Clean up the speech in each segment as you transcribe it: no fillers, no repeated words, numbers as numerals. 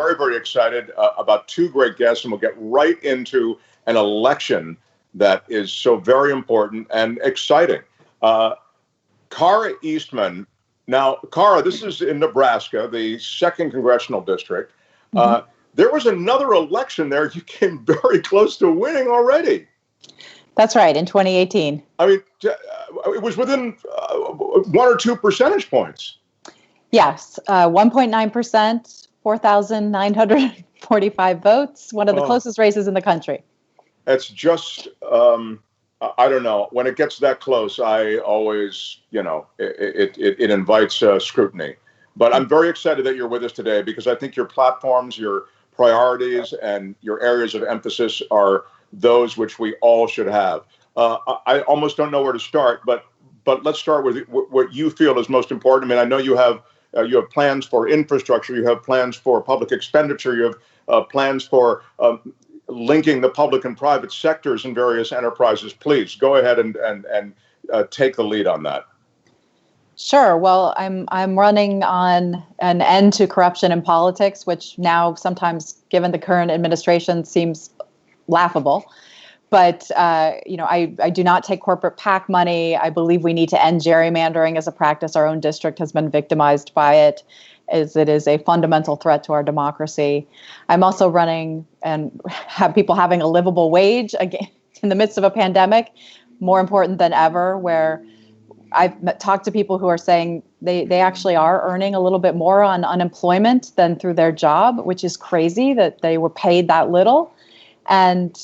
very, very excited about two great guests, and we'll get right into an election that is so very important and exciting. Cara Eastman. Now, Cara, this is in Nebraska, the 2nd Congressional District. There was another election there you came very close to winning already. That's right, in 2018. I mean, it was within 1 or 2 percentage points. Yes, 1.9%, 4,945 votes, one of the closest races in the country. It's just, I don't know. When it gets that close, I always, it invites scrutiny. But I'm very excited that you're with us today because I think your platforms, your priorities, and your areas of emphasis are those which we all should have. I almost don't know where to start, but let's start with what you feel is most important. I mean, I know you have plans for infrastructure, you have plans for public expenditure, you have plans for linking the public and private sectors in various enterprises. Please go ahead and take the lead on that. Sure. Well, I'm running on an end to corruption in politics, which now sometimes, given the current administration, seems laughable. But I do not take corporate PAC money. I believe we need to end gerrymandering as a practice. Our own district has been victimized by it, as it is a fundamental threat to our democracy. I'm also running and have people having a livable wage again in the midst of a pandemic, more important than ever, where I've talked to people who are saying they actually are earning a little bit more on unemployment than through their job, which is crazy that they were paid that little. And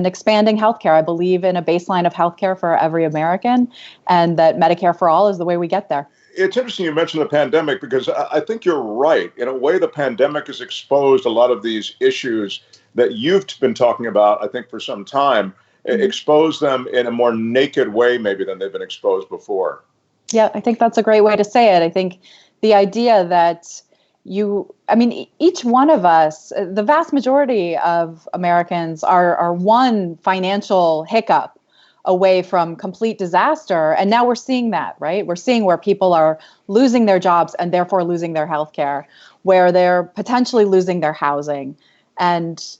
expanding healthcare. I believe in a baseline of healthcare for every American, and that Medicare for all is the way we get there. It's interesting you mentioned the pandemic because I think you're right. In a way, the pandemic has exposed a lot of these issues that you've been talking about, I think, for some time. Expose them in a more naked way, maybe, than they've been exposed before. Yeah, I think that's a great way to say it. I think the idea that each one of us, the vast majority of Americans are one financial hiccup away from complete disaster. And now we're seeing that, right? We're seeing where people are losing their jobs and therefore losing their health care, where they're potentially losing their housing, and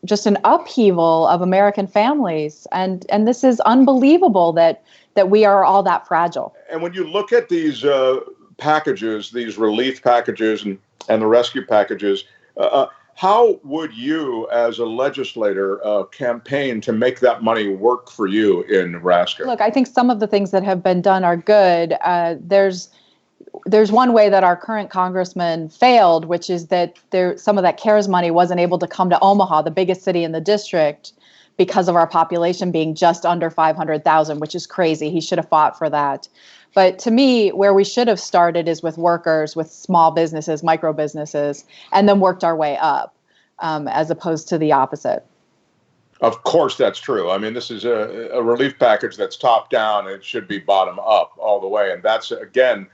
just an upheaval of American families. And this is unbelievable that we are all that fragile. And when you look at these packages, these relief packages and the rescue packages, how would you as a legislator campaign to make that money work for you in Nebraska? Look, I think some of the things that have been done are good. There's one way that our current congressman failed, which is that some of that CARES money wasn't able to come to Omaha, the biggest city in the district, because of our population being just under 500,000, which is crazy. He should have fought for that. But to me, where we should have started is with workers, with small businesses, micro businesses, and then worked our way up, as opposed to the opposite. Of course, that's true. I mean, this is a relief package that's top down, and it should be bottom up all the way. And that's, again,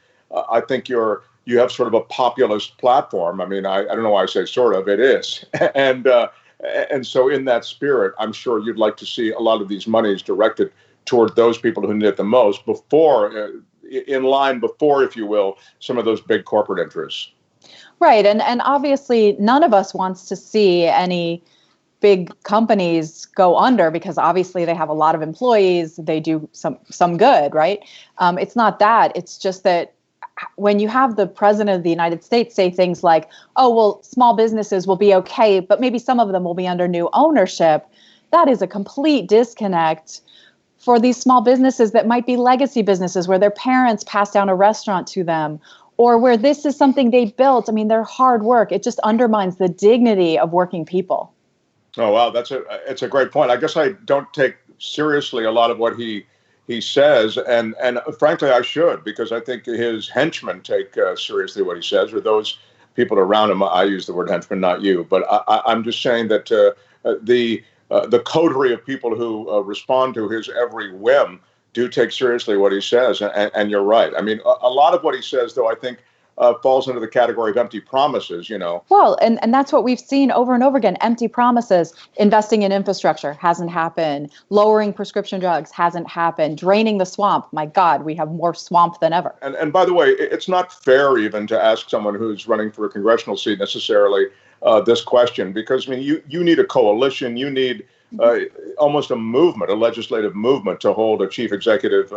I think you have sort of a populist platform. I mean, I don't know why I say sort of, it is. And so in that spirit, I'm sure you'd like to see a lot of these monies directed toward those people who need it the most before, if you will, some of those big corporate interests. Right. And obviously, none of us wants to see any big companies go under, because obviously they have a lot of employees. They do some good, right? It's not that. It's just that when you have the president of the United States say things like, oh, well, small businesses will be okay, but maybe some of them will be under new ownership, that is a complete disconnect for these small businesses that might be legacy businesses where their parents passed down a restaurant to them, or where this is something they built. I mean, their hard work, it just undermines the dignity of working people. Oh, wow. It's a great point. I guess I don't take seriously a lot of what he says. And frankly, I should, because I think his henchmen take seriously what he says, or those people around him. I use the word henchman, not you. But I'm just saying that the coterie of people who respond to his every whim do take seriously what he says. And you're right. I mean, a lot of what he says, though, I think falls into the category of empty promises, Well, and that's what we've seen over and over again. Empty promises. Investing in infrastructure hasn't happened. Lowering prescription drugs hasn't happened. Draining the swamp. My God, we have more swamp than ever. And by the way, it's not fair even to ask someone who's running for a congressional seat necessarily this question, because I mean, you need a coalition, you need almost a movement, a legislative movement, to hold a chief executive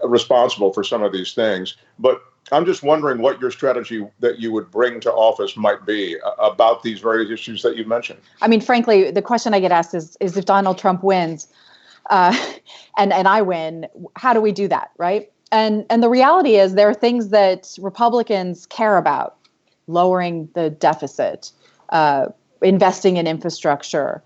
responsible for some of these things. But I'm just wondering what your strategy that you would bring to office might be about these various issues that you mentioned. I mean, frankly, the question I get asked is if Donald Trump wins and I win, how do we do that, right? And the reality is there are things that Republicans care about: lowering the deficit, investing in infrastructure,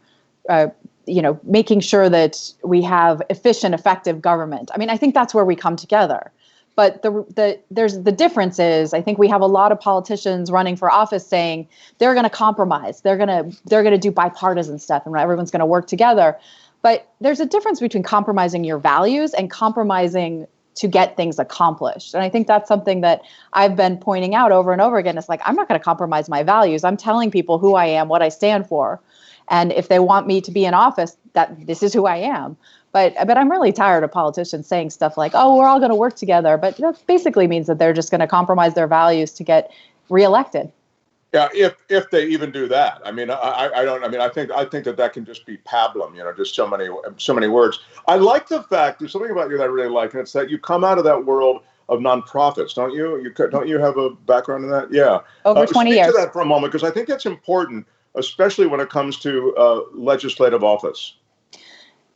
making sure that we have efficient, effective government. I mean, I think that's where we come together. But the difference is, I think we have a lot of politicians running for office saying they're going to compromise, they're going to do bipartisan stuff, and everyone's going to work together. But there's a difference between compromising your values and compromising to get things accomplished. And I think that's something that I've been pointing out over and over again. It's like, I'm not going to compromise my values. I'm telling people who I am, what I stand for. And if they want me to be in office, that this is who I am. But I'm really tired of politicians saying stuff like, oh, we're all going to work together. But that basically means that they're just going to compromise their values to get reelected. Yeah, if they even do that. I mean, I think that can just be pablum, just so many words. I like the fact, there's something about you that I really like, and it's that you come out of that world of nonprofits, don't you? Don't you have a background in that? Yeah. Over 20 years. Speak to that for a moment, because I think that's important, especially when it comes to legislative office.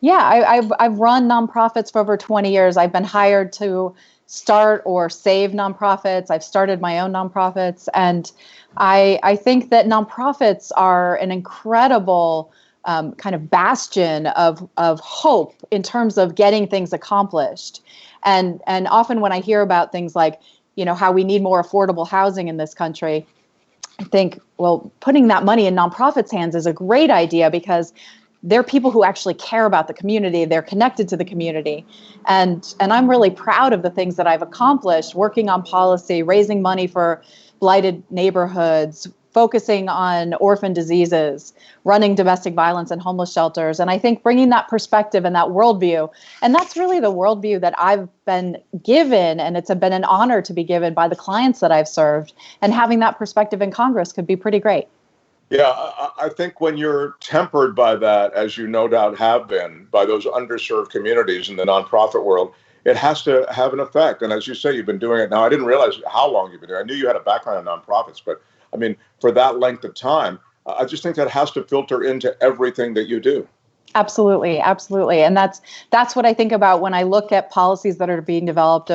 Yeah, I've run nonprofits for over 20 years. I've been hired to start or save nonprofits. I've started my own nonprofits, and I think that nonprofits are an incredible kind of bastion of hope in terms of getting things accomplished. And often when I hear about things like, how we need more affordable housing in this country, I think, well, putting that money in nonprofits' hands is a great idea, because they're people who actually care about the community. They're connected to the community. And I'm really proud of the things that I've accomplished, working on policy, raising money for blighted neighborhoods, focusing on orphan diseases, running domestic violence and homeless shelters. And I think bringing that perspective and that worldview, and that's really the worldview that I've been given, and it's been an honor to be given by the clients that I've served. And having that perspective in Congress could be pretty great. Yeah, I think when you're tempered by that, as you no doubt have been, by those underserved communities in the nonprofit world, it has to have an effect. And as you say, you've been doing it now. I didn't realize how long you've been doing it. I knew you had a background in nonprofits, but I mean, for that length of time, I just think that has to filter into everything that you do. Absolutely, absolutely. And that's what I think about when I look at policies that are being developed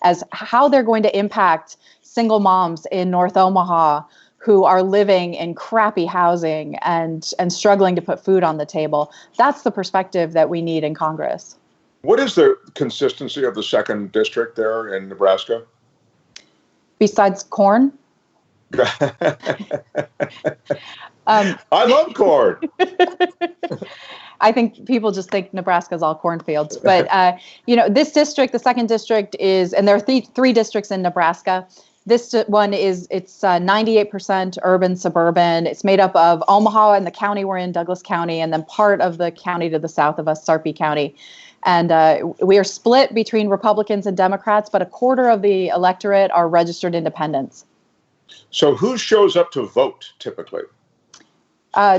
as how they're going to impact single moms in North Omaha who are living in crappy housing and struggling to put food on the table. That's the perspective that we need in Congress. What is the consistency of the 2nd district there in Nebraska? Besides corn? I love corn. I think people just think Nebraska's all cornfields. But, this district, the 2nd district and there are three districts in Nebraska. This one it's 98% urban, suburban. It's made up of Omaha and the county we're in, Douglas County, and then part of the county to the south of us, Sarpy County. And we are split between Republicans and Democrats, but a quarter of the electorate are registered independents. So who shows up to vote typically?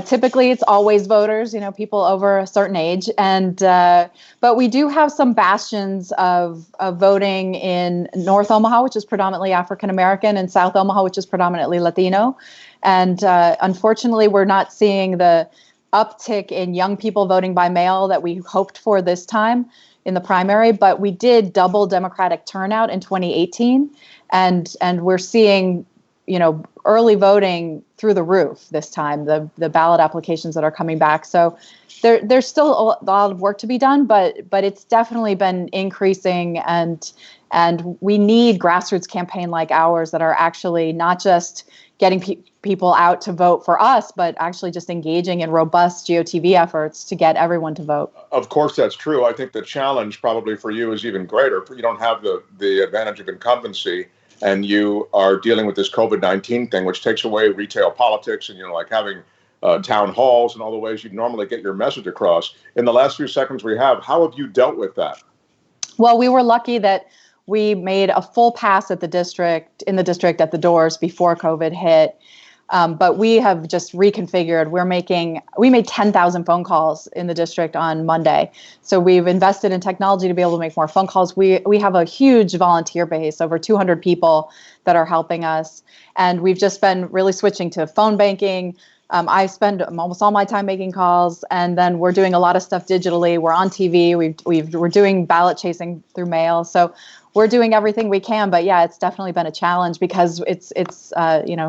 Typically, it's always voters, people over a certain age. But we do have some bastions of voting in North Omaha, which is predominantly African American, and South Omaha, which is predominantly Latino. And unfortunately, we're not seeing the uptick in young people voting by mail that we hoped for this time in the primary. But we did double Democratic turnout in 2018. And we're seeing early voting through the roof this time, the ballot applications that are coming back. So there's still a lot of work to be done, but it's definitely been increasing, and we need grassroots campaign like ours that are actually not just getting people out to vote for us, but actually just engaging in robust GOTV efforts to get everyone to vote. Of course, that's true. I think the challenge probably for you is even greater. You don't have the advantage of incumbency. and you are dealing with this COVID-19 thing, which takes away retail politics and, like having town halls and all the ways you'd normally get your message across. In the last few seconds we have, how have you dealt with that? Well, we were lucky that we made a full pass at the district at the doors before COVID hit. But we have just reconfigured. We made 10,000 phone calls in the district on Monday. So we've invested in technology to be able to make more phone calls. We have a huge volunteer base, over 200 people that are helping us. And we've just been really switching to phone banking. I spend almost all my time making calls, and then we're doing a lot of stuff digitally. We're on TV. We're doing ballot chasing through mail. So we're doing everything we can, but yeah, it's definitely been a challenge because it's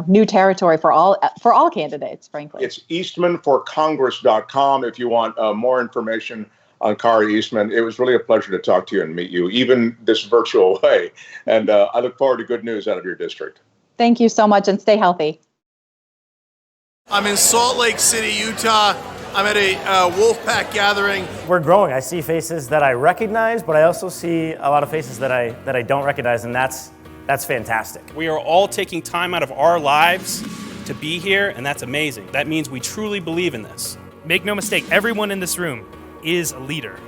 new territory for all candidates, frankly. It's eastmanforcongress.com if you want more information on Kari Eastman. It was really a pleasure to talk to you and meet you, even this virtual way. And I look forward to good news out of your district. Thank you so much, and stay healthy. I'm in Salt Lake City, Utah. I'm at a Wolfpack gathering. We're growing. I see faces that I recognize, but I also see a lot of faces that I don't recognize, and that's fantastic. We are all taking time out of our lives to be here, and that's amazing. That means we truly believe in this. Make no mistake, everyone in this room is a leader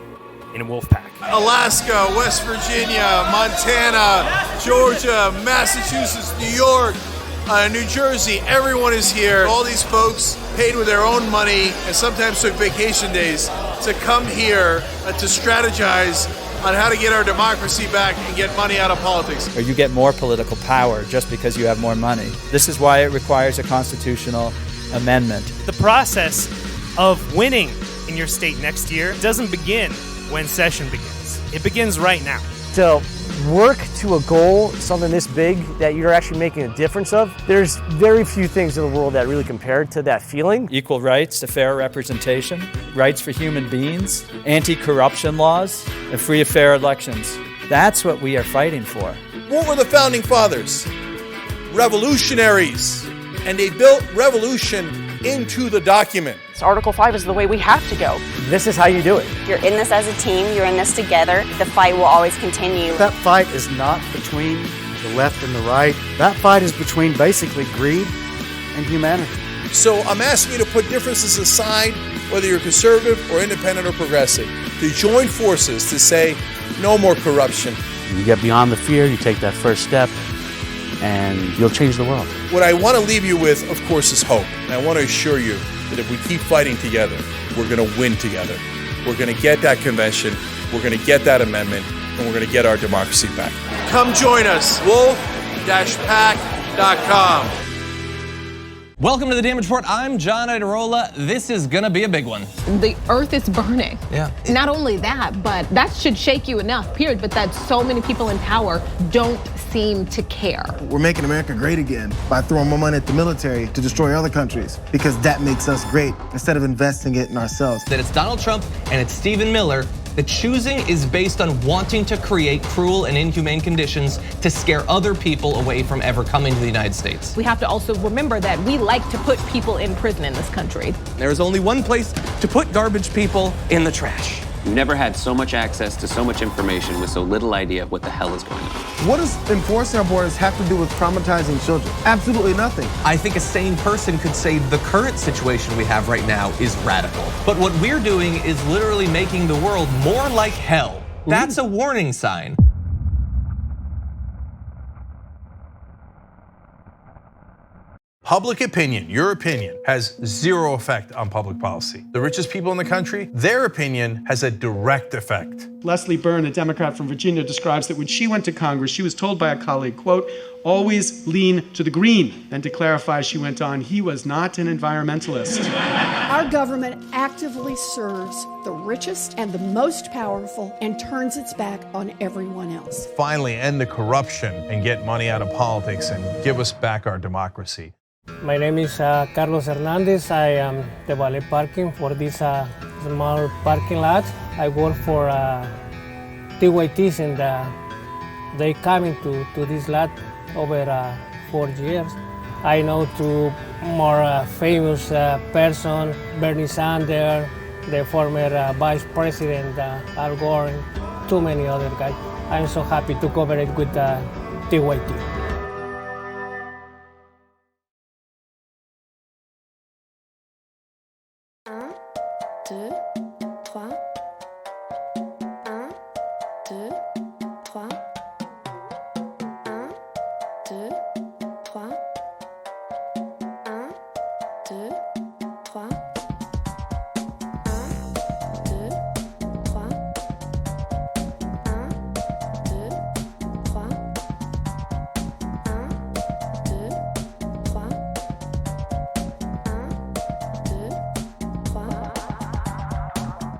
in Wolfpack. Alaska, West Virginia, Montana, Georgia, Massachusetts, New York, New Jersey, everyone is here. All these folks paid with their own money and sometimes took vacation days to come here to strategize on how to get our democracy back and get money out of politics. Or you get more political power just because you have more money. This is why it requires a constitutional amendment. The process of winning in your state next year doesn't begin when session begins. It begins right now. To work to a goal, something this big that you're actually making a difference of, there's very few things in the world that really compare to that feeling. Equal rights to fair representation, rights for human beings, anti-corruption laws, and free and fair elections. That's what we are fighting for. What were the founding fathers? Revolutionaries. And they built revolution into the document. Article 5 is the way we have to go. This is how you do it. You're in this as a team, you're in this together. The fight will always continue. That fight is not between the left and the right. That fight is between basically greed and humanity. So I'm asking you to put differences aside, whether you're conservative or independent or progressive, to join forces to say no more corruption. You get beyond the fear, you take that first step, and you'll change the world. What I want to leave you with, of course, is hope. And I want to assure you that if we keep fighting together, we're going to win together. We're going to get that convention, we're going to get that amendment, and we're going to get our democracy back. Come join us, wolf-pack.com. Welcome to the Damage Report. I'm John Idarola. This is gonna be a big one. The earth is burning. Yeah. Not only that, but that should shake you enough, period, but that so many people in power don't seem to care. We're making America great again by throwing more money at the military to destroy other countries because that makes us great instead of investing it in ourselves. That it's Donald Trump and it's Stephen Miller. The choosing is based on wanting to create cruel and inhumane conditions to scare other people away from ever coming to the United States. We have to also remember that we like to put people in prison in this country. There is only one place to put garbage people: in the trash. We've never had so much access to so much information with so little idea of what the hell is going on. What does enforcing our borders have to do with traumatizing children? Absolutely nothing. I think a sane person could say the current situation we have right now is radical. But what we're doing is literally making the world more like hell. That's a warning sign. Public opinion, your opinion, has zero effect on public policy. The richest people in the country, their opinion has a direct effect. Leslie Byrne, a Democrat from Virginia, describes that when she went to Congress, she was told by a colleague, quote, always lean to the green. And to clarify, she went on, he was not an environmentalist. Our government actively serves the richest and the most powerful and turns its back on everyone else. Finally, end the corruption and get money out of politics and give us back our democracy. My name is Carlos Hernandez. I am the valet parking for this small parking lot. I work for TYTs and they coming to this lot over 4 years. I know two more famous person, Bernie Sanders, the former Vice President Al Gore, and too many other guys. I'm so happy to cooperate with TYT.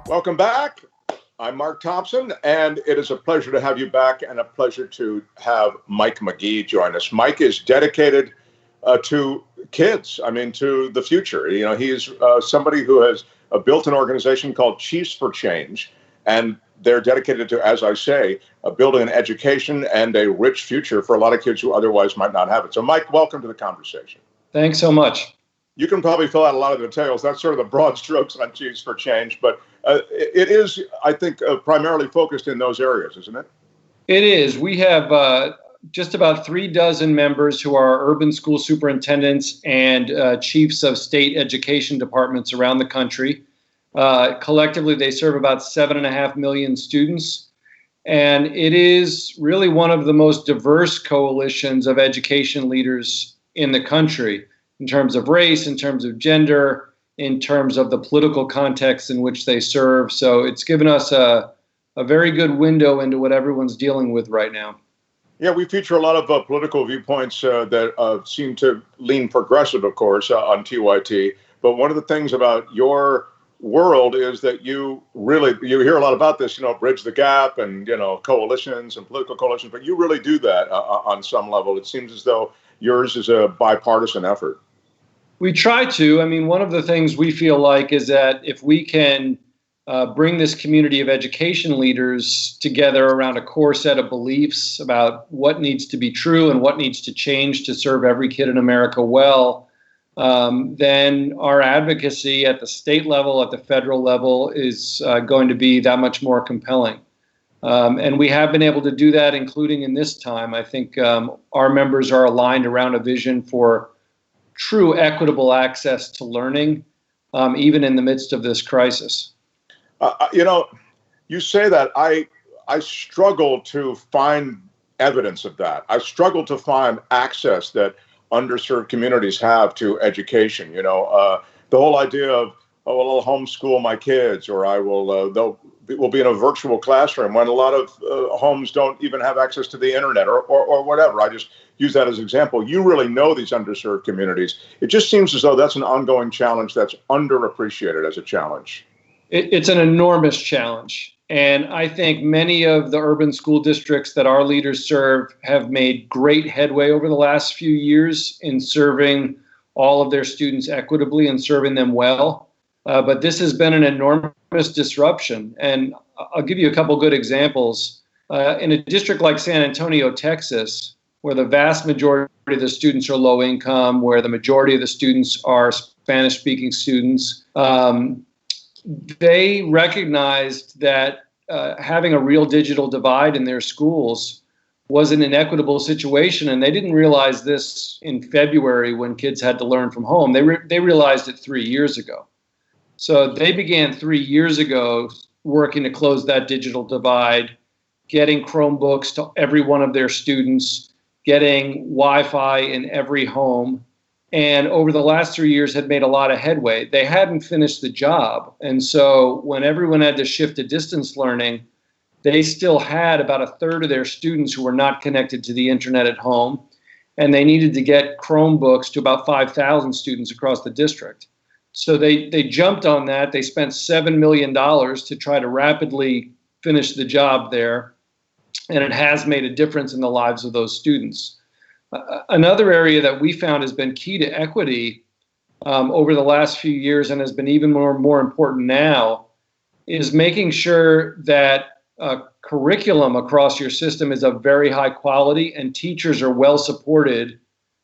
Welcome back. I'm Mark Thompson, and it is a pleasure to have you back and a pleasure to have Mike McGee join us. Mike is dedicated to kids, to the future. You know, he's somebody who has built an organization called Chiefs for Change, and they're dedicated to, as I say, building an education and a rich future for a lot of kids who otherwise might not have it. So, Mike, welcome to the conversation. Thanks so much. You can probably fill out a lot of the details. That's sort of the broad strokes on Chiefs for Change, but it is, I think, primarily focused in those areas, isn't it? It is. We have just about 36 members who are urban school superintendents and chiefs of state education departments around the country. Collectively, they serve about 7.5 million students. And it is really one of the most diverse coalitions of education leaders in the country, in terms of race, in terms of gender, in terms of the political context in which they serve. So it's given us a very good window into what everyone's dealing with right now. Yeah, we feature a lot of political viewpoints that seem to lean progressive, of course, on TYT. But one of the things about your world is that you hear a lot about this, bridge the gap and, coalitions and political coalitions, but you really do that on some level. It seems as though yours is a bipartisan effort. We try to. I mean, one of the things we feel like is that if we can bring this community of education leaders together around a core set of beliefs about what needs to be true and what needs to change to serve every kid in America well, then our advocacy at the state level, at the federal level, is going to be that much more compelling. And we have been able to do that, including in this time. I think our members are aligned around a vision for true equitable access to learning, even in the midst of this crisis. You say that. I struggle to find evidence of that. I struggle to find access that underserved communities have to education. The whole idea of, I'll homeschool my kids, or we'll be in a virtual classroom, when a lot of homes don't even have access to the internet or whatever. I just use that as an example. You really know these underserved communities. It just seems as though that's an ongoing challenge that's underappreciated as a challenge. It's an enormous challenge. And I think many of the urban school districts that our leaders serve have made great headway over the last few years in serving all of their students equitably and serving them well. But this has been an enormous disruption. And I'll give you a couple good examples. In a district like San Antonio, Texas, where the vast majority of the students are low income, where the majority of the students are Spanish-speaking students, they recognized that having a real digital divide in their schools was an inequitable situation, and they didn't realize this in February when kids had to learn from home. They realized it 3 years ago. So they began 3 years ago working to close that digital divide, getting Chromebooks to every one of their students, getting Wi-Fi in every home, and over the last 3 years had made a lot of headway. They hadn't finished the job. And so when everyone had to shift to distance learning, they still had about a third of their students who were not connected to the internet at home. And they needed to get Chromebooks to about 5,000 students across the district. So they jumped on that. They spent $7 million to try to rapidly finish the job there. And it has made a difference in the lives of those students. Another area that we found has been key to equity over the last few years and has been even more important now is making sure that curriculum across your system is of very high quality and teachers are well supported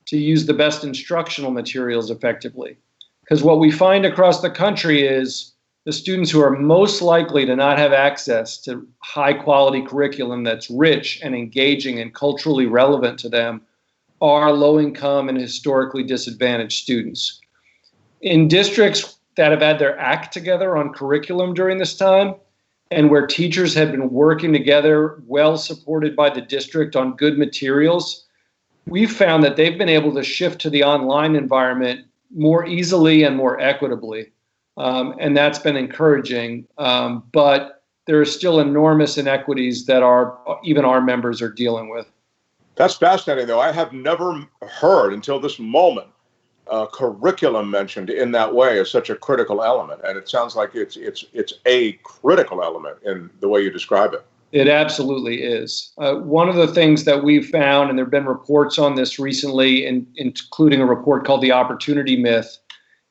to use the best instructional materials effectively. Because what we find across the country is the students who are most likely to not have access to high quality curriculum that's rich and engaging and culturally relevant to them are low income and historically disadvantaged students. In districts that have had their act together on curriculum during this time, and where teachers have been working together, well supported by the district on good materials, we've found that they've been able to shift to the online environment more easily and more equitably. And that's been encouraging. But there are still enormous inequities that even our members are dealing with. That's fascinating, though. I have never heard until this moment curriculum mentioned in that way as such a critical element, and it sounds like it's a critical element in the way you describe it. It absolutely is. One of the things that we've found, and there have been reports on this recently, including a report called The Opportunity Myth,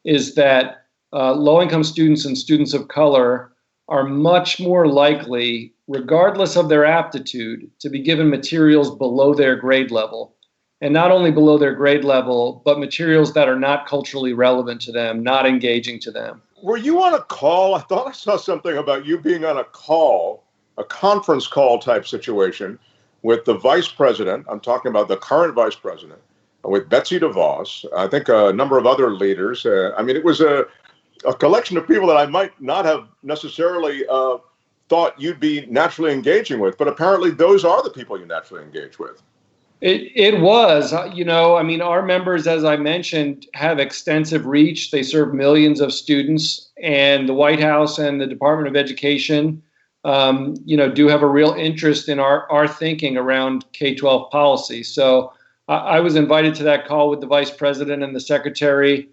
is that low-income students and students of color are much more likely, regardless of their aptitude, to be given materials below their grade level. And not only below their grade level, but materials that are not culturally relevant to them, not engaging to them. Were you on a call? I thought I saw something about you being on a call, a conference call type situation with the vice president. I'm talking about the current vice president, with Betsy DeVos, I think a number of other leaders. I mean, it was a collection of people that I might not have necessarily thought you'd be naturally engaging with, but apparently those are the people you naturally engage with. It was, I mean, our members, as I mentioned, have extensive reach. They serve millions of students, and the White House and the Department of Education, do have a real interest in our thinking around K-12 policy. So I was invited to that call with the vice president and the secretary,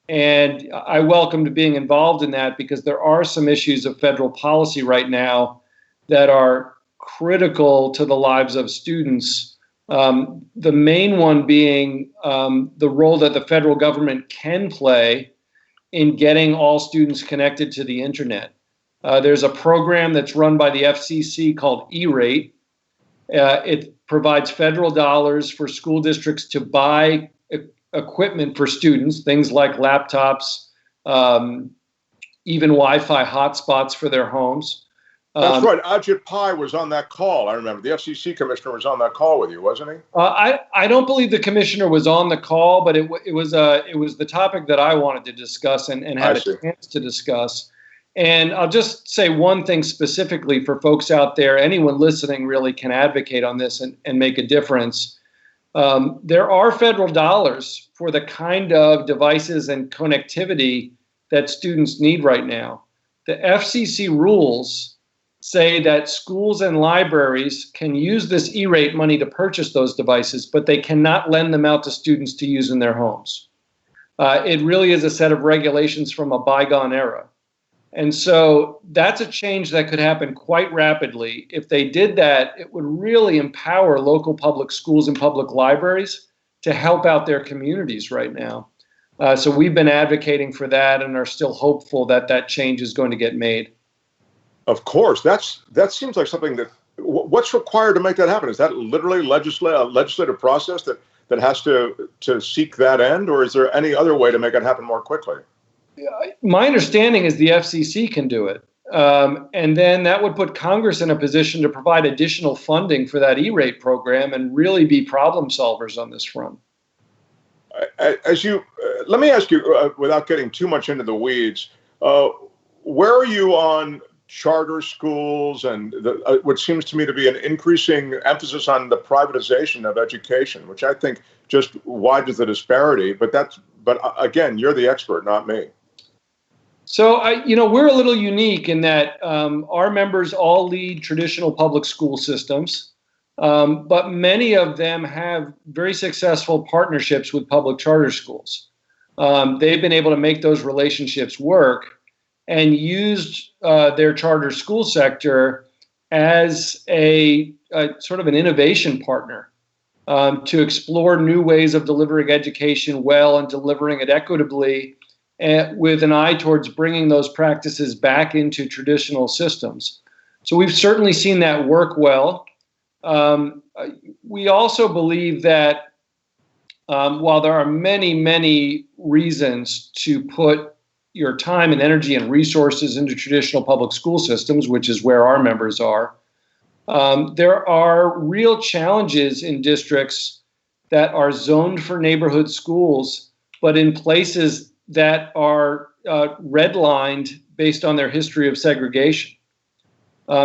and I welcomed being involved in that because there are some issues of federal policy right now that are critical to the lives of students. The main one being the role that the federal government can play in getting all students connected to the internet. There's a program that's run by the FCC called E-Rate. It provides federal dollars for school districts to buy equipment for students, things like laptops, even Wi-Fi hotspots for their homes. That's right. Ajit Pai was on that call. I remember the FCC commissioner was on that call with you, wasn't he? I don't believe the commissioner was on the call, but it was the topic that I wanted to discuss and had a chance to discuss. And I'll just say one thing specifically for folks out there. Anyone listening really can advocate on this and make a difference. There are federal dollars for the kind of devices and connectivity that students need right now. The FCC rules say that schools and libraries can use this E-Rate money to purchase those devices, but they cannot lend them out to students to use in their homes. It really is a set of regulations from a bygone era. And so that's a change that could happen quite rapidly. If they did that, it would really empower local public schools and public libraries to help out their communities right now. So we've been advocating for that and are still hopeful that that change is going to get made. Of course, that seems like something that. What's required to make that happen? Is that literally a legislative process that has to seek that end, or is there any other way to make it happen more quickly? My understanding is the FCC can do it, and then that would put Congress in a position to provide additional funding for that E-Rate program and really be problem solvers on this front. Let me ask you, without getting too much into the weeds, where are you on charter schools and what seems to me to be an increasing emphasis on the privatization of education, which I think just widens the disparity. But again, you're the expert, not me. So we're a little unique in that our members all lead traditional public school systems, but many of them have very successful partnerships with public charter schools. They've been able to make those relationships work and used their charter school sector as a sort of an innovation partner to explore new ways of delivering education well and delivering it equitably, with an eye towards bringing those practices back into traditional systems. So we've certainly seen that work well. We also believe that while there are many, many reasons to put your time and energy and resources into traditional public school systems, which is where our members are, there are real challenges in districts that are zoned for neighborhood schools, but in places that are redlined based on their history of segregation.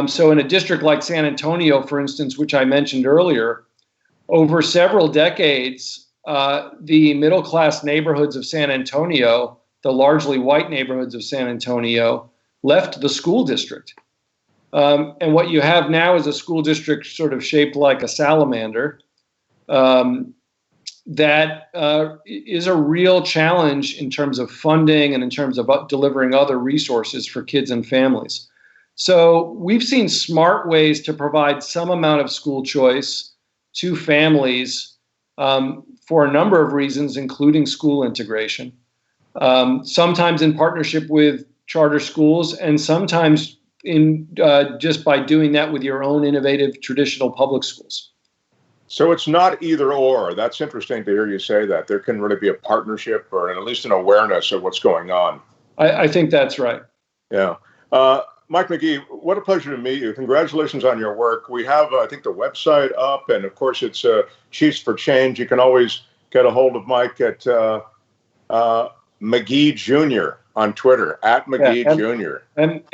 So in a district like San Antonio, for instance, which I mentioned earlier, over several decades, the middle-class neighborhoods of San Antonio, the largely white neighborhoods of San Antonio, left the school district. And what you have now is a school district sort of shaped like a salamander that is a real challenge in terms of funding and in terms of delivering other resources for kids and families. So we've seen smart ways to provide some amount of school choice to families for a number of reasons, including school integration, sometimes in partnership with charter schools, and sometimes in just by doing that with your own innovative traditional public schools. So it's not either or. That's interesting to hear you say that. There can really be a partnership or at least an awareness of what's going on. I think that's right. Yeah. Mike McGee, what a pleasure to meet you. Congratulations on your work. We have, I think, the website up, and of course, it's Chiefs for Change. You can always get a hold of Mike at McGee Jr. on Twitter, at McGee Jr.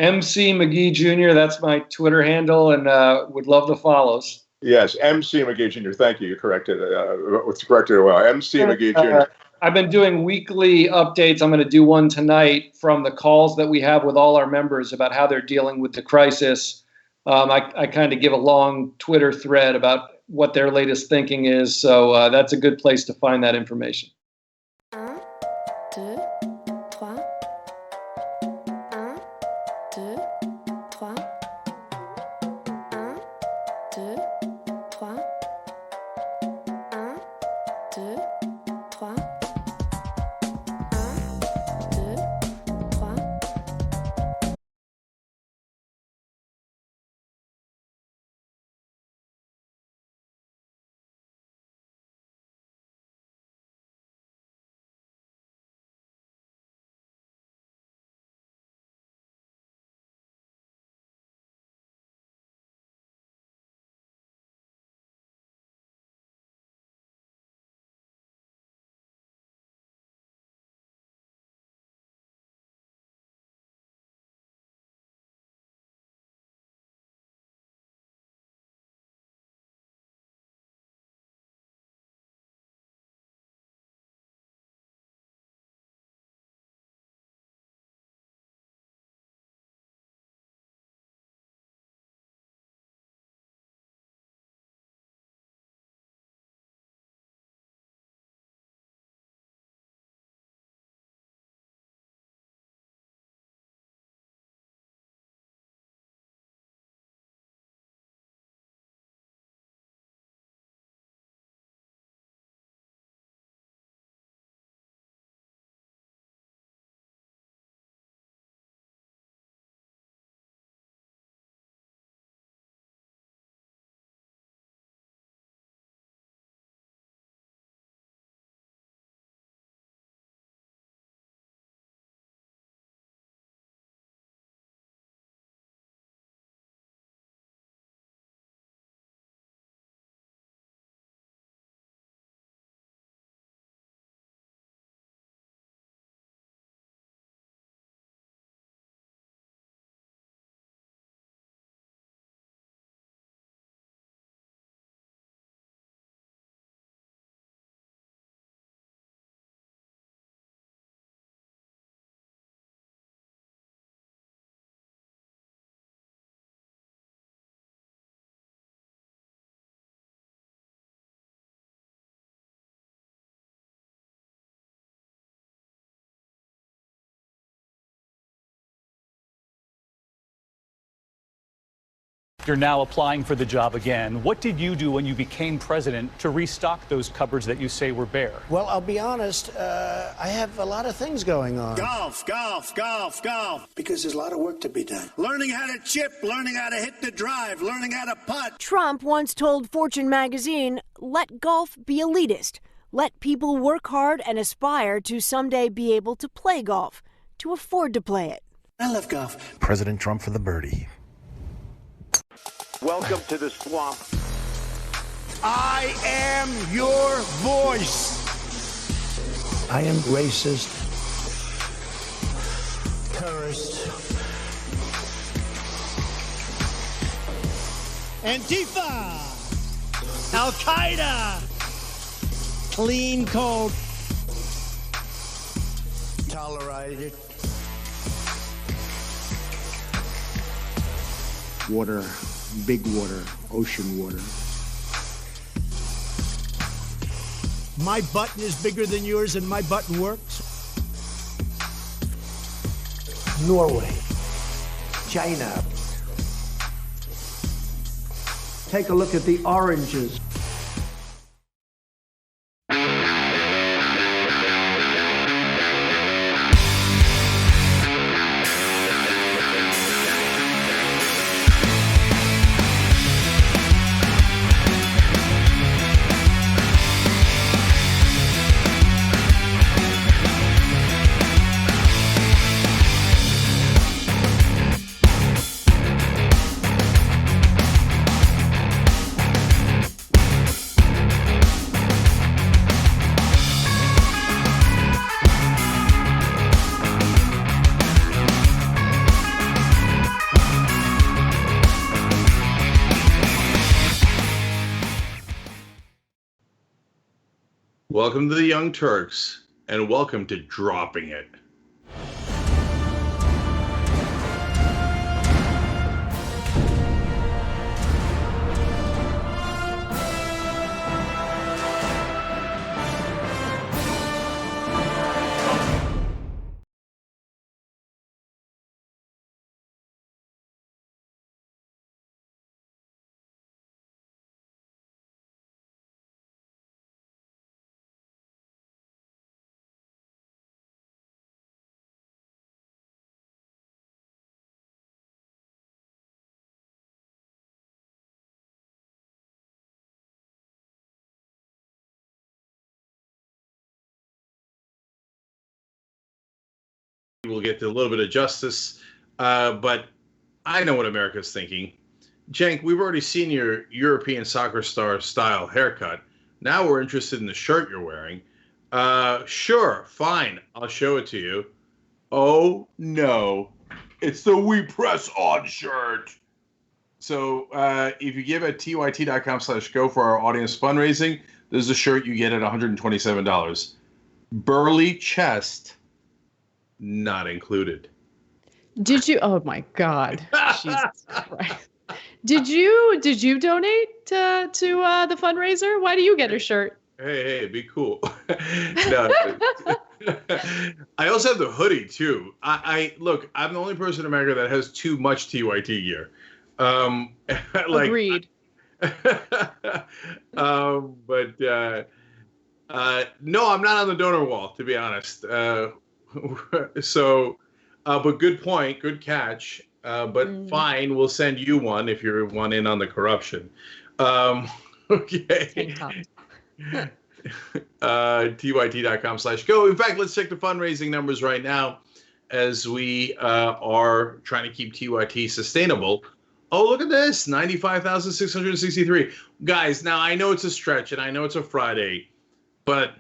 MC McGee Jr., that's my Twitter handle, and would love the follows. Yes, MC McGee Jr. Thank you. You corrected it. It's corrected well. MC McGee Jr. I've been doing weekly updates. I'm going to do one tonight from the calls that we have with all our members about how they're dealing with the crisis. I kind of give a long Twitter thread about what their latest thinking is. So that's a good place to find that information. 1, 2, 3. 1, 2, 3. 1, 2, 3. 1, 2, 3. You're now applying for the job again. What did you do when you became president to restock those cupboards that you say were bare? Well, I'll be honest, I have a lot of things going on. Golf, golf, golf, golf. Because there's a lot of work to be done. Learning how to chip, learning how to hit the drive, learning how to putt. Trump once told Fortune magazine, let golf be elitist. Let people work hard and aspire to someday be able to play golf. to afford to play it. I love golf. President Trump for the birdie. Welcome to the swamp. I am your voice. I am racist, terrorist. Antifa, Al Qaeda, clean cold, tolerated. Water, big water, ocean water. My button is bigger than yours and my button works. Norway, China. Take a look at the oranges. Welcome to the Young Turks, and welcome to Dropping It. We'll get to a little bit of justice, but I know what America's thinking. Cenk, we've already seen your European soccer star style haircut. Now we're interested in the shirt you're wearing. Sure, fine, I'll show it to you. Oh no, it's the We Press On shirt. So if you give at tyt.com/go for our audience fundraising, there's a shirt you get at $127. Burly chest not included. Did you? Oh my God! Jesus Christ! Did you donate to the fundraiser? Why do you get a shirt? Hey, be cool. No, I also have the hoodie too. I look. I'm the only person in America that has too much TYT gear. Agreed. But no, I'm not on the donor wall, to be honest. So, but good point, good catch. But fine, we'll send you one if you're one in on the corruption. Okay. tyt.com/go. In fact, let's check the fundraising numbers right now as we are trying to keep TYT sustainable. Oh, look at this, 95,663. Guys, now I know it's a stretch and I know it's a Friday, but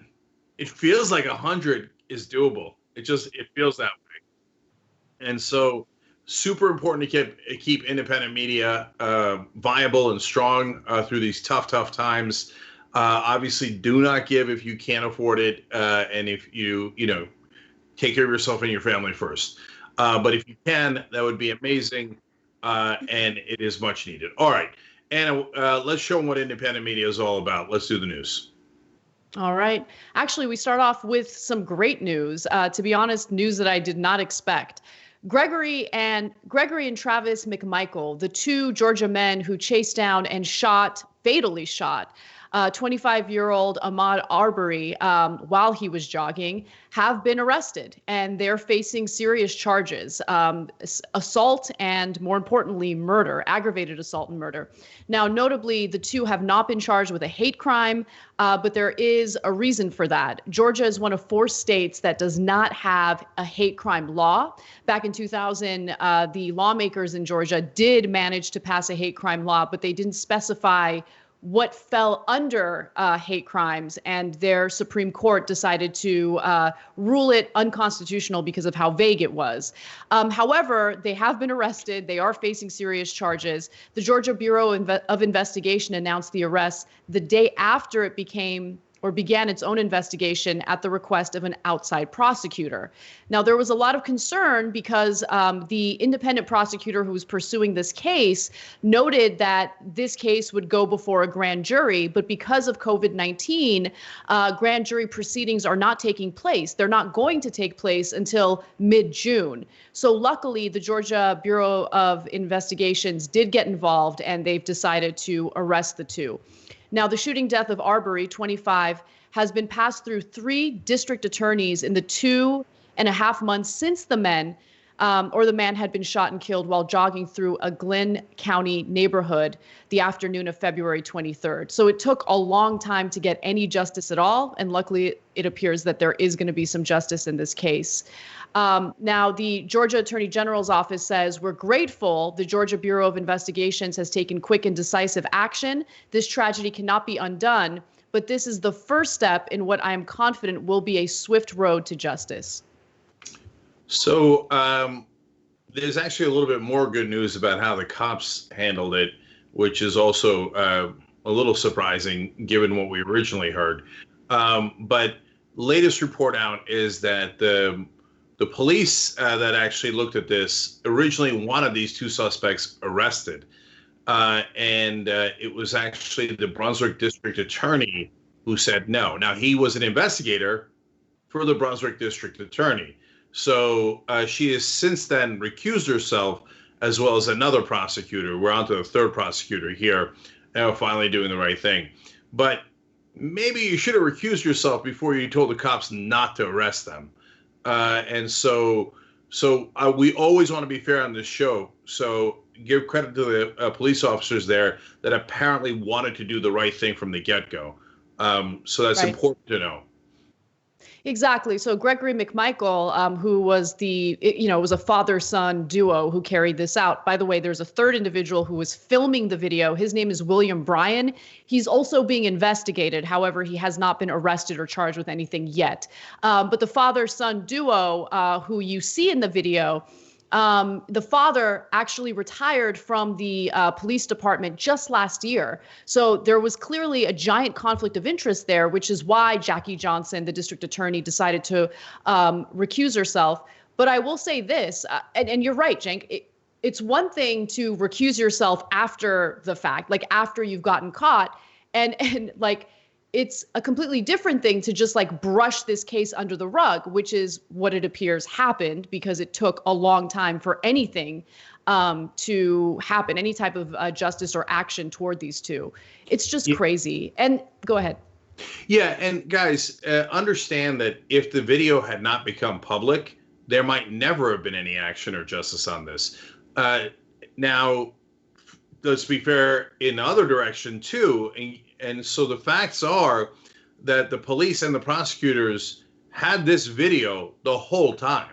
it feels like 100 is doable. It feels that way. And so super important to keep independent media viable and strong through these tough times. Obviously, do not give if you can't afford it, and if you take care of yourself and your family first. But if you can, that would be amazing, and it is much needed. All right, Anna, let's show them what independent media is all about. Let's do the news. All right. Actually, we start off with some great news. To be honest, news that I did not expect. Gregory and Travis McMichael, the two Georgia men who chased down and fatally shot 25-year-old Ahmaud Arbery, while he was jogging, have been arrested, and they're facing serious charges, assault and, more importantly, murder, aggravated assault and murder. Now, notably, the two have not been charged with a hate crime, but there is a reason for that. Georgia is one of 4 states that does not have a hate crime law. Back in 2000, the lawmakers in Georgia did manage to pass a hate crime law, but they didn't specify what fell under hate crimes, and their Supreme Court decided to rule it unconstitutional because of how vague it was. However, they have been arrested. They are facing serious charges. The Georgia Bureau of Investigation announced the arrest the day after it began its own investigation at the request of an outside prosecutor. Now, there was a lot of concern because the independent prosecutor who was pursuing this case noted that this case would go before a grand jury, but because of COVID-19, grand jury proceedings are not taking place. They're not going to take place until mid-June. So luckily, the Georgia Bureau of Investigations did get involved, and they've decided to arrest the two. Now, the shooting death of Arbery, 25, has been passed through 3 district attorneys in the 2.5 months since the man had been shot and killed while jogging through a Glynn County neighborhood the afternoon of February 23rd. So it took a long time to get any justice at all, and luckily it appears that there is going to be some justice in this case. Now, the Georgia Attorney General's office says, we're grateful the Georgia Bureau of Investigations has taken quick and decisive action. This tragedy cannot be undone, but this is the first step in what I am confident will be a swift road to justice. So there's actually a little bit more good news about how the cops handled it, which is also a little surprising given what we originally heard. But latest report out is that the police that actually looked at this originally wanted these 2 suspects arrested. And it was actually the Brunswick District Attorney who said no. Now, he was an investigator for the Brunswick District Attorney. So she has since then recused herself, as well as another prosecutor. We're on to the 3rd prosecutor here, now finally doing the right thing. But maybe you should have recused yourself before you told the cops not to arrest them. And so we always want to be fair on this show. So give credit to the police officers there that apparently wanted to do the right thing from the get-go. So that's right. Important to know. Exactly. So Gregory McMichael, who was it was a father-son duo who carried this out. By the way, there's a 3rd individual who was filming the video. His name is William Bryan. He's also being investigated. However, he has not been arrested or charged with anything yet. But the father-son duo, who you see in the video, the father actually retired from the police department just last year. So there was clearly a giant conflict of interest there, which is why Jackie Johnson, the district attorney, decided to recuse herself. But I will say this, and you're right, Cenk, it's one thing to recuse yourself after the fact, like after you've gotten caught, and like, it's a completely different thing to just like brush this case under the rug, which is what it appears happened, because it took a long time for anything to happen, any type of justice or action toward these two. It's just crazy. And go ahead. Yeah, and guys, understand that if the video had not become public, there might never have been any action or justice on this. Now, let's be fair in the other direction too. And so the facts are that the police and the prosecutors had this video the whole time.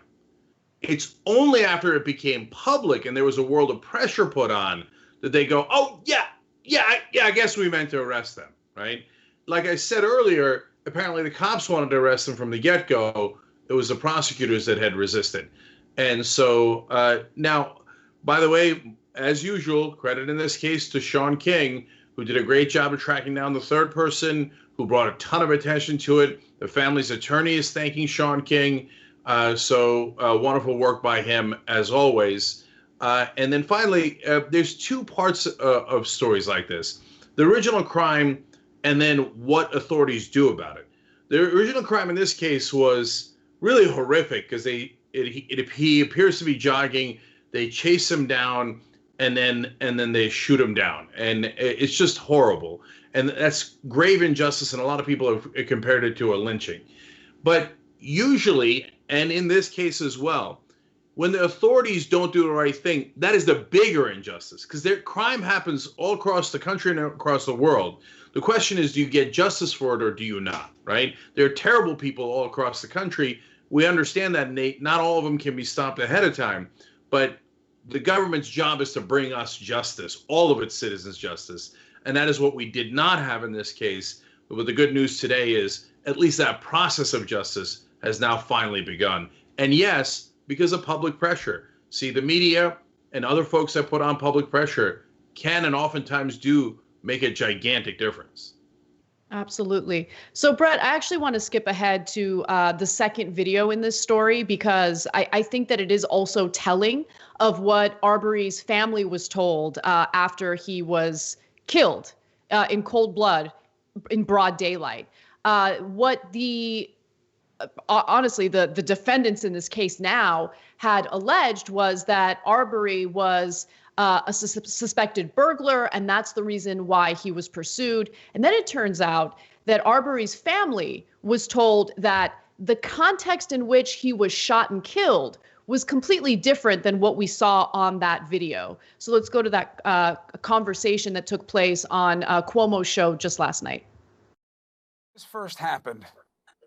It's only after it became public and there was a world of pressure put on that they go, oh, I guess we meant to arrest them, right? Like I said earlier, apparently the cops wanted to arrest them from the get-go. It was the prosecutors that had resisted. And so now, by the way, as usual, credit in this case to Sean King, who did a great job of tracking down the 3rd person, who brought a ton of attention to it. The family's attorney is thanking Sean King. So wonderful work by him, as always. And then finally, there's 2 parts of stories like this. The original crime and then what authorities do about it. The original crime in this case was really horrific because he appears to be jogging. They chase him down, and then they shoot him down, and it's just horrible. And that's grave injustice, and a lot of people have compared it to a lynching. But usually, and in this case as well, when the authorities don't do the right thing, that is the bigger injustice, because crime happens all across the country and across the world. The question is, do you get justice for it or do you not, right? There are terrible people all across the country. We understand that, Nate. Not all of them can be stopped ahead of time, but the government's job is to bring us justice, all of its citizens justice, and that is what we did not have in this case. But the good news today is at least that process of justice has now finally begun. And yes, because of public pressure. See, the media and other folks that put on public pressure can and oftentimes do make a gigantic difference. Absolutely. So, Brett, I actually want to skip ahead to the second video in this story, because I think that it is also telling of what Arbery's family was told after he was killed in cold blood in broad daylight. Honestly, the defendants in this case now had alleged was that Arbery was a suspected burglar, and that's the reason why he was pursued. And then it turns out that Arbery's family was told that the context in which he was shot and killed was completely different than what we saw on that video. So let's go to that conversation that took place on Cuomo's show just last night. This first happened,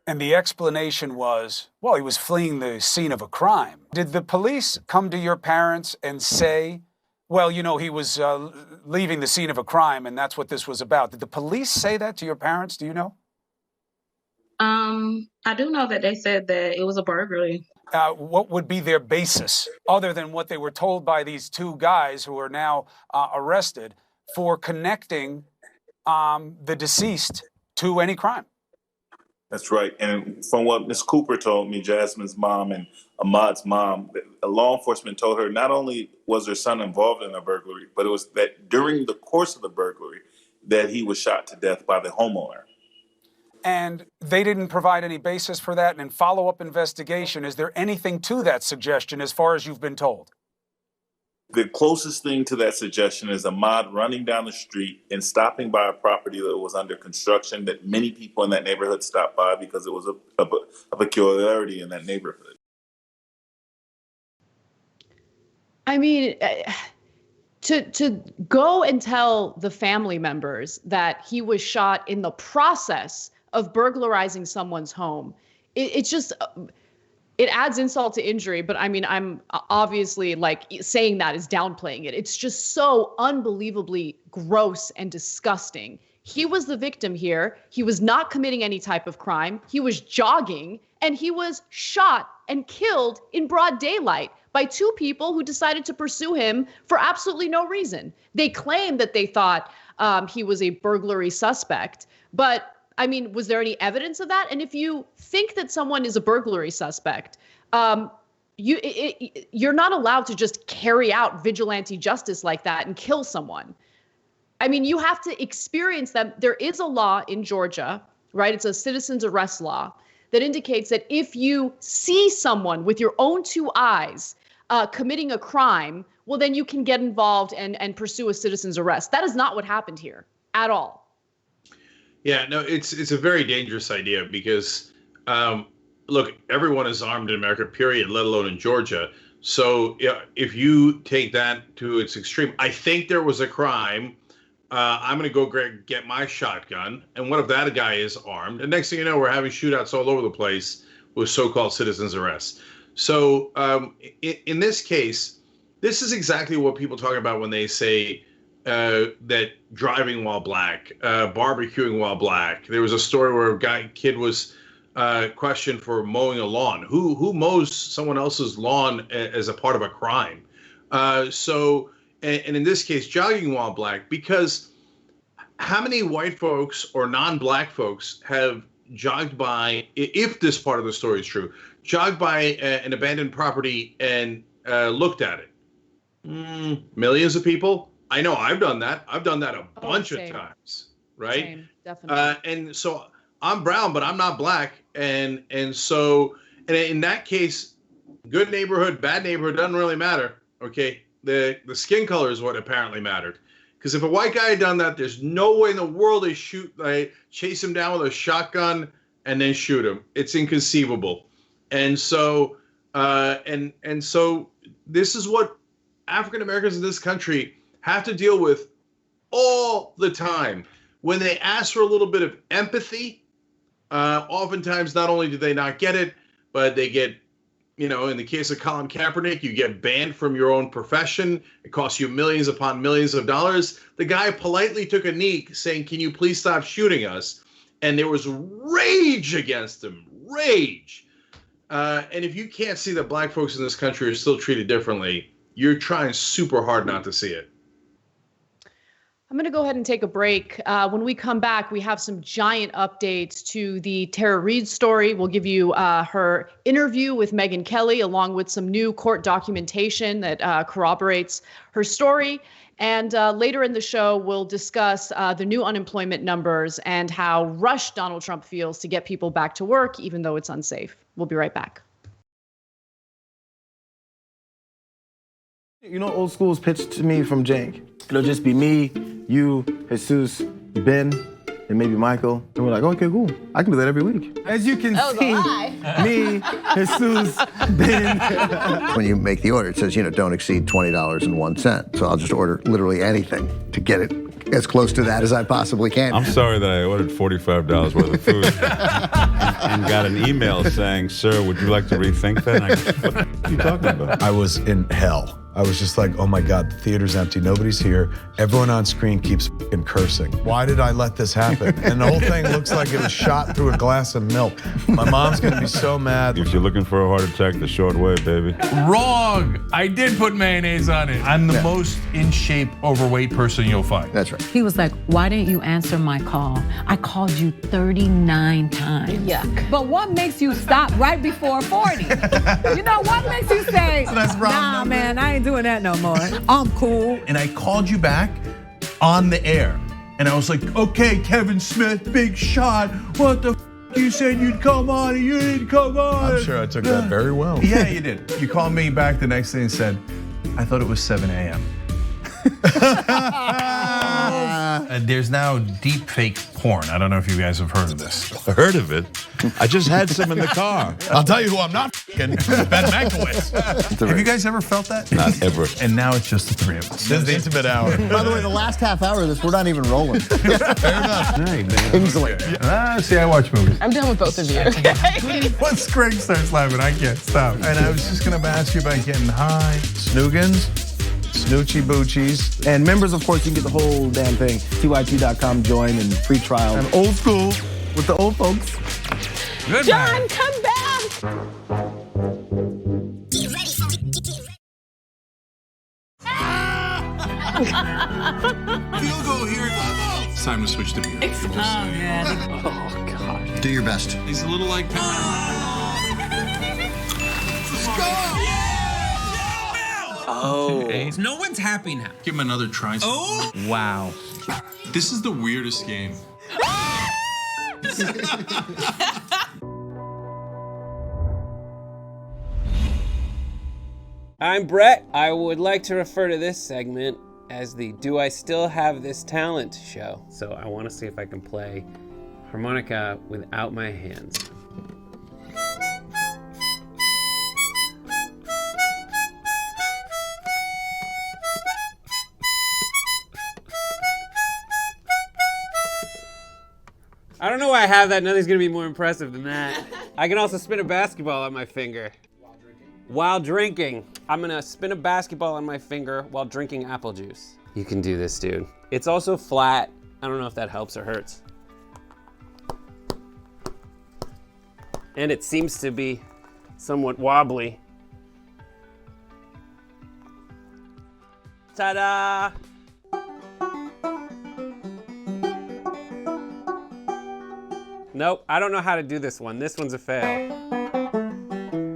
and the explanation was, well, he was fleeing the scene of a crime. Did the police come to your parents and say, well, you know, he was leaving the scene of a crime, and that's what this was about? Did the police say that to your parents? Do you know? I do know that they said that it was a burglary. What would be their basis, other than what they were told by these two guys who are now arrested for connecting the deceased to any crime? That's right. And from what Ms. Cooper told me, Jasmine's mom and Ahmad's mom, law enforcement told her not only was their son involved in a burglary, but it was that during the course of the burglary that he was shot to death by the homeowner. And they didn't provide any basis for that. And in follow-up investigation, is there anything to that suggestion as far as you've been told? The closest thing to that suggestion is Ahmad running down the street and stopping by a property that was under construction that many people in that neighborhood stopped by because it was a peculiarity in that neighborhood. I mean, to go and tell the family members that he was shot in the process of burglarizing someone's home, it's just... it adds insult to injury, but I mean, I'm obviously saying that is downplaying it. It's just so unbelievably gross and disgusting. He was the victim here. He was not committing any type of crime. He was jogging, and he was shot and killed in broad daylight by two people who decided to pursue him for absolutely no reason. They claimed that they thought he was a burglary suspect, but I mean, was there any evidence of that? And if you think that someone is a burglary suspect, you're not allowed to just carry out vigilante justice like that and kill someone. I mean, you have to experience them. There is a law in Georgia, right? It's a citizen's arrest law that indicates that if you see someone with your own two eyes committing a crime, well, then you can get involved and pursue a citizen's arrest. That is not what happened here at all. Yeah, no, it's a very dangerous idea because, look, everyone is armed in America, period, let alone in Georgia. So if you take that to its extreme, I think there was a crime. I'm going to go get my shotgun. And what if that guy is armed? And next thing you know, we're having shootouts all over the place with so-called citizens' arrests. So in this case, this is exactly what people talk about when they say that driving while black, barbecuing while black. There was a story where a kid was questioned for mowing a lawn. Who mows someone else's lawn as a part of a crime? And in this case, jogging while black, because how many white folks or non-black folks have jogged by, if this part of the story is true, jogged by an abandoned property and looked at it? Millions of people? I know I've done that. I've done that a bunch of times, right? Same, definitely. And so I'm brown, but I'm not black. And so in that case, good neighborhood, bad neighborhood, doesn't really matter. Okay. the skin color is what apparently mattered. Because if a white guy had done that, there's no way in the world they chase him down with a shotgun and then shoot him. It's inconceivable. And so, so this is what African Americans in this country have to deal with all the time. When they ask for a little bit of empathy, oftentimes not only do they not get it, but they get, in the case of Colin Kaepernick, you get banned from your own profession. It costs you millions upon millions of dollars. The guy politely took a knee saying, "Can you please stop shooting us?" And there was rage against him, rage. And if you can't see that black folks in this country are still treated differently, you're trying super hard not to see it. I'm going to go ahead and take a break. When we come back, we have some giant updates to the Tara Reade story. We'll give you her interview with Megyn Kelly, along with some new court documentation that corroborates her story. And later in the show, we'll discuss the new unemployment numbers and how rushed Donald Trump feels to get people back to work, even though it's unsafe. We'll be right back. Old school's pitched to me from Jank. It'll just be me, you, Jesus, Ben, and maybe Michael. And we're like, okay, cool. I can do that every week. As you can see, me, Jesus, Ben. When you make the order, it says, don't exceed $20.01. So I'll just order literally anything to get it as close to that as I possibly can. I'm sorry that I ordered $45 worth of food and got an email saying, "Sir, would you like to rethink that?" And I go, what are you talking about? I was in hell. I was just like, oh my God, the theater's empty. Nobody's here. Everyone on screen keeps f***ing cursing. Why did I let this happen? And the whole thing looks like it was shot through a glass of milk. My mom's gonna be so mad. If you're looking for a heart attack, the short way, baby. Wrong. I did put mayonnaise on it. I'm the most in shape, overweight person you'll find. That's right. He was like, why didn't you answer my call? I called you 39 times. Yuck. But what makes you stop right before 40? What makes you say, nah, man, I ain't doing that no more. I'm cool. And I called you back on the air. And I was like, okay, Kevin Smith, big shot. What the you said you'd come on and you didn't come on. I'm sure I took that very well. Yeah, you did. You called me back the next day and said, I thought it was 7 a.m. There's now deep fake porn. I don't know if you guys have heard of this. I heard of it. I just had some in the car. I'll tell you who I'm not f***ing. Ben Mankiewicz. Have you guys ever felt that? Not ever. And now it's just the three of us. This is the intimate hour. By the way, the last half hour of this, we're not even rolling. Fair enough. Kingsley. See, I watch movies. I'm done with both of you. Once Greg starts laughing, I can't stop. And I was just going to ask you about getting high. Snoogans, Snoochie Boochies. And members, of course, you can get the whole damn thing. TYT.com, join, and free trial. I'm old school with the old folks. Good John, night. come back. Field goal here. It's time to switch to beer. Oh, man. Oh, God. Do your best. He's a little like... Let's go! Oh. No one's happy now. Give him another try. Oh! Wow. This is the weirdest game. I'm Brett. I would like to refer to this segment as the Do I Still Have This Talent show. So I want to see if I can play harmonica without my hands. I don't know why I have that. Nothing's gonna be more impressive than that. I can also spin a basketball on my finger. While drinking. I'm gonna spin a basketball on my finger while drinking apple juice. You can do this, dude. It's also flat. I don't know if that helps or hurts. And it seems to be somewhat wobbly. Ta-da! Nope, I don't know how to do this one. This one's a fail.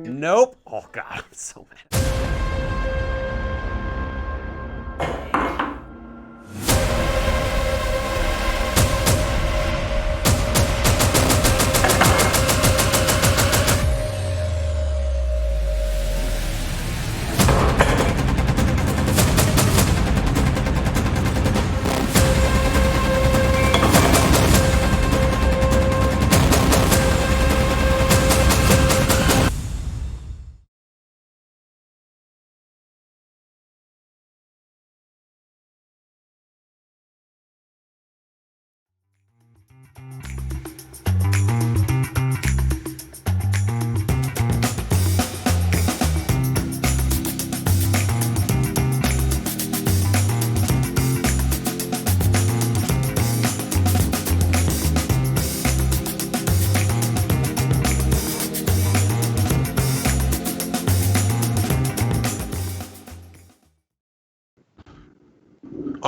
Nope. Oh God, I'm so mad.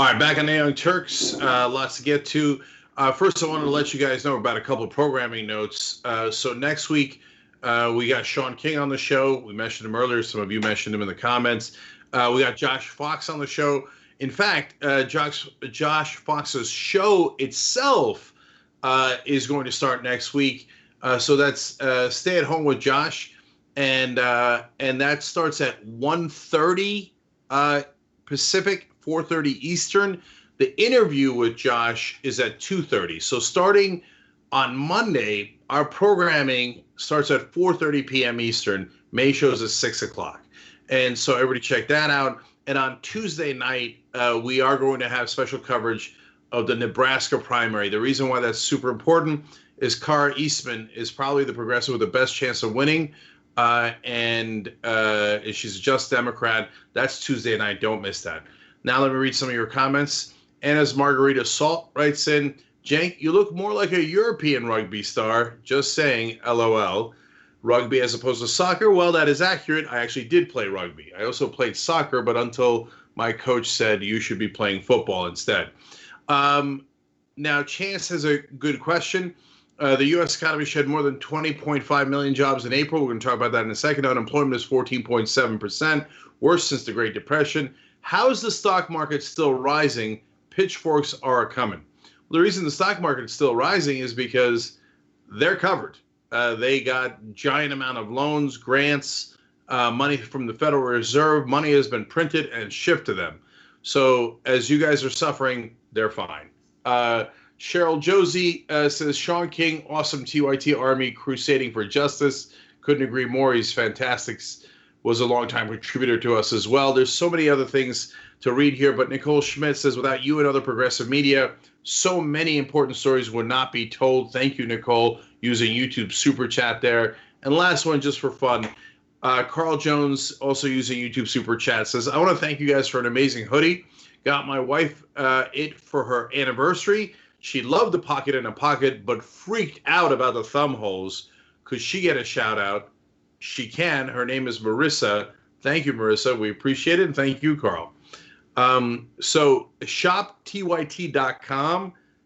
All right, back on the Young Turks. Lots to get to. First, I wanted to let you guys know about a couple of programming notes. So next week, we got Sean King on the show. We mentioned him earlier. Some of you mentioned him in the comments. We got Josh Fox on the show. In fact, Josh Fox's show itself is going to start next week. So that's Stay at Home with Josh, and that starts at 1:30 Pacific, 4:30 Eastern. The interview with Josh is at 2:30. So starting on Monday, our programming starts at 4:30 p.m. Eastern. May shows at 6 o'clock. And so everybody check that out. And on Tuesday night, we are going to have special coverage of the Nebraska primary. The reason why that's super important is Cara Eastman is probably the progressive with the best chance of winning. And she's a just Democrat. That's Tuesday night. Don't miss that. Now let me read some of your comments. Anna's Margarita Salt writes in, Cenk, you look more like a European rugby star. Just saying, LOL. Rugby as opposed to soccer? Well, that is accurate. I actually did play rugby. I also played soccer, but until my coach said you should be playing football instead. Now, Chance has a good question. The U.S. economy shed more than 20.5 million jobs in April. We're going to talk about that in a second. Unemployment is 14.7%, worse since the Great Depression. How is the stock market still rising? Pitchforks are coming. Well, the reason the stock market is still rising is because they're covered. They got giant amount of loans, grants, money from the Federal Reserve. Money has been printed and shipped to them. So as you guys are suffering, they're fine. Cheryl Josie says, Sean King, awesome TYT Army crusading for justice. Couldn't agree more. He's fantastic. Was a longtime contributor to us as well. There's so many other things to read here, but Nicole Schmidt says, without you and other progressive media, so many important stories would not be told. Thank you, Nicole, using YouTube Super Chat there. And last one, just for fun, Carl Jones, also using YouTube Super Chat, says, I want to thank you guys for an amazing hoodie. Got my wife it for her anniversary. She loved the pocket in a pocket, but freaked out about the thumb holes. Could she get a shout out? She can. Her name is Marissa. Thank you, Marissa. We appreciate it. And thank you, Carl. So shoptyt.com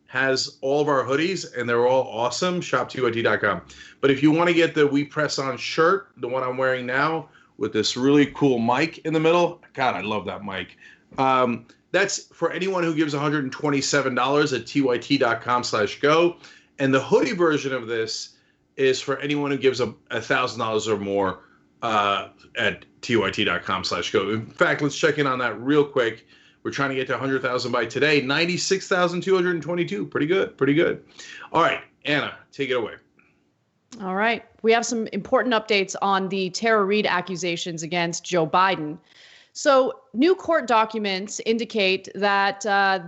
has all of our hoodies, and they're all awesome. Shoptyt.com. But if you want to get the We Press On shirt, the one I'm wearing now with this really cool mic in the middle, God, I love that mic. That's for anyone who gives $127 at tyt.com/go. And the hoodie version of this is for anyone who gives $1,000 or more at tyt.com/go. In fact, let's check in on that real quick. We're trying to get to 100,000 by today. 96,222. Pretty good. Pretty good. All right, Anna, take it away. All right. We have some important updates on the Tara Reade accusations against Joe Biden. So new court documents indicate that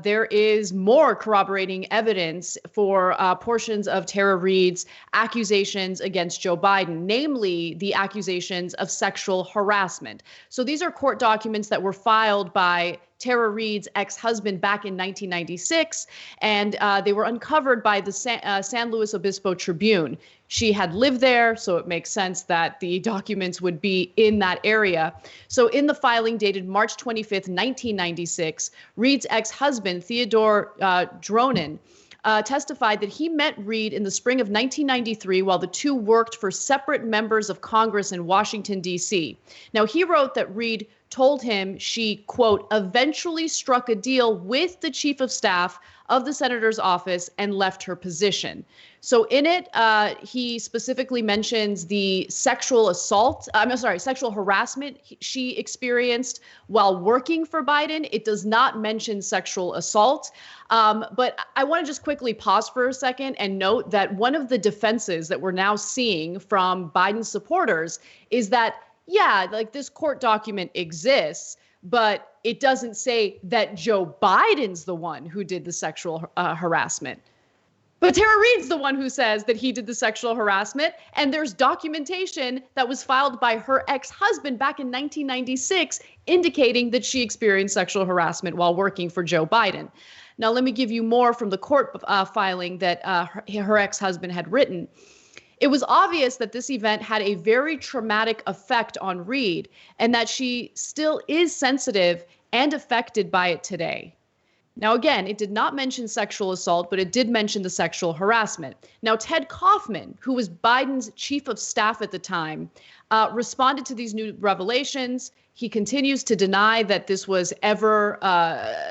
there is more corroborating evidence for portions of Tara Reade's accusations against Joe Biden, namely the accusations of sexual harassment. So these are court documents that were filed by Tara Reade's ex-husband back in 1996, and they were uncovered by the San Luis Obispo Tribune. She had lived there, so it makes sense that the documents would be in that area. So in the filing dated March 25th, 1996, Reade's ex-husband, Theodore Dronin, testified that he met Reade in the spring of 1993 while the two worked for separate members of Congress in Washington, D.C. Now, he wrote that Reade told him she, quote, eventually struck a deal with the chief of staff of the senator's office and left her position. So in it, he specifically mentions the sexual harassment she experienced while working for Biden. It does not mention sexual assault. But I want to just quickly pause for a second and note that one of the defenses that we're now seeing from Biden supporters is that, yeah, like this court document exists, but it doesn't say that Joe Biden's the one who did the sexual harassment. But Tara Reade's the one who says that he did the sexual harassment, and there's documentation that was filed by her ex-husband back in 1996 indicating that she experienced sexual harassment while working for Joe Biden. Now, let me give you more from the court filing that her ex-husband had written. It was obvious that this event had a very traumatic effect on Reade and that she still is sensitive and affected by it today. Now, again, it did not mention sexual assault, but it did mention the sexual harassment. Now, Ted Kaufman, who was Biden's chief of staff at the time, responded to these new revelations. He continues to deny that this was ever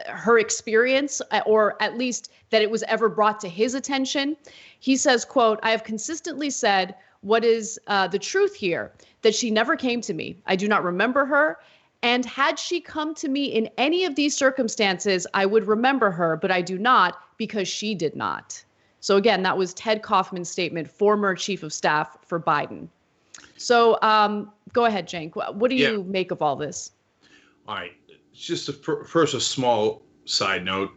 her experience, or at least that it was ever brought to his attention. He says, quote, "I have consistently said what is the truth here, that she never came to me. I do not remember her. And had she come to me in any of these circumstances, I would remember her, but I do not because she did not." So again, that was Ted Kaufman's statement, former chief of staff for Biden. So go ahead, Cenk. What do you make of all this? All right. Just first, a small side note.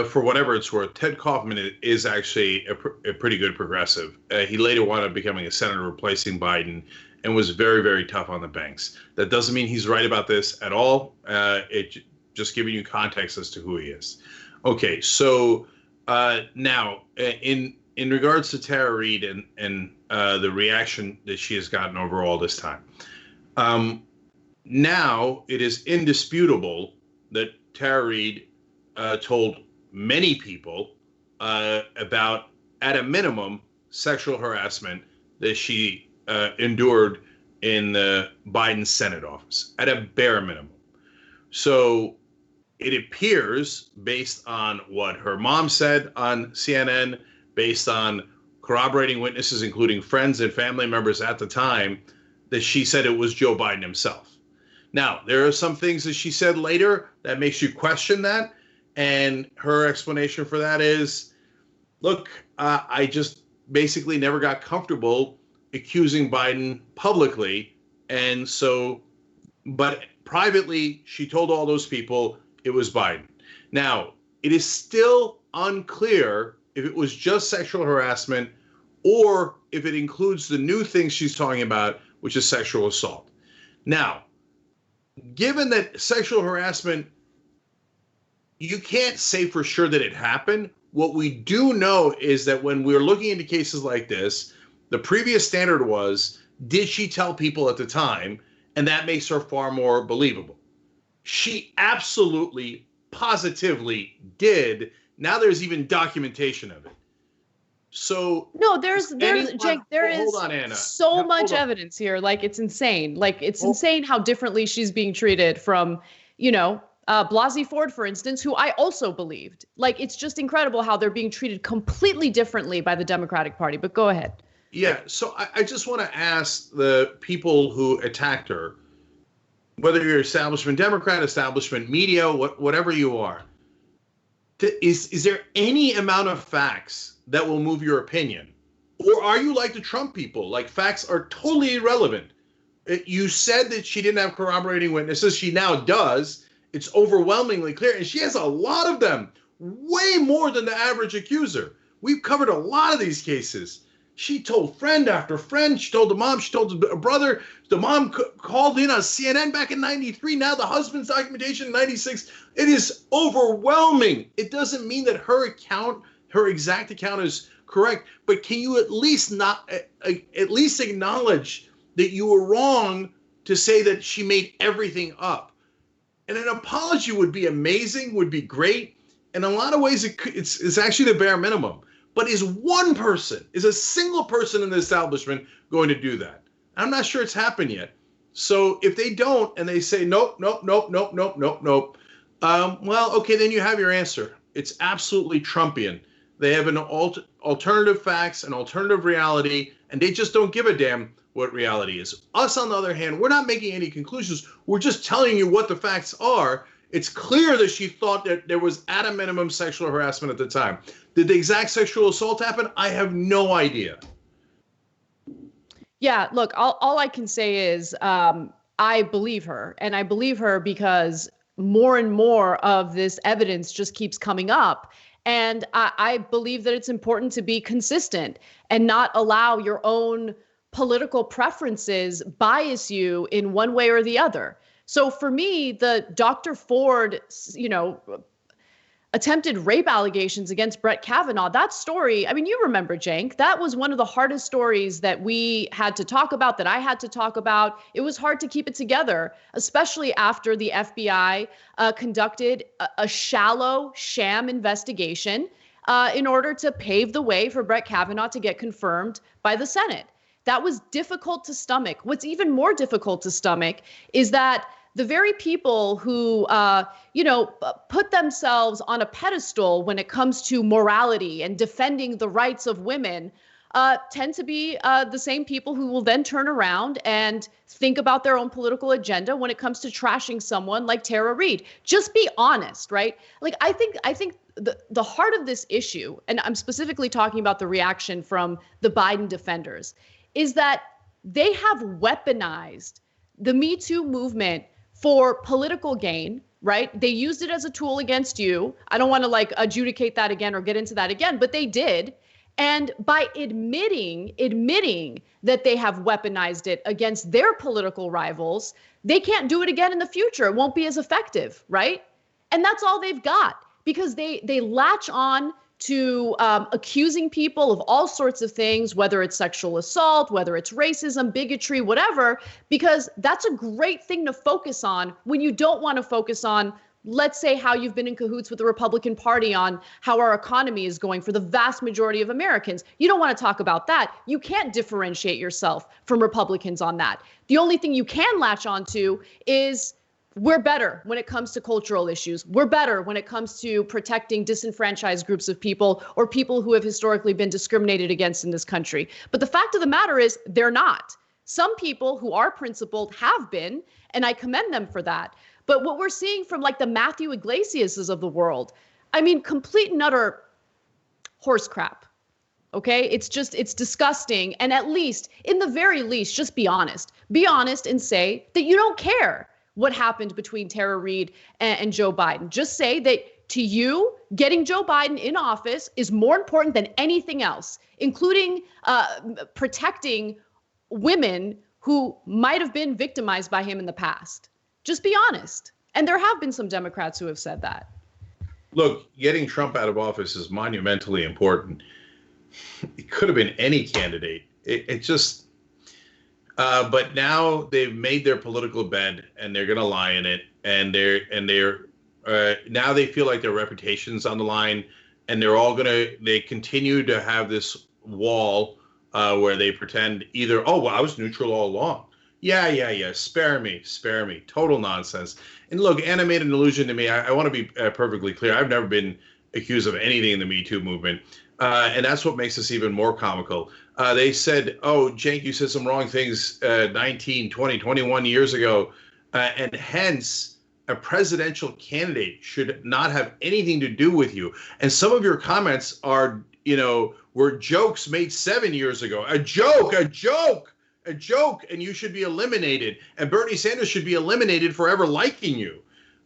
For whatever it's worth, Ted Kaufman is actually a pretty good progressive. He later wound up becoming a senator replacing Biden and was very, very tough on the banks. That doesn't mean he's right about this at all. Just giving you context as to who he is. Okay, so now in regards to Tara Reade and the reaction that she has gotten over all this time, now it is indisputable that Tara Reade told many people about, at a minimum, sexual harassment that she endured in the Biden Senate office, at a bare minimum. So it appears, based on what her mom said on CNN, based on corroborating witnesses, including friends and family members at the time, that she said it was Joe Biden himself. Now, there are some things that she said later that makes you question that. And her explanation for that is, look, I just basically never got comfortable accusing Biden publicly. And so, but privately, she told all those people it was Biden. Now, it is still unclear if it was just sexual harassment or if it includes the new things she's talking about, which is sexual assault. Now, given that sexual harassment, you can't say for sure that it happened. What we do know is that when we're looking into cases like this, the previous standard was, did she tell people at the time? And that makes her far more believable. She absolutely, positively did. Now there's even documentation of it. So no, Cenk, there is hold on, Anna. So much evidence here. Like, it's insane. Like, it's insane how differently she's being treated from, Blasey Ford, for instance, who I also believed. Like, it's just incredible how they're being treated completely differently by the Democratic Party. But go ahead. Yeah, so I just want to ask the people who attacked her, whether you're establishment Democrat, establishment media, whatever you are, is there any amount of facts that will move your opinion? Or are you like the Trump people? Like, facts are totally irrelevant. You said that she didn't have corroborating witnesses. She now does. It's overwhelmingly clear. And she has a lot of them, way more than the average accuser. We've covered a lot of these cases. She told friend after friend. She told the mom. She told the brother. The mom called in on CNN back in '93. Now the husband's documentation in '96. It is overwhelming. It doesn't mean that her exact account is correct. But can you at least acknowledge that you were wrong to say that she made everything up? And an apology would be amazing, would be great. In a lot of ways, it's actually the bare minimum. But is a single person in the establishment going to do that? I'm not sure it's happened yet. So if they don't, and they say, nope, well, okay, then you have your answer. It's absolutely Trumpian. They have an alternative facts, an alternative reality, and they just don't give a damn what reality is. Us, on the other hand, we're not making any conclusions. We're just telling you what the facts are. It's clear that she thought that there was, at a minimum, sexual harassment at the time. Did the exact sexual assault happen? I have no idea. Yeah, look, all I can say is I believe her. And I believe her because more and more of this evidence just keeps coming up. And I believe that it's important to be consistent and not allow your own political preferences bias you in one way or the other. So for me, the Dr. Ford, attempted rape allegations against Brett Kavanaugh. That story, I mean, you remember, Cenk, that was one of the hardest stories that we had to talk about, that I had to talk about. It was hard to keep it together, especially after the FBI conducted a shallow sham investigation in order to pave the way for Brett Kavanaugh to get confirmed by the Senate. That was difficult to stomach. What's even more difficult to stomach is that the very people who, put themselves on a pedestal when it comes to morality and defending the rights of women tend to be the same people who will then turn around and think about their own political agenda when it comes to trashing someone like Tara Reade. Just be honest, right? Like, I think the heart of this issue, and I'm specifically talking about the reaction from the Biden defenders, is that they have weaponized the Me Too movement for political gain, right? They used it as a tool against you. I don't want to adjudicate that again or get into that again, but they did. And by admitting that they have weaponized it against their political rivals, they can't do it again in the future. It won't be as effective, right? And that's all they've got, because they latch on to accusing people of all sorts of things, whether it's sexual assault, whether it's racism, bigotry, whatever, because that's a great thing to focus on when you don't want to focus on, let's say, how you've been in cahoots with the Republican Party on how our economy is going for the vast majority of Americans. You don't want to talk about that. You can't differentiate yourself from Republicans on that. The only thing you can latch onto is we're better when it comes to cultural issues. We're better when it comes to protecting disenfranchised groups of people or people who have historically been discriminated against in this country. But the fact of the matter is they're not. Some people who are principled have been, and I commend them for that. But what we're seeing from the Matthew Iglesiases of the world, I mean, complete and utter horse crap. Okay, it's disgusting. And at least, in the very least, just be honest. Be honest and say that you don't care what happened between Tara Reade and Joe Biden. Just say that to you, getting Joe Biden in office is more important than anything else, including protecting women who might have been victimized by him in the past. Just be honest. And there have been some Democrats who have said that. Look, getting Trump out of office is monumentally important. It could have been any candidate. But now they've made their political bed, and they're going to lie in it. And now they feel like their reputation's on the line, and they continue to have this wall where they pretend either, oh, well, I was neutral all along. Yeah. Spare me. Total nonsense. And look, Anna made an allusion to me. I want to be perfectly clear. I've never been accused of anything in the Me Too movement. And that's what makes this even more comical. They said, oh, Cenk, you said some wrong things 19, 20, 21 years ago. And hence, a presidential candidate should not have anything to do with you. And some of your comments were jokes made 7 years ago. A joke. And you should be eliminated. And Bernie Sanders should be eliminated for ever liking you.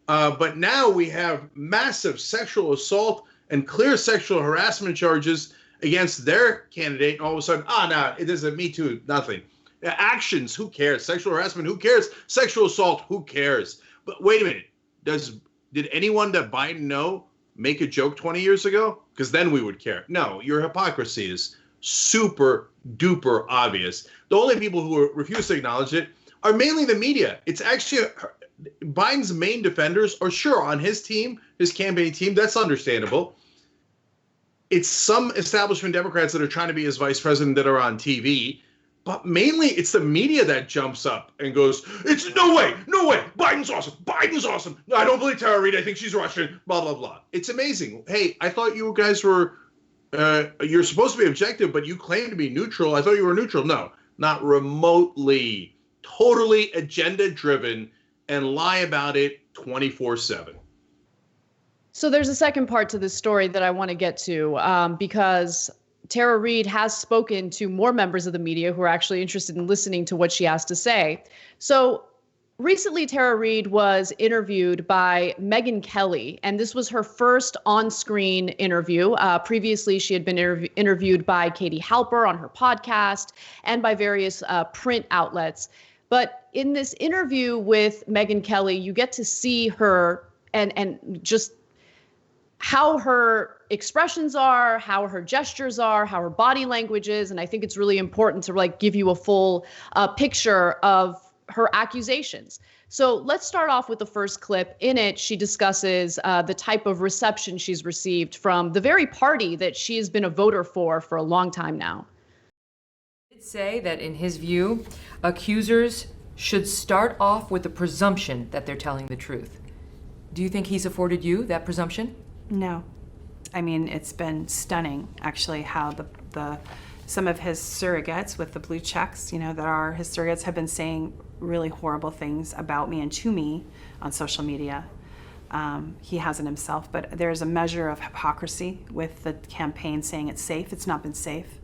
But now we have massive sexual assault and clear sexual harassment charges against their candidate. And all of a sudden, no, it isn't Me Too, nothing. Actions, who cares? Sexual harassment, who cares? Sexual assault, who cares? But wait a minute. Did anyone that Biden know make a joke 20 years ago? Because then we would care. No, your hypocrisy is super duper obvious. The only people who refuse to acknowledge it are mainly the media. It's actually Biden's main defenders are sure on his team, his campaign team. That's understandable. It's some establishment Democrats that are trying to be his vice president that are on TV. But mainly it's the media that jumps up and goes, it's no way. Biden's awesome. No, I don't believe Tara Reade. I think she's Russian, blah, blah, blah. It's amazing. Hey, I thought you guys were, you're supposed to be objective, but you claim to be neutral. I thought you were neutral. No, not remotely. Totally agenda driven and lie about it 24/7. So there's a second part to this story that I want to get to because Tara Reade has spoken to more members of the media who are actually interested in listening to what she has to say. So recently, Tara Reade was interviewed by Megyn Kelly, and this was her first on-screen interview. Previously, she had been interviewed by Katie Halper on her podcast and by various print outlets. But in this interview with Megyn Kelly, you get to see her and just how her expressions are, how her gestures are, how her body language is. And I think it's really important to like give you a full picture of her accusations. So let's start off with the first clip. In it, she discusses the type of reception she's received from the very party that she has been a voter for a long time now. He did say that in his view, accusers should start off with the presumption that they're telling the truth. Do you think he's afforded you that presumption? No. I mean, it's been stunning, actually, how some of his surrogates with the blue checks, that are his surrogates, have been saying really horrible things about me and to me on social media. He hasn't himself, but there's a measure of hypocrisy with the campaign saying it's safe. It's not been safe.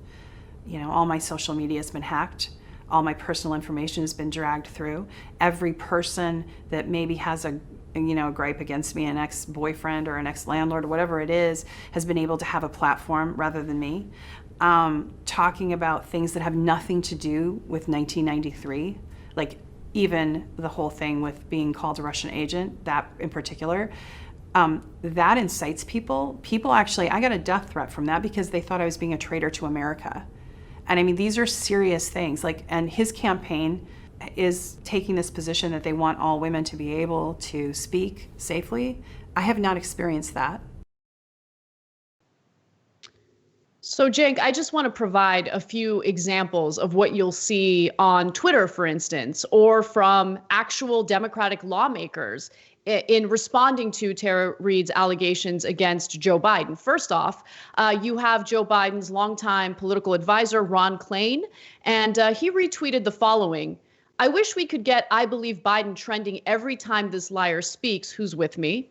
All my social media has been hacked. All my personal information has been dragged through. Every person that maybe has a gripe against me, an ex-boyfriend or an ex-landlord or whatever it is, has been able to have a platform rather than me. Talking about things that have nothing to do with 1993, like even the whole thing with being called a Russian agent, that in particular, that incites people. People actually, I got a death threat from that because they thought I was being a traitor to America. And I mean, these are serious things. And his campaign is taking this position that they want all women to be able to speak safely. I have not experienced that. So, Cenk, I just want to provide a few examples of what you'll see on Twitter, for instance, or from actual Democratic lawmakers in responding to Tara Reade's allegations against Joe Biden. First off, you have Joe Biden's longtime political advisor, Ron Klain, and he retweeted the following: "I wish we could get I Believe Biden trending every time this liar speaks. Who's with me?"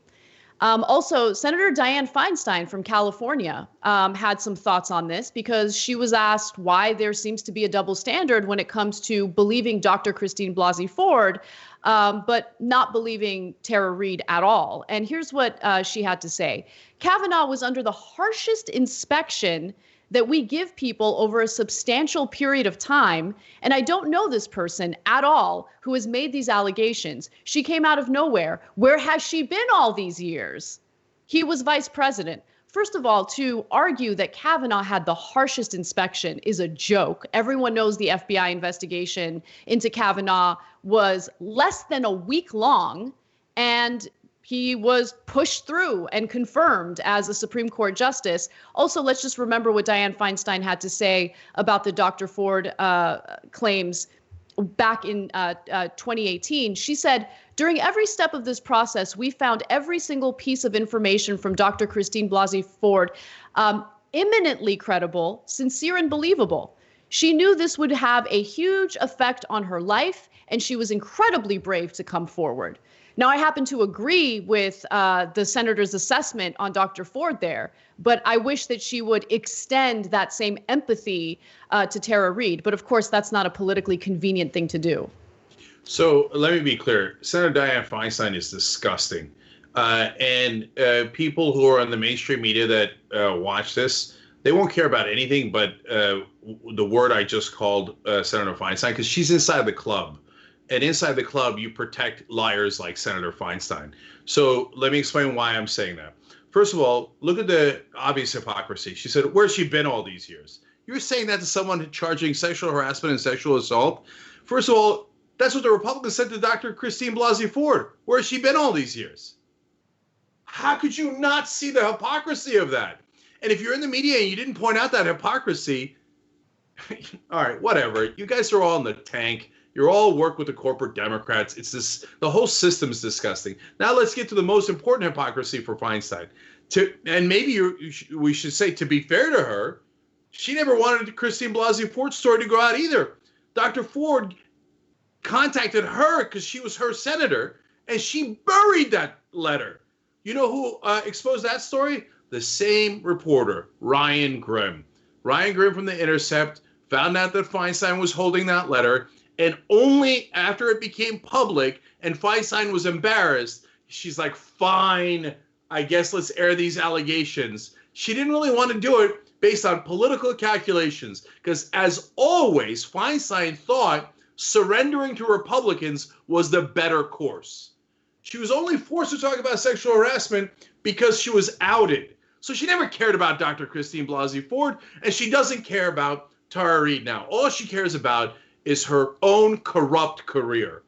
Also, Senator Dianne Feinstein from California had some thoughts on this because she was asked why there seems to be a double standard when it comes to believing Dr. Christine Blasey Ford, but not believing Tara Reade at all. And here's what she had to say. "Kavanaugh was under the harshest inspection that we give people over a substantial period of time. And I don't know this person at all who has made these allegations. She came out of nowhere. Where has she been all these years?" He was vice president. First of all, to argue that Kavanaugh had the harshest inspection is a joke. Everyone knows the FBI investigation into Kavanaugh was less than a week long, and he was pushed through and confirmed as a Supreme Court justice. Also, let's just remember what Dianne Feinstein had to say about the Dr. Ford claims back in 2018. She said, "During every step of this process, we found every single piece of information from Dr. Christine Blasey Ford eminently credible, sincere, and believable. She knew this would have a huge effect on her life, and she was incredibly brave to come forward." Now, I happen to agree with the senator's assessment on Dr. Ford there, but I wish that she would extend that same empathy to Tara Reade. But of course, that's not a politically convenient thing to do. So let me be clear. Senator Dianne Feinstein is disgusting. And people who are on the mainstream media that watch this, they won't care about anything but the word I just called Senator Feinstein, because she's inside the club. And inside the club, you protect liars like Senator Feinstein. So let me explain why I'm saying that. First of all, look at the obvious hypocrisy. She said, "Where's she been all these years?" You're saying that to someone charging sexual harassment and sexual assault? First of all, that's what the Republicans said to Dr. Christine Blasey Ford. Where's she been all these years? How could you not see the hypocrisy of that? And if you're in the media and you didn't point out that hypocrisy, all right, whatever. You guys are all in the tank. You're all work with the corporate Democrats. It's this, the whole system is disgusting. Now let's get to the most important hypocrisy for Feinstein. And maybe we should say, to be fair to her, she never wanted Christine Blasey Ford's story to go out either. Dr. Ford contacted her because she was her senator, and she buried that letter. You know who exposed that story? The same reporter, Ryan Grimm. Ryan Grimm from The Intercept found out that Feinstein was holding that letter. And only after it became public and Feinstein was embarrassed, she's like, "Fine, I guess let's air these allegations." She didn't really want to do it based on political calculations, because as always, Feinstein thought surrendering to Republicans was the better course. She was only forced to talk about sexual harassment because she was outed. So she never cared about Dr. Christine Blasey Ford, and she doesn't care about Tara Reid now. All she cares about is her own corrupt career.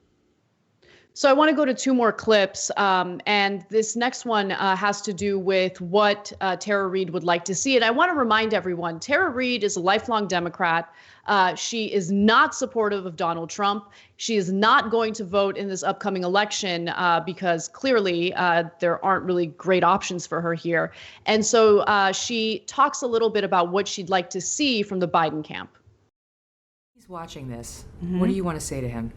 So I want to go to two more clips, and this next one has to do with what Tara Reid would like to see. And I want to remind everyone, Tara Reid is a lifelong Democrat. She is not supportive of Donald Trump. She is not going to vote in this upcoming election because clearly there aren't really great options for her here. And so she talks a little bit about what she'd like to see from the Biden camp. He's watching this. What do you want to say to him?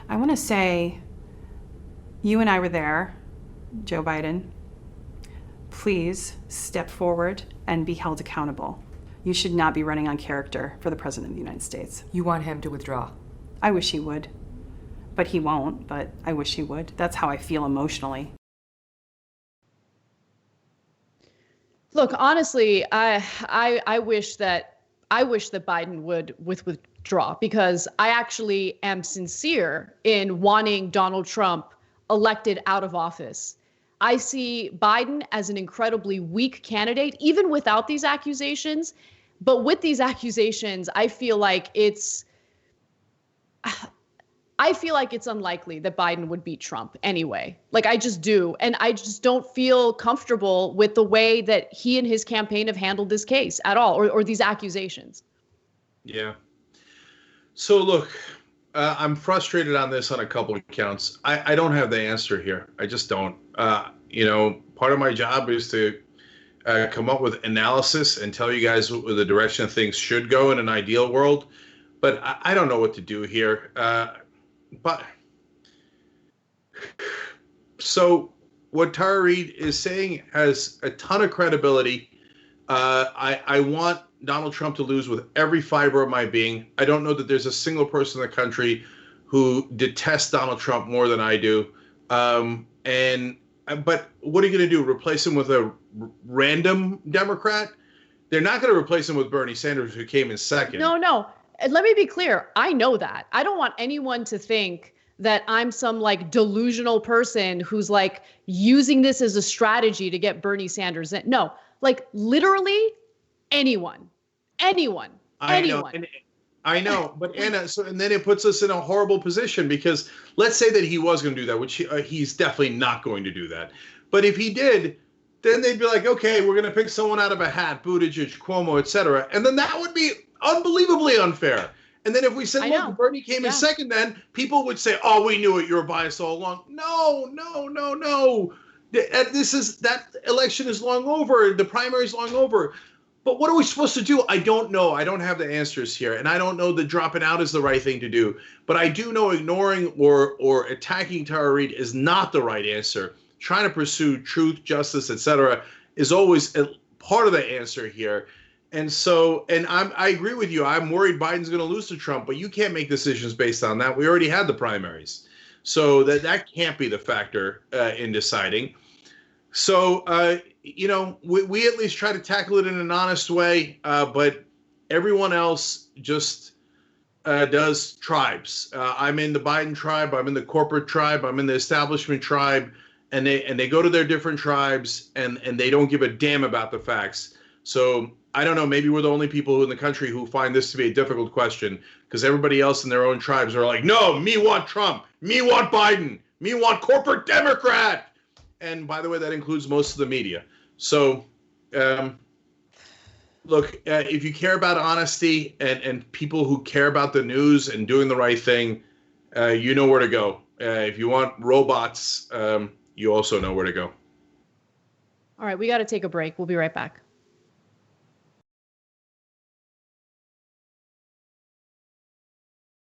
I want to say, you and I were there, Joe Biden. Please step forward and be held accountable. You should not be running on character for the President of the United States. You want him to withdraw? I wish he would, but he won't, but I wish he would. That's how I feel emotionally. Look, honestly, I wish that Biden would withdraw, because I actually am sincere in wanting Donald Trump elected out of office. I see Biden as an incredibly weak candidate, even without these accusations. But with these accusations, I feel like it's unlikely that Biden would beat Trump anyway. Like, I just do. And I just don't feel comfortable with the way that he and his campaign have handled this case at all, or these accusations. Yeah. So look, I'm frustrated on this on a couple of counts. I don't have the answer here. I just don't. Part of my job is to come up with analysis and tell you guys where the direction things should go in an ideal world. But I don't know what to do here. So what Tara Reid is saying has a ton of credibility. I want Donald Trump to lose with every fiber of my being. I don't know that there's a single person in the country who detests Donald Trump more than I do. But what are you going to do? Replace him with a random Democrat? They're not going to replace him with Bernie Sanders, who came in second. No. And let me be clear. I know that. I don't want anyone to think that I'm some like delusional person who's like using this as a strategy to get Bernie Sanders in. No, like literally anyone. I know, but Anna, and then it puts us in a horrible position, because let's say that he was going to do that, which he's definitely not going to do that. But if he did, then they'd be like, okay, we're going to pick someone out of a hat, Buttigieg, Cuomo, etc. And then that would be unbelievably unful. And then if we said, look, Bernie came in second, then people would say, oh, we knew it, you were biased all along. No. That election is long over. The primary is long over. But what are we supposed to do? I don't know. I don't have the answers here. And I don't know that dropping out is the right thing to do. But I do know ignoring or attacking Tara Reid is not the right answer. Trying to pursue truth, justice, etc. is always a part of the answer here. And so, I agree with you. I'm worried Biden's going to lose to Trump, but you can't make decisions based on that. We already had the primaries. So that can't be the factor in deciding. So, we at least try to tackle it in an honest way, but everyone else just does tribes. I'm in the Biden tribe. I'm in the corporate tribe. I'm in the establishment tribe, and they go to their different tribes, and they don't give a damn about the facts. So I don't know. Maybe we're the only people in the country who find this to be a difficult question, because everybody else in their own tribes are like, no, me want Trump. Me want Biden. Me want corporate Democrat. And by the way, that includes most of the media. So, look, if you care about honesty and people who care about the news and doing the right thing, you know where to go. If you want robots, you also know where to go. All right, we got to take a break. We'll be right back.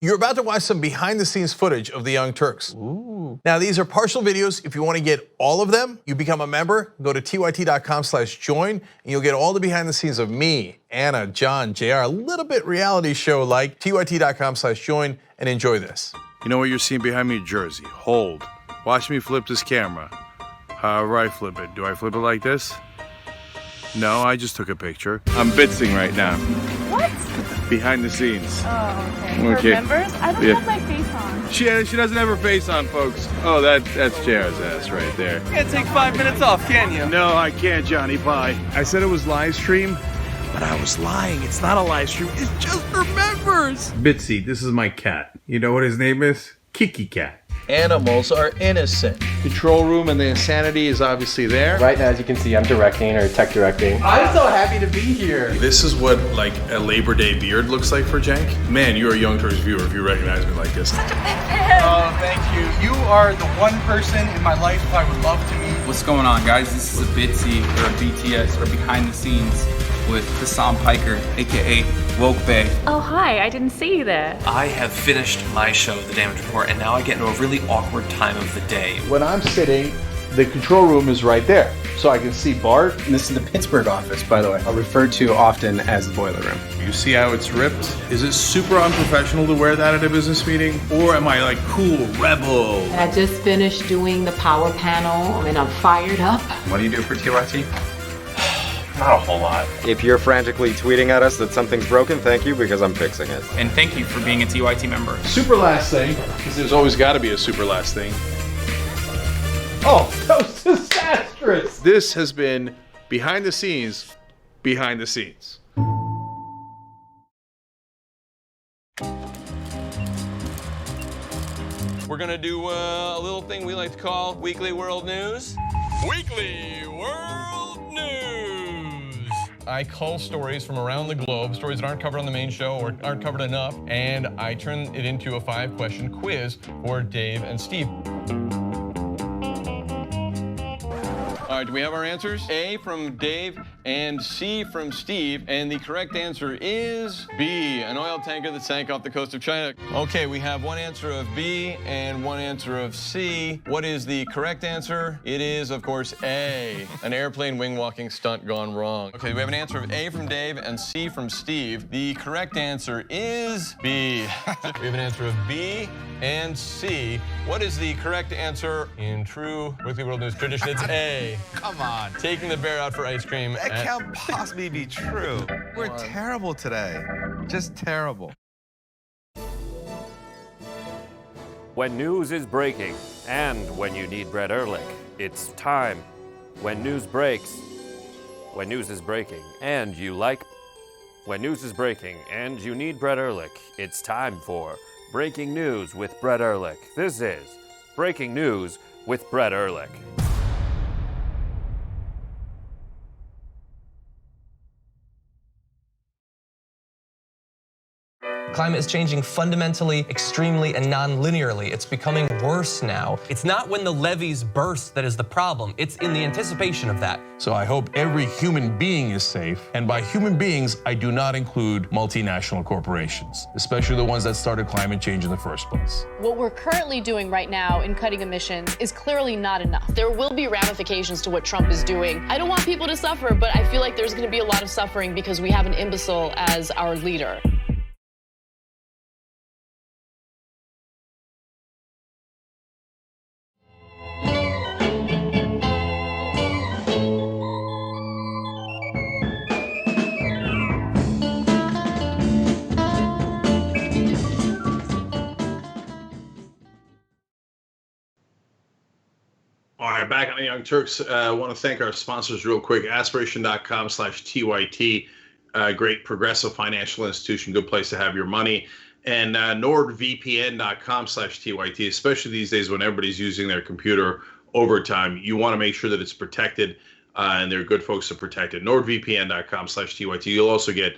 You're about to watch some behind-the-scenes footage of the Young Turks. Ooh. Now, these are partial videos. If you want to get all of them, you become a member. Go to tyt.com/join, and you'll get all the behind-the-scenes of me, Anna, John, JR, a little bit reality show-like. tyt.com/join, and enjoy this. You know what you're seeing behind me? Jersey. Hold. Watch me flip this camera. However I flip it. Do I flip it like this? No, I just took a picture. I'm bitzing right now. What? Behind the scenes. Oh, okay. For members? I don't have my face on. She doesn't have her face on, folks. Oh, that's JR's ass right there. You can't take 5 minutes off, can you? No, I can't, Johnny Pie. I said it was live stream, but I was lying. It's not a live stream. It's just for members. Bitsy, this is my cat. You know what his name is? Kiki Cat. Animals are innocent. Control room and the insanity is obviously there. Right now, as you can see, I'm directing or tech directing. I'm so happy to be here. This is what like a Labor Day beard looks like for Jank. Man, you're a Young Turks viewer if you recognize me like this. Such a big fan. Oh, thank you. You are the one person in my life I would love to meet. What's going on, guys? This is a Bitsy or a BTS or behind the scenes with Hassan Piker, aka Woke Bay. Oh, hi, I didn't see you there. I have finished my show, The Damage Report, and now I get into a really awkward time of the day. When I'm sitting, the control room is right there. So I can see Bart. And this is the Pittsburgh office, by the way. I'll refer to often as the boiler room. You see how it's ripped? Is it super unprofessional to wear that at a business meeting? Or am I like cool rebel? I just finished doing the power panel and I'm fired up. What do you do for TYT? Not a whole lot. If you're frantically tweeting at us that something's broken, thank you, because I'm fixing it. And thank you for being a TYT member. Super last thing, because there's always got to be a super last thing. Oh, that was disastrous! This has been behind the scenes, behind the scenes. We're gonna do a little thing we like to call Weekly World News. Weekly World News! I cull stories from around the globe, stories that aren't covered on the main show or aren't covered enough, and I turn it into a 5-question quiz for Dave and Steve. All right, do we have our answers? A from Dave and C from Steve, and the correct answer is B, an oil tanker that sank off the coast of China. Okay, we have one answer of B and one answer of C. What is the correct answer? It is, of course, A, an airplane wing-walking stunt gone wrong. Okay, we have an answer of A from Dave and C from Steve. The correct answer is B. We have an answer of B and C. What is the correct answer in true Weekly World News tradition? It's A. Come on. Taking the bear out for ice cream. That can't possibly be true. We're terrible today. Just terrible. When news is breaking and when you need Brett Ehrlich, it's time. When news breaks, when news is breaking and you like. When news is breaking and you need Brett Ehrlich, it's time for Breaking News with Brett Ehrlich. This is Breaking News with Brett Ehrlich. Climate is changing fundamentally, extremely, and non-linearly. It's becoming worse now. It's not when the levees burst that is the problem. It's in the anticipation of that. So I hope every human being is safe. And by human beings, I do not include multinational corporations, especially the ones that started climate change in the first place. What we're currently doing right now in cutting emissions is clearly not enough. There will be ramifications to what Trump is doing. I don't want people to suffer, but I feel like there's going to be a lot of suffering because we have an imbecile as our leader. All right, back on the Young Turks. I want to thank our sponsors real quick. Aspiration.com/TYT, great progressive financial institution, good place to have your money. And NordVPN.com/TYT, especially these days when everybody's using their computer overtime. You want to make sure that it's protected, and they're good folks to protect it. NordVPN.com/TYT. You'll also get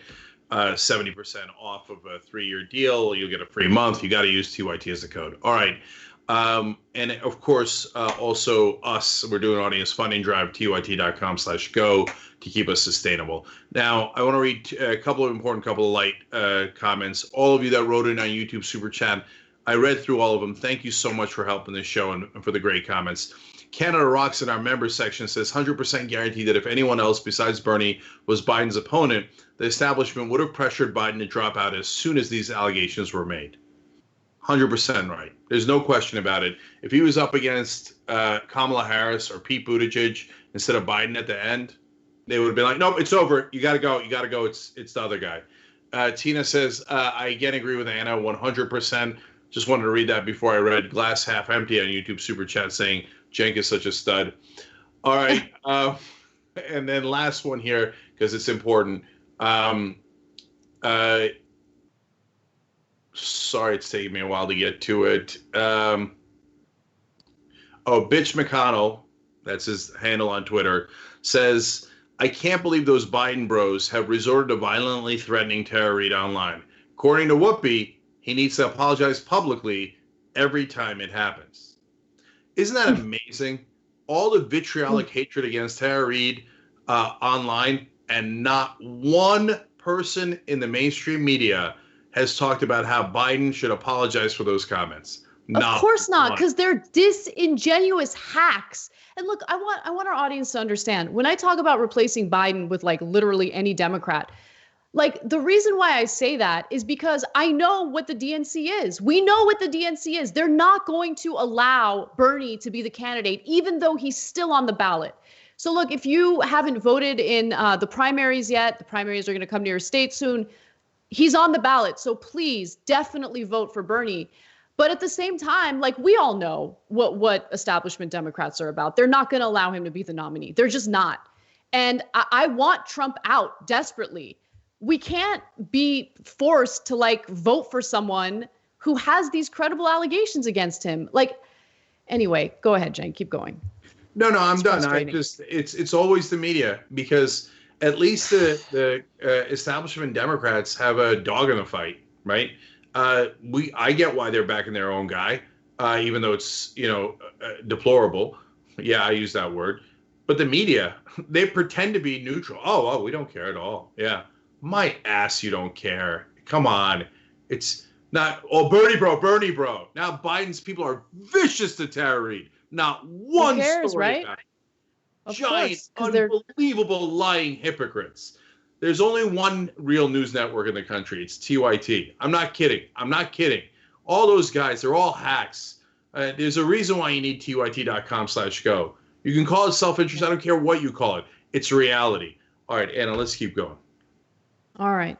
70% off of a 3-year deal. You'll get a free month. You got to use TYT as a code. All right. And of course, also us, we're doing an audience funding drive, tyt.com/go to keep us sustainable. Now, I want to read a couple of light comments. All of you that wrote in on YouTube Super Chat, I read through all of them. Thank you so much for helping this show and for the great comments. Canada Rocks in our members section says 100% guaranteed that if anyone else besides Bernie was Biden's opponent, the establishment would have pressured Biden to drop out as soon as these allegations were made. 100% right. There's no question about it. If he was up against Kamala Harris or Pete Buttigieg instead of Biden at the end, they would have been like, nope, it's over. You got to go. You got to go. It's the other guy. Tina says, I again agree with Anna 100%. Just wanted to read that before I read Glass Half Empty on YouTube Super Chat saying, Cenk is such a stud. All right. And then last one here, because it's important. Sorry, it's taking me a while to get to it. Bitch McConnell, that's his handle on Twitter, says, I can't believe those Biden bros have resorted to violently threatening Tara Reade online. According to Whoopi, he needs to apologize publicly every time it happens. Isn't that amazing? All the vitriolic hatred against Tara Reade online, and not one person in the mainstream media has talked about how Biden should apologize for those comments. Of course not, because they're disingenuous hacks. And look, I want our audience to understand, when I talk about replacing Biden with like literally any Democrat, like the reason why I say that is because I know what the DNC is. We know what the DNC is. They're not going to allow Bernie to be the candidate, even though he's still on the ballot. So look, if you haven't voted in the primaries yet, the primaries are going to come to your state soon. He's on the ballot. So please definitely vote for Bernie. But at the same time, like we all know what establishment Democrats are about. They're not going to allow him to be the nominee. They're just not. And I want Trump out desperately. We can't be forced to like vote for someone who has these credible allegations against him. Like, anyway, go ahead, Cenk, keep going. No, I'm done. It's always the media, because at least the establishment Democrats have a dog in the fight, right? I get why they're backing their own guy, even though it's deplorable. Yeah, I use that word. But the media, they pretend to be neutral. Oh, we don't care at all. Yeah, my ass, you don't care. Come on, it's not. Oh, Bernie bro. Now Biden's people are vicious to Tara Reade. Not one story right? about it. Of Giant, course, unbelievable lying hypocrites. There's only one real news network in the country. It's TYT. I'm not kidding. All those guys, they're all hacks. There's a reason why you need tyt.com/go. You can call it self-interest. I don't care what you call it. It's reality. All right, Anna, let's keep going. All right.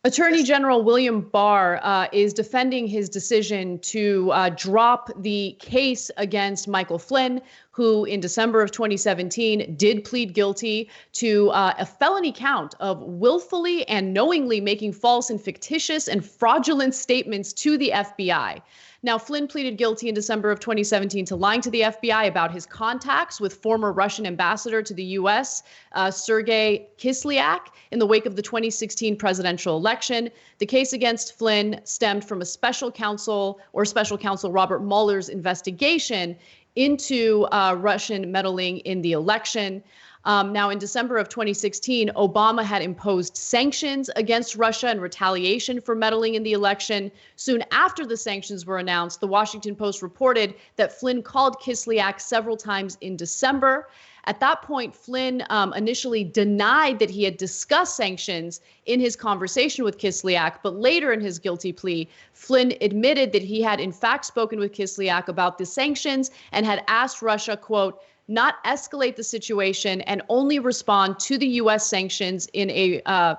Attorney General William Barr is defending his decision to drop the case against Michael Flynn, who in December of 2017 did plead guilty to a felony count of willfully and knowingly making false and fictitious and fraudulent statements to the FBI. Now, Flynn pleaded guilty in December of 2017 to lying to the FBI about his contacts with former Russian ambassador to the U.S., Sergei Kislyak, in the wake of the 2016 presidential election. The case against Flynn stemmed from a special counsel Robert Mueller's investigation into Russian meddling in the election. Now, in December of 2016, Obama had imposed sanctions against Russia in retaliation for meddling in the election. Soon after the sanctions were announced, the Washington Post reported that Flynn called Kislyak several times in December. At that point, Flynn initially denied that he had discussed sanctions in his conversation with Kislyak, but later in his guilty plea, Flynn admitted that he had in fact spoken with Kislyak about the sanctions and had asked Russia, quote, not escalate the situation and only respond to the U.S. sanctions in a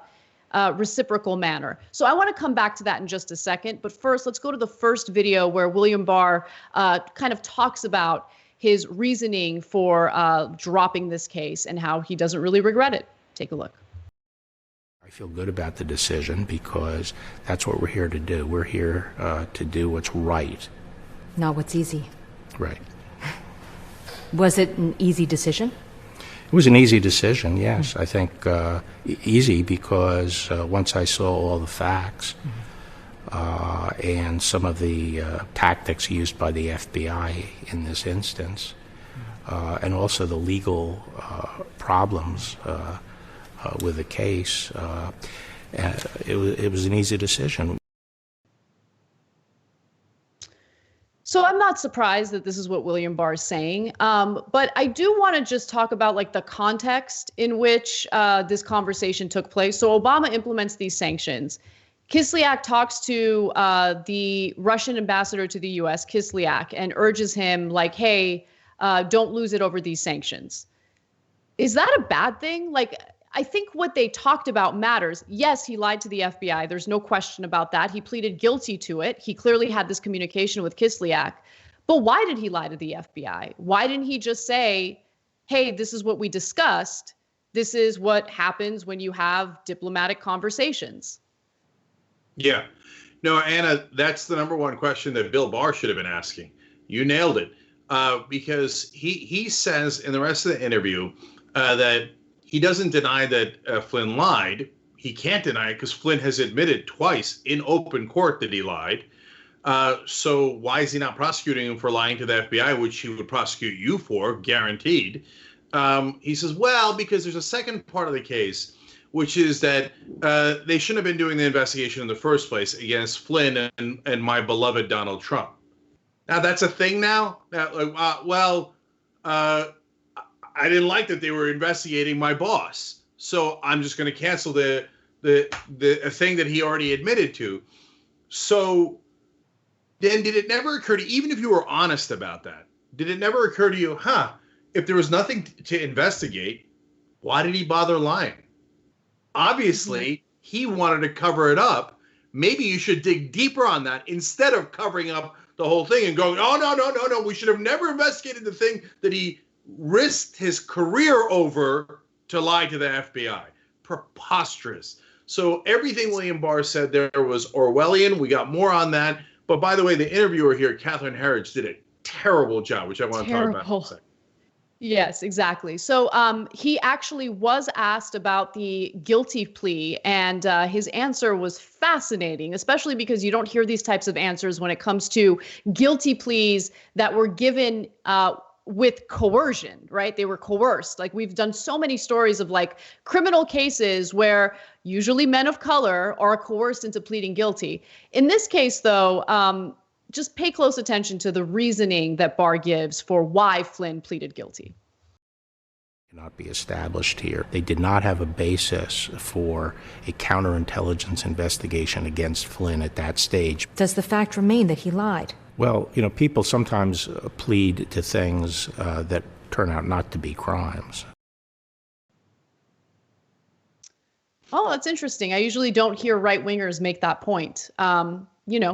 reciprocal manner. So I want to come back to that in just a second. But first, let's go to the first video where William Barr kind of talks about his reasoning for dropping this case and how he doesn't really regret it. Take a look. I feel good about the decision because that's what we're here to do. We're here to do what's right. Not what's easy. Right. Was it an easy decision? It was an easy decision, yes. I think easy because once I saw all the facts and some of the tactics used by the FBI in this instance, and also the legal problems with the case, it was an easy decision. So I'm not surprised that this is what William Barr is saying, but I do want to just talk about like the context in which this conversation took place. So Obama implements these sanctions. Kislyak talks to the Russian ambassador to the U.S., Kislyak, and urges him like, hey, don't lose it over these sanctions. Is that a bad thing? Like, I think what they talked about matters. Yes, he lied to the FBI. There's no question about that. He pleaded guilty to it. He clearly had this communication with Kislyak. But why did he lie to the FBI? Why didn't he just say, hey, this is what we discussed. This is what happens when you have diplomatic conversations. Yeah. No, Anna, that's the number one question that Bill Barr should have been asking. You nailed it. Because he says in the rest of the interview that he doesn't deny that Flynn lied. He can't deny it because Flynn has admitted twice in open court that he lied. So why is he not prosecuting him for lying to the FBI, which he would prosecute you for, guaranteed? He says, well, because there's a second part of the case, which is that they shouldn't have been doing the investigation in the first place against Flynn and my beloved Donald Trump. Now, that's a thing now? I didn't like that they were investigating my boss, so I'm just going to cancel the thing that he already admitted to. So then did it never occur to you, even if you were honest about that, did it never occur to you, if there was nothing to investigate, why did he bother lying? Obviously, he wanted to cover it up. Maybe you should dig deeper on that instead of covering up the whole thing and going, oh, no, we should have never investigated the thing that he risked his career over to lie to the FBI. Preposterous. So everything William Barr said there was Orwellian. We got more on that. But by the way, the interviewer here, Catherine Herridge, did a terrible job, which I want to talk about in a second. Yes, exactly. So he actually was asked about the guilty plea, and his answer was fascinating, especially because you don't hear these types of answers when it comes to guilty pleas that were given with coercion, right? They were coerced. Like, we've done so many stories of like criminal cases where usually men of color are coerced into pleading guilty. In this case, though, just pay close attention to the reasoning that Barr gives for why Flynn pleaded guilty. Cannot be established here. They did not have a basis for a counterintelligence investigation against Flynn at that stage. Does the fact remain that he lied? Well, people sometimes plead to things that turn out not to be crimes. Oh, that's interesting. I usually don't hear right-wingers make that point.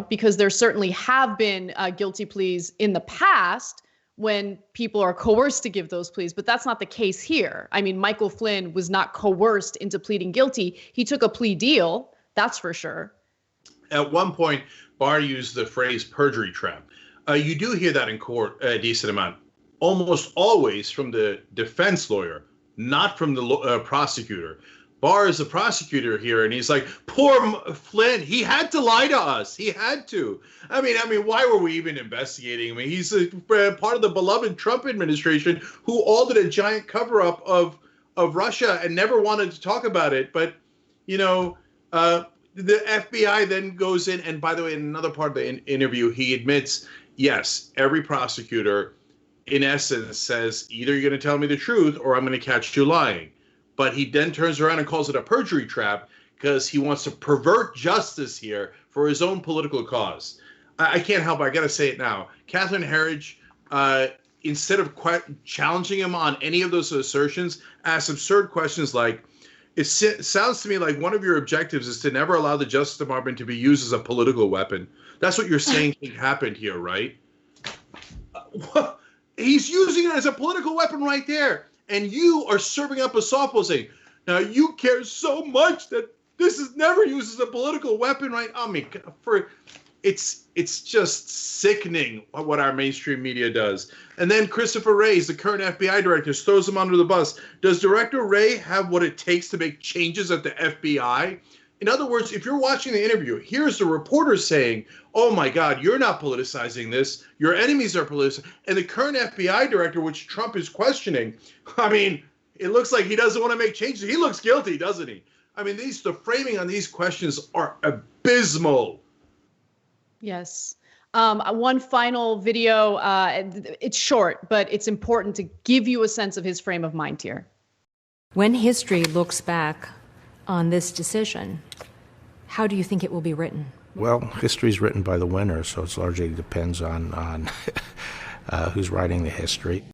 Because there certainly have been guilty pleas in the past when people are coerced to give those pleas, but that's not the case here. I mean, Michael Flynn was not coerced into pleading guilty. He took a plea deal, that's for sure. At one point, Barr used the phrase perjury trap. You do hear that in court a decent amount, almost always from the defense lawyer, not from the prosecutor. Barr is the prosecutor here, and he's like, poor Flynn, he had to lie to us. He had to. I mean, why were we even investigating him? He's a part of the beloved Trump administration who all did a giant cover-up of Russia and never wanted to talk about it. But, the FBI then goes in, and by the way, in another part of the interview, he admits, yes, every prosecutor, in essence, says, either you're going to tell me the truth or I'm going to catch you lying. But he then turns around and calls it a perjury trap because he wants to pervert justice here for his own political cause. I can't help it. I got to say it now. Catherine Herridge, instead of challenging him on any of those assertions, asks absurd questions like, it sounds to me like one of your objectives is to never allow the Justice Department to be used as a political weapon. That's what you're saying happened here, right? He's using it as a political weapon right there. And you are serving up a softball saying, now you care so much that this is never used as a political weapon, right? I mean, it's just sickening what our mainstream media does. And then Christopher Wray, the current FBI director, throws him under the bus. Does Director Wray have what it takes to make changes at the FBI? In other words, if you're watching the interview, here's the reporter saying, oh my God, you're not politicizing this. Your enemies are politicizing. And the current FBI director, which Trump is questioning, it looks like he doesn't want to make changes. He looks guilty, doesn't he? The framing on these questions are abysmal. Yes. One final video. It's short, but it's important to give you a sense of his frame of mind here. When history looks back on this decision, how do you think it will be written? Well, history is written by the winner, so it largely depends on who's writing the history.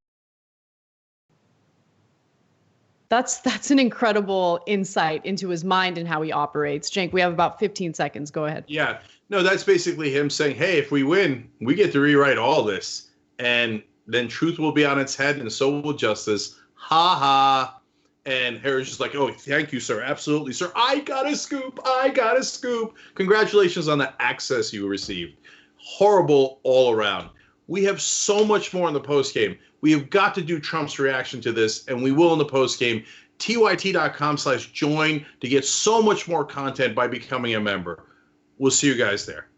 That's an incredible insight into his mind and how he operates. Cenk, we have about 15 seconds. Go ahead. Yeah. No, that's basically him saying, hey, if we win, we get to rewrite all this. And then truth will be on its head and so will justice. Ha ha. And Harry's just like, oh, thank you, sir. Absolutely, sir. I got a scoop. I got a scoop. Congratulations on the access you received. Horrible all around. We have so much more in the postgame. We have got to do Trump's reaction to this, and we will in the postgame. tyt.com/join to get so much more content by becoming a member. We'll see you guys there.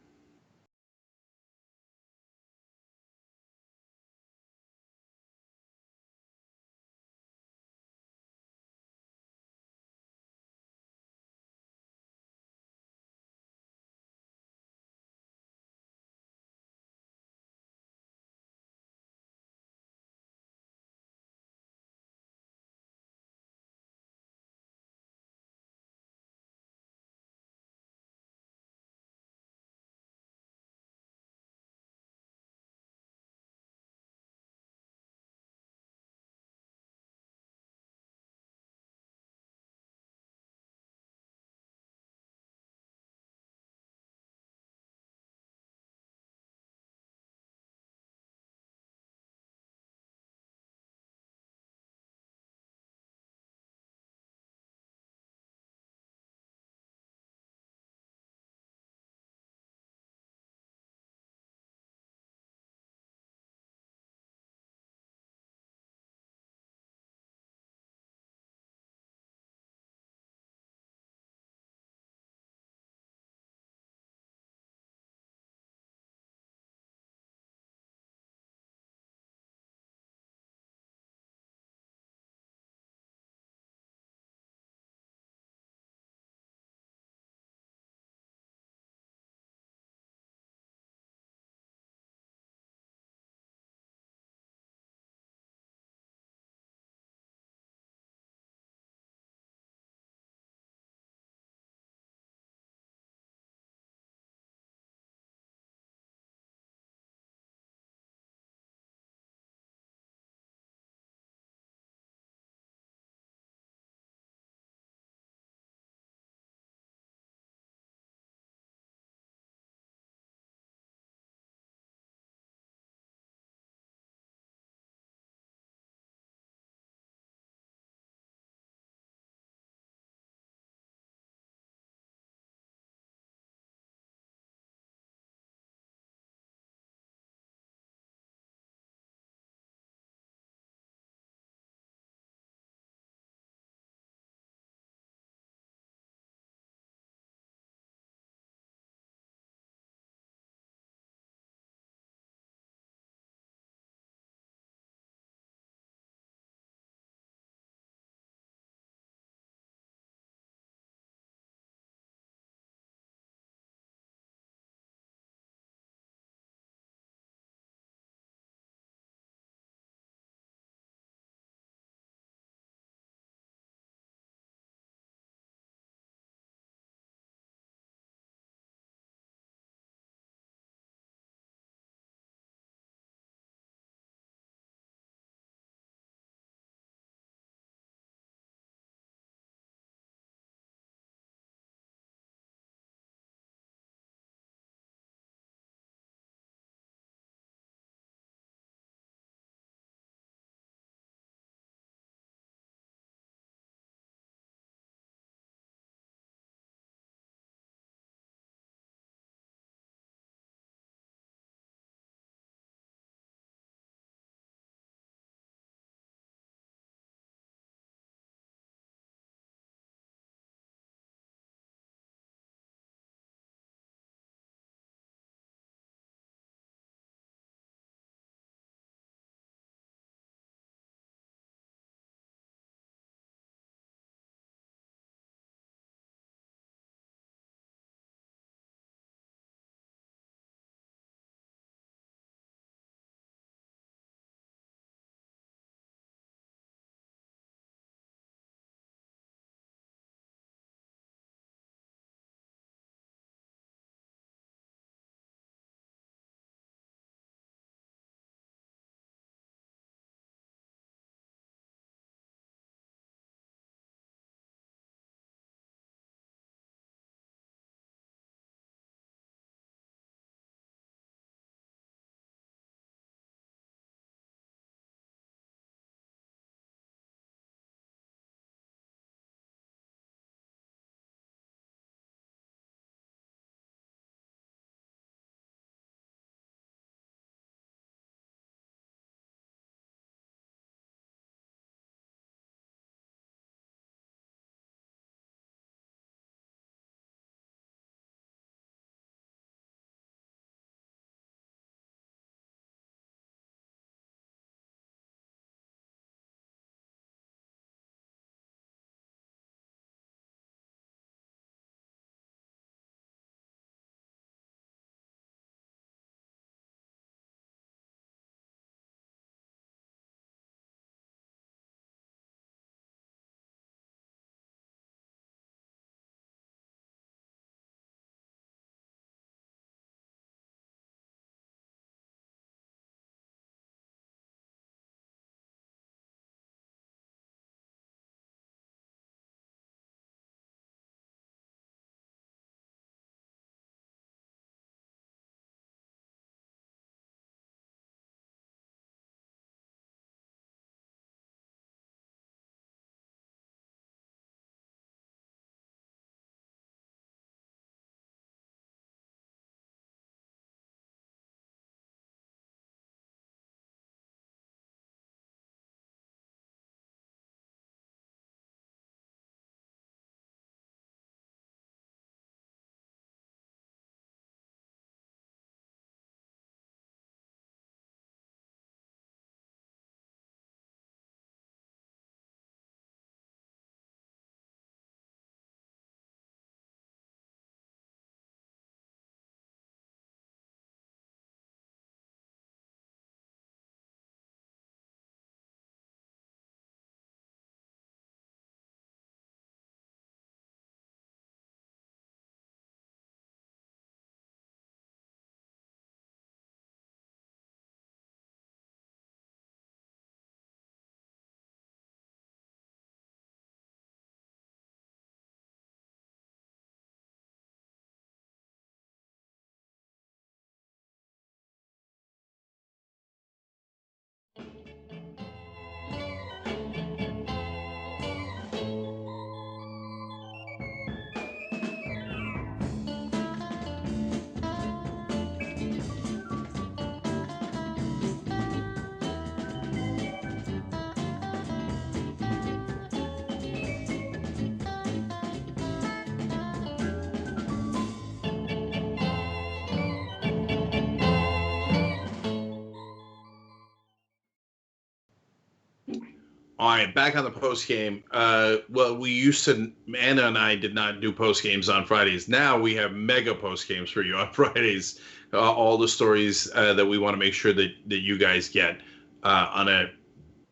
All right, back on the post game. Well, we used to, Anna and I did not do post games on Fridays. Now we have mega post games for you on Fridays. All the stories that we want to make sure that you guys get on a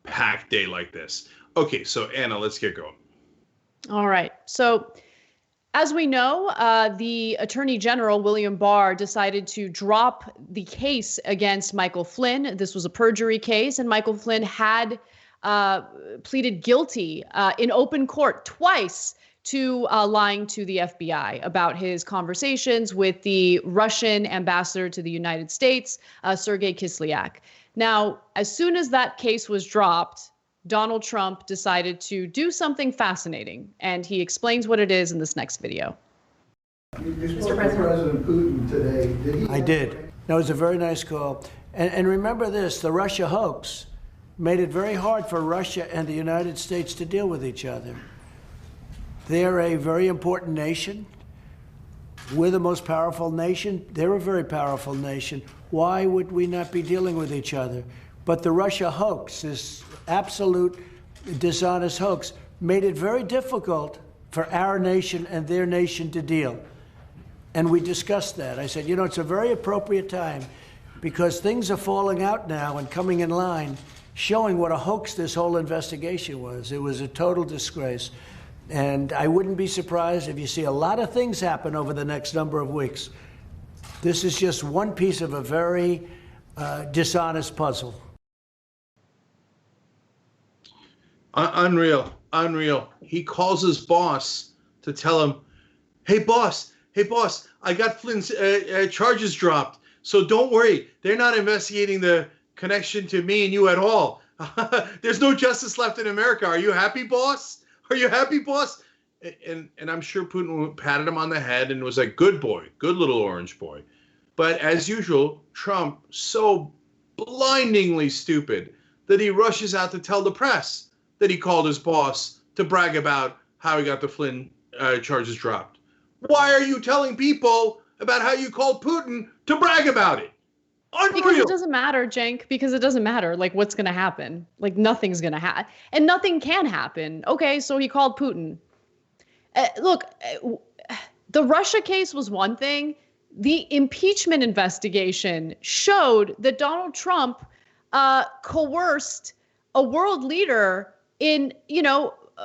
packed day like this. Okay, so Anna, let's get going. All right. So, as we know, the Attorney General, William Barr, decided to drop the case against Michael Flynn. This was a perjury case, and Michael Flynn had pleaded guilty in open court twice to lying to the FBI about his conversations with the Russian ambassador to the United States, Sergei Kislyak. Now, as soon as that case was dropped, Donald Trump decided to do something fascinating, and he explains what it is in this next video. You spoke to President Putin today. Did he? I did. That was a very nice call. And remember this, the Russia hoax made it very hard for Russia and the United States to deal with each other. They're a very important nation. We're the most powerful nation. They're a very powerful nation. Why would we not be dealing with each other? But the Russia hoax, this absolute dishonest hoax, made it very difficult for our nation and their nation to deal. And we discussed that. I said, you know, it's a very appropriate time because things are falling out now and coming in line, showing what a hoax this whole investigation was. It was a total disgrace. And I wouldn't be surprised if you see a lot of things happen over the next number of weeks. This is just one piece of a very dishonest puzzle. Unreal. He calls his boss to tell him, hey, boss, I got Flynn's charges dropped. So don't worry. They're not investigating the connection to me and you at all. There's no justice left in America. Are you happy, boss? Are you happy, boss? And I'm sure Putin patted him on the head and was like, good boy, good little orange boy. But as usual, Trump, so blindingly stupid that he rushes out to tell the press that he called his boss to brag about how he got the Flynn charges dropped. Why are you telling people about how you called Putin to brag about it? Unreal. Because it doesn't matter, Cenk, because it doesn't matter, like, what's going to happen. Like, nothing's going to happen. And nothing can happen. Okay, so he called Putin. Look, the Russia case was one thing. The impeachment investigation showed that Donald Trump coerced a world leader in,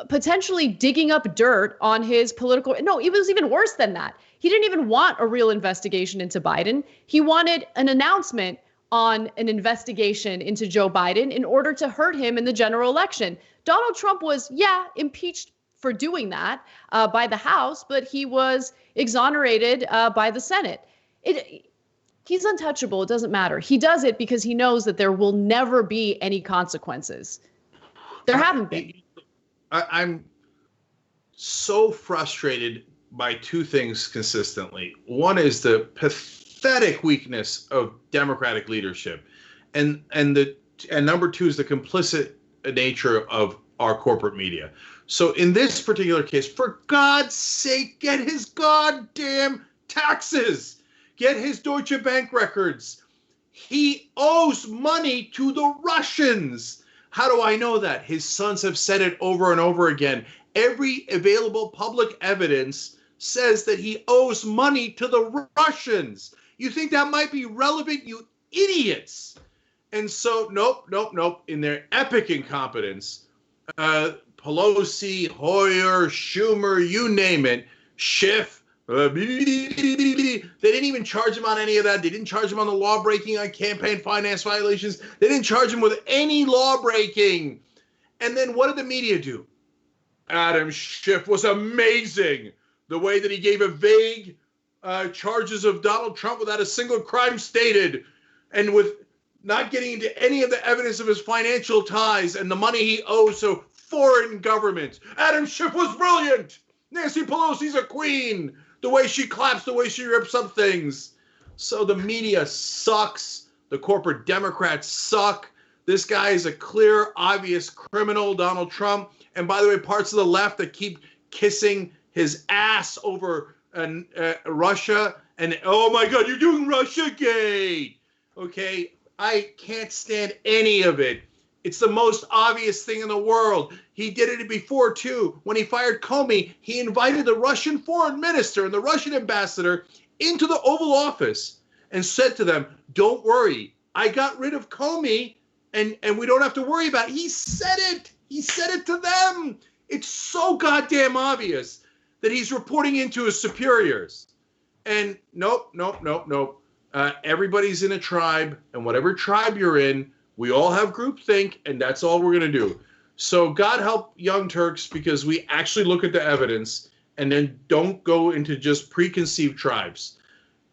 potentially digging up dirt on his political. No, it was even worse than that. He didn't even want a real investigation into Biden. He wanted an announcement on an investigation into Joe Biden in order to hurt him in the general election. Donald Trump was, impeached for doing that by the House, but he was exonerated by the Senate. He's untouchable. It doesn't matter. He does it because he knows that there will never be any consequences. There haven't been. I'm so frustrated by two things consistently. One is the pathetic weakness of Democratic leadership, and number two is the complicit nature of our corporate media. So in this particular case, for God's sake, get his goddamn taxes, get his Deutsche Bank records. He owes money to the Russians. How do I know that? His sons have said it over and over again. Every available public evidence says that he owes money to the Russians. You think that might be relevant, you idiots? And so, nope. In their epic incompetence, Pelosi, Hoyer, Schumer, you name it, Schiff, they didn't even charge him on any of that. They didn't charge him on the law breaking on campaign finance violations. They didn't charge him with any law breaking. And then what did the media do? Adam Schiff was amazing. The way that he gave a vague charges of Donald Trump without a single crime stated, and with not getting into any of the evidence of his financial ties and the money he owes to foreign governments. Adam Schiff was brilliant. Nancy Pelosi's a queen. The way she claps, the way she rips up things. So the media sucks. The corporate Democrats suck. This guy is a clear, obvious criminal, Donald Trump. And by the way, parts of the left that keep kissing his ass over Russia. And, oh my God, you're doing Russiagate. Okay, I can't stand any of it. It's the most obvious thing in the world. He did it before, too. When he fired Comey, he invited the Russian foreign minister and the Russian ambassador into the Oval Office and said to them, don't worry, I got rid of Comey and we don't have to worry about it. He said it. He said it to them. It's so goddamn obvious that he's reporting into his superiors. And nope. Everybody's in a tribe, and whatever tribe you're in, we all have groupthink, and that's all we're going to do. So God help young Turks, because we actually look at the evidence and then don't go into just preconceived tribes.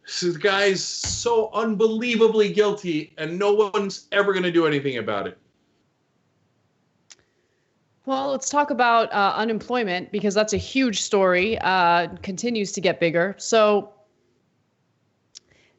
So the guy's so unbelievably guilty, and no one's ever going to do anything about it. Well, let's talk about unemployment, because that's a huge story, continues to get bigger. So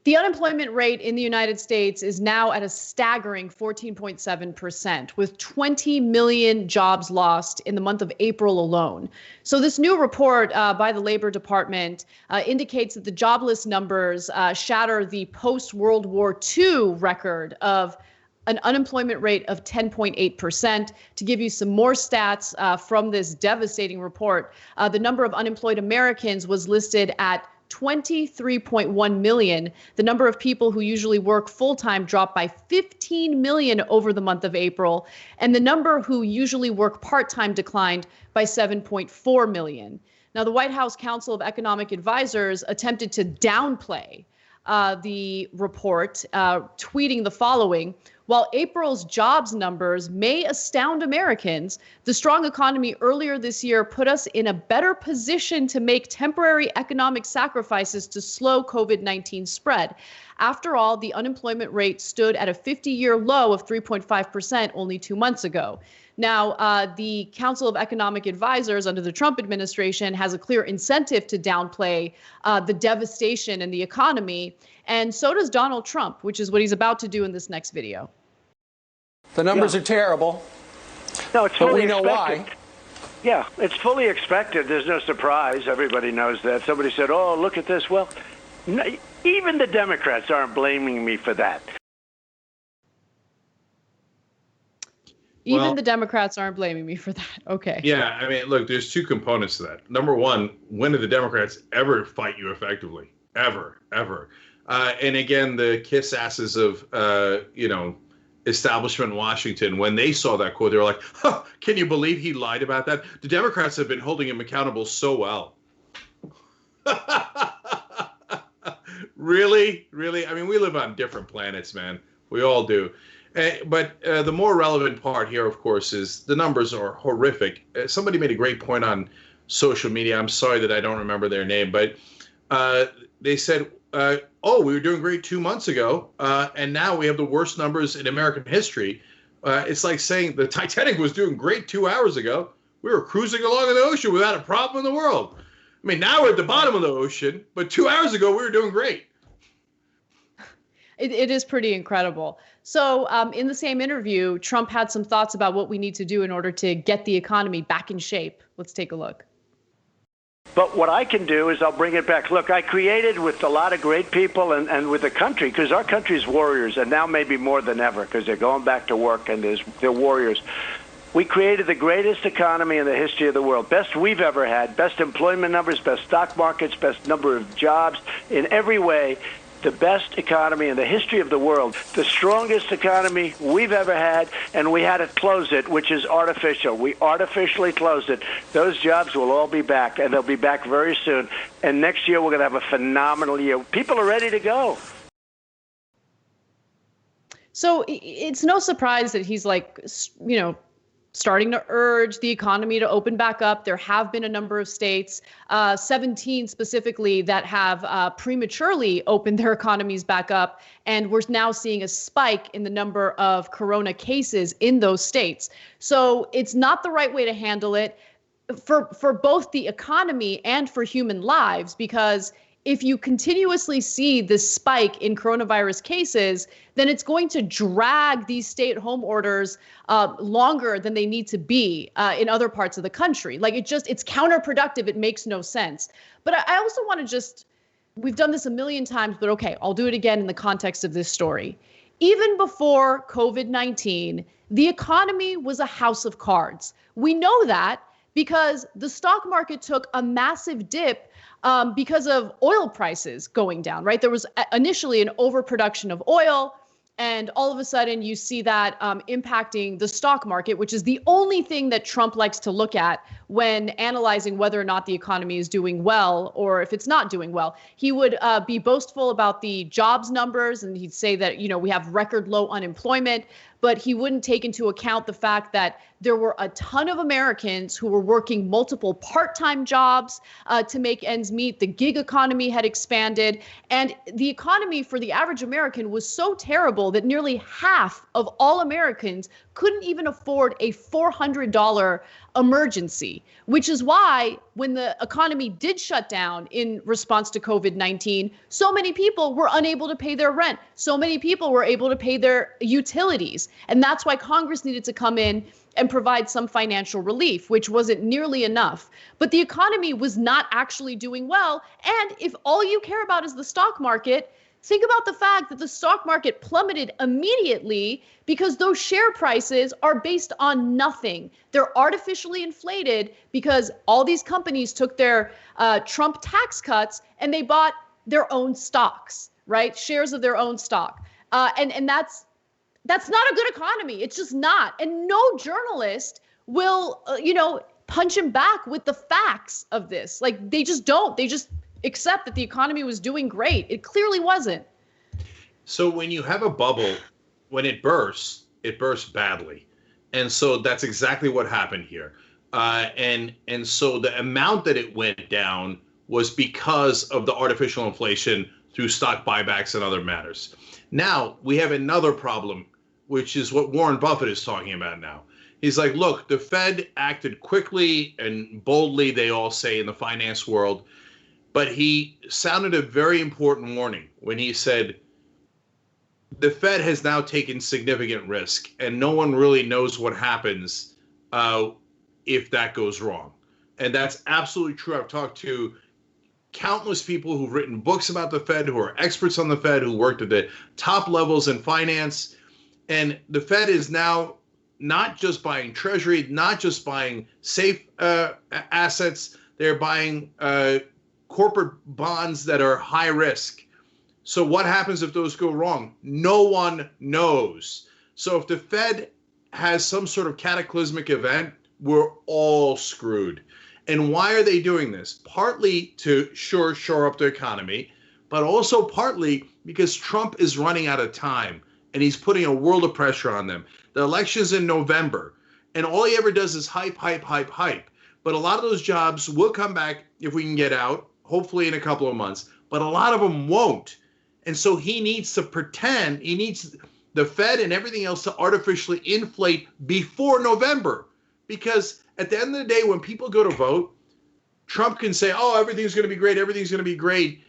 the unemployment rate in the United States is now at a staggering 14.7%, with 20 million jobs lost in the month of April alone. So this new report by the Labor Department indicates that the jobless numbers shatter the post-World War II record of an unemployment rate of 10.8%. To give you some more stats from this devastating report, the number of unemployed Americans was listed at 23.1 million. The number of people who usually work full-time dropped by 15 million over the month of April, and the number who usually work part-time declined by 7.4 million. Now, the White House Council of Economic Advisors attempted to downplay the report, tweeting the following: while April's jobs numbers may astound Americans, the strong economy earlier this year put us in a better position to make temporary economic sacrifices to slow COVID-19 spread. After all, the unemployment rate stood at a 50-year low of 3.5% only 2 months ago. Now, the Council of Economic Advisors under the Trump administration has a clear incentive to downplay the devastation in the economy, and so does Donald Trump, which is what he's about to do in this next video. The numbers are terrible. No, it's but fully we know expected. why. Yeah, it's fully expected. There's no surprise. Everybody knows that. Somebody said, oh, look at this. Well, even the Democrats aren't blaming me for that. Even the Democrats aren't blaming me for that. Okay. Yeah, I mean, look, there's two components to that. Number one, when did the Democrats ever fight you effectively? Ever. And again, the kiss asses of, establishment in Washington, when they saw that quote, they were like, huh, can you believe he lied about that? The Democrats have been holding him accountable so well. Really? I mean, we live on different planets, man. We all do. But the more relevant part here, of course, is the numbers are horrific. Somebody made a great point on social media. I'm sorry that I don't remember their name, but they said, we were doing great 2 months ago, and now we have the worst numbers in American history. It's like saying the Titanic was doing great 2 hours ago. We were cruising along in the ocean without a problem in the world. I mean, now we're at the bottom of the ocean, but 2 hours ago we were doing great. It is pretty incredible. So in the same interview, Trump had some thoughts about what we need to do in order to get the economy back in shape. Let's take a look. But what I can do is I'll bring it back. Look, I created with a lot of great people and with the country, because our country's warriors, and now maybe more than ever, because they're going back to work and they're warriors. We created the greatest economy in the history of the world, best we've ever had, best employment numbers, best stock markets, best number of jobs in every way. The best economy in the history of the world, the strongest economy we've ever had, and we had to close it, which is artificial. We artificially closed it. Those jobs will all be back, and they'll be back very soon. And next year, we're going to have a phenomenal year. People are ready to go. So it's no surprise that he's starting to urge the economy to open back up. There have been a number of states, 17 specifically, that have prematurely opened their economies back up. And we're now seeing a spike in the number of corona cases in those states. So it's not the right way to handle it for both the economy and for human lives, because if you continuously see this spike in coronavirus cases, then it's going to drag these stay-at-home orders longer than they need to be in other parts of the country. It's counterproductive. It makes no sense. But I also want to we've done this a million times, but okay, I'll do it again in the context of this story. even before COVID-19, the economy was a house of cards. We know that because the stock market took a massive dip because of oil prices going down, right? There was initially an overproduction of oil. And all of a sudden, you see that impacting the stock market, which is the only thing that Trump likes to look at when analyzing whether or not the economy is doing well or if it's not doing well. He would be boastful about the jobs numbers, and he'd say that, we have record low unemployment, but he wouldn't take into account the fact that there were a ton of Americans who were working multiple part-time jobs to make ends meet. The gig economy had expanded, and the economy for the average American was so terrible that nearly half of all Americans couldn't even afford a $400 emergency, which is why when the economy did shut down in response to COVID-19, so many people were unable to pay their rent. So many people were able to pay their utilities. And that's why Congress needed to come in and provide some financial relief, which wasn't nearly enough. But the economy was not actually doing well. And if all you care about is the stock market, think about the fact that the stock market plummeted immediately because those share prices are based on nothing. They're artificially inflated because all these companies took their Trump tax cuts and they bought their own stocks, right? Shares of their own stock. And that's not a good economy. It's just not. And no journalist will, punch him back with the facts of this. Like, they just don't. They just accept that the economy was doing great. It clearly wasn't. So when you have a bubble, when it bursts badly. And so that's exactly what happened here. And so the amount that it went down was because of the artificial inflation through stock buybacks and other matters. Now we have another problem, which is what Warren Buffett is talking about now. He's like, look, the Fed acted quickly and boldly, they all say in the finance world. But he sounded a very important warning when he said, the Fed has now taken significant risk, and no one really knows what happens if that goes wrong. And that's absolutely true. I've talked to countless people who've written books about the Fed, who are experts on the Fed, who worked at the top levels in finance. And the Fed is now not just buying Treasury, not just buying safe assets, they're buying corporate bonds that are high risk. So what happens if those go wrong? No one knows. So if the Fed has some sort of cataclysmic event, we're all screwed. And why are they doing this? Partly to shore up the economy, but also partly because Trump is running out of time and he's putting a world of pressure on them. The election's in November, and all he ever does is hype. But a lot of those jobs will come back if we can get out, hopefully in a couple of months, but a lot of them won't. And so he needs to pretend, he needs the Fed and everything else to artificially inflate before November. Because at the end of the day, when people go to vote, Trump can say, oh, everything's going to be great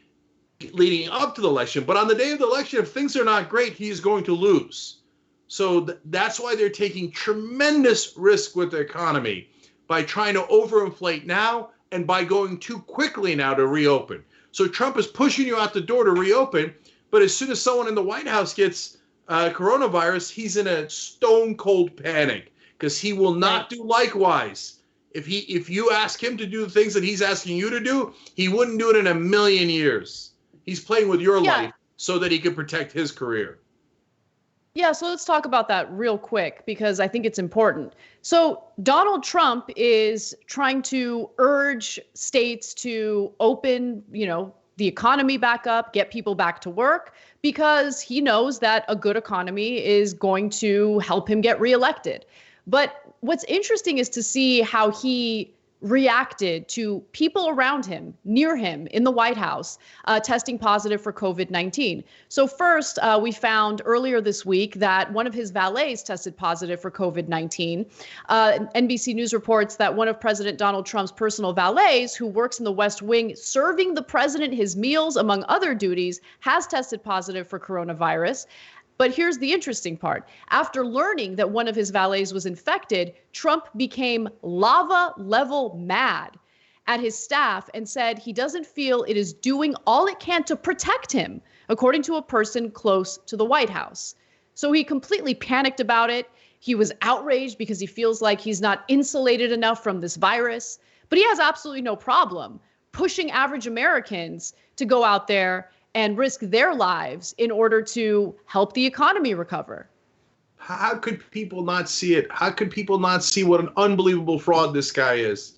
leading up to the election. But on the day of the election, if things are not great, he is going to lose. So that's why they're taking tremendous risk with the economy by trying to overinflate now and by going too quickly now to reopen. So Trump is pushing you out the door to reopen, but as soon as someone in the White House gets coronavirus, he's in a stone cold panic because he will not do likewise. If you ask him to do the things that he's asking you to do, he wouldn't do it in a million years. He's playing with your life so that he can protect his career. Yeah, so let's talk about that real quick because I think it's important. So Donald Trump is trying to urge states to open, the economy back up, get people back to work, because he knows that a good economy is going to help him get reelected. But what's interesting is to see how he reacted to people around him, near him in the White House, testing positive for COVID-19. So first, we found earlier this week that one of his valets tested positive for COVID-19. NBC News reports that one of President Donald Trump's personal valets, who works in the West Wing serving the president his meals, among other duties, has tested positive for coronavirus. But here's the interesting part. After learning that one of his valets was infected, Trump became lava-level mad at his staff and said he doesn't feel it is doing all it can to protect him, according to a person close to the White House. So he completely panicked about it. He was outraged because he feels like he's not insulated enough from this virus. But he has absolutely no problem pushing average Americans to go out there and risk their lives in order to help the economy recover. How could people not see it? How could people not see what an unbelievable fraud this guy is?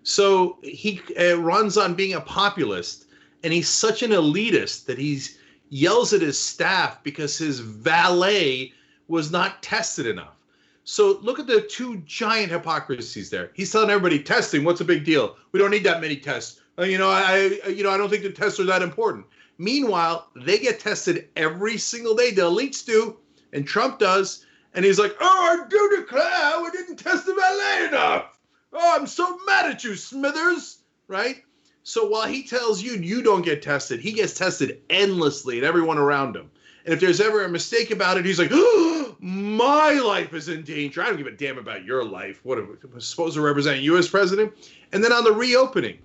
So he runs on being a populist, and he's such an elitist that he yells at his staff because his valet was not tested enough. So look at the two giant hypocrisies there. He's telling everybody, testing, what's a big deal? We don't need that many tests. I don't think the tests are that important. Meanwhile, they get tested every single day. The elites do, and Trump does. And he's like, oh, I do declare we didn't test the valet enough. Oh, I'm so mad at you, Smithers, right? So while he tells you you don't get tested, he gets tested endlessly and everyone around him. And if there's ever a mistake about it, he's like, oh, my life is in danger. I don't give a damn about your life. What am I supposed to represent you as president? And then on the reopening,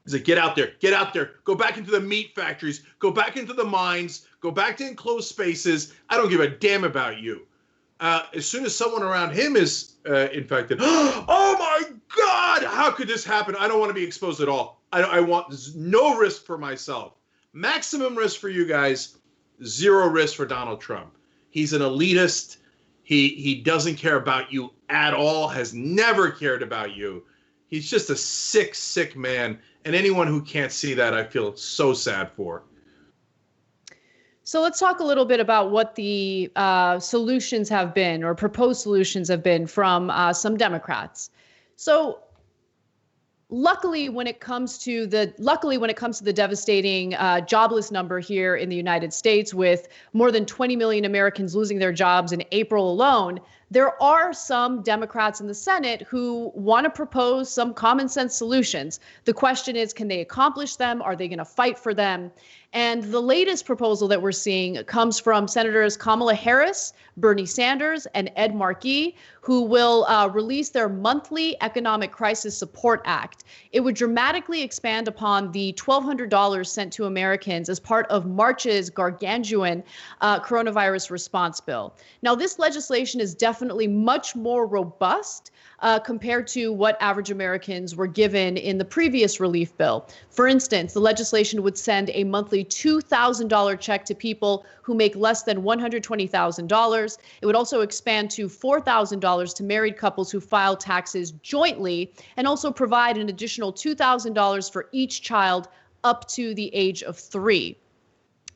he's like, get out there, go back into the meat factories, go back into the mines, go back to enclosed spaces. I don't give a damn about you. As soon as someone around him is infected, oh my God, how could this happen? I don't want to be exposed at all. I want no risk for myself. Maximum risk for you guys, zero risk for Donald Trump. He's an elitist. He doesn't care about you at all, has never cared about you. He's just a sick, sick man. And anyone who can't see that, I feel so sad for. So let's talk a little bit about what the solutions have been, or proposed solutions have been from some Democrats. So luckily, when it comes to the devastating jobless number here in the United States, with more than 20 million Americans losing their jobs in April alone, there are some Democrats in the Senate who want to propose some common sense solutions. The question is, can they accomplish them? Are they going to fight for them? And the latest proposal that we're seeing comes from Senators Kamala Harris, Bernie Sanders, and Ed Markey, who will release their monthly Economic Crisis Support Act. It would dramatically expand upon the $1,200 sent to Americans as part of March's gargantuan coronavirus response bill. Now, this legislation is definitely much more robust compared to what average Americans were given in the previous relief bill. For instance, the legislation would send a monthly $2,000 check to people who make less than $120,000. It would also expand to $4,000 to married couples who file taxes jointly, and also provide an additional $2,000 for each child up to the age of 3.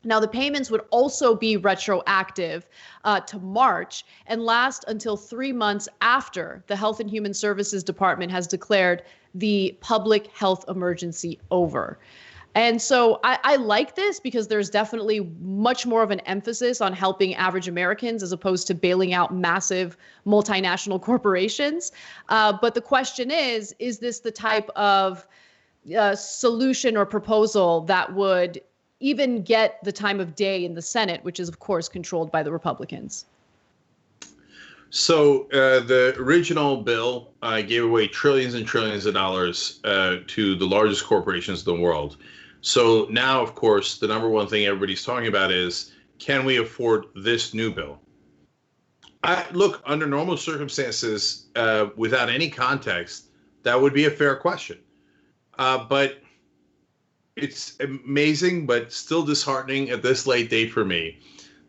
Now, the payments would also be retroactive to March and last until 3 months after the Health and Human Services Department has declared the public health emergency over. And so I like this because there's definitely much more of an emphasis on helping average Americans as opposed to bailing out massive multinational corporations. But the question is this the type of solution or proposal that would even get the time of day in the Senate, which is, of course, controlled by the Republicans? So the original bill gave away trillions and trillions of dollars to the largest corporations in the world. So now, of course, the number one thing everybody's talking about is, can we afford this new bill? Look, under normal circumstances, without any context, that would be a fair question. But it's amazing, but still disheartening at this late date for me,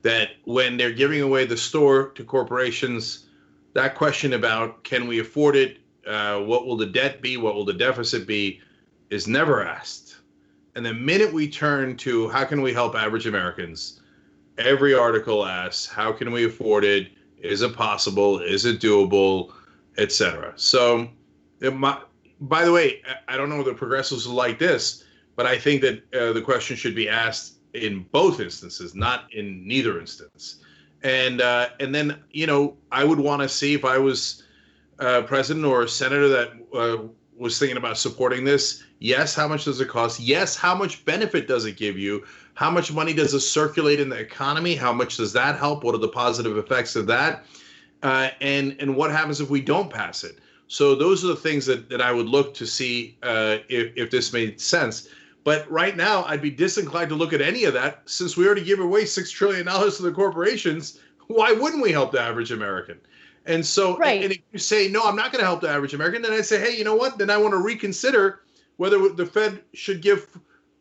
that when they're giving away the store to corporations, that question about can we afford it, what will the debt be, what will the deficit be, is never asked. And the minute we turn to how can we help average Americans, every article asks, how can we afford it? Is it possible? Is it doable? Etc. So, by the way, I don't know if the progressives will like this, but I think that the question should be asked in both instances, not in neither instance. And then, I would want to see, if I was president or a senator that was thinking about supporting this, yes, how much does it cost? Yes, how much benefit does it give you? How much money does it circulate in the economy? How much does that help? What are the positive effects of that? And what happens if we don't pass it? So those are the things that I would look to see if this made sense. But right now, I'd be disinclined to look at any of that, since we already gave away $6 trillion to the corporations. Why wouldn't we help the average American? And so, Right. and if you say, no, I'm not going to help the average American, then I say, hey, you know what? Then I want to reconsider whether the Fed should give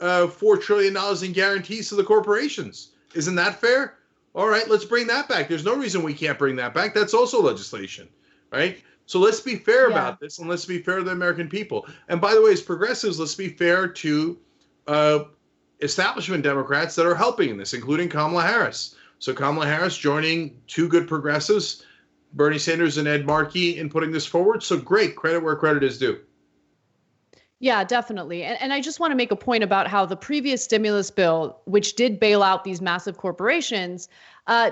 $4 trillion in guarantees to the corporations. Isn't that fair? All right, let's bring that back. There's no reason we can't bring that back. That's also legislation, right? So let's be fair about this, and let's be fair to the American people. And by the way, as progressives, let's be fair to establishment Democrats that are helping in this, including Kamala Harris. So Kamala Harris joining two good progressives, Bernie Sanders and Ed Markey, in putting this forward. So great, credit where credit is due. Yeah, definitely. And I just want to make a point about how the previous stimulus bill, which did bail out these massive corporations,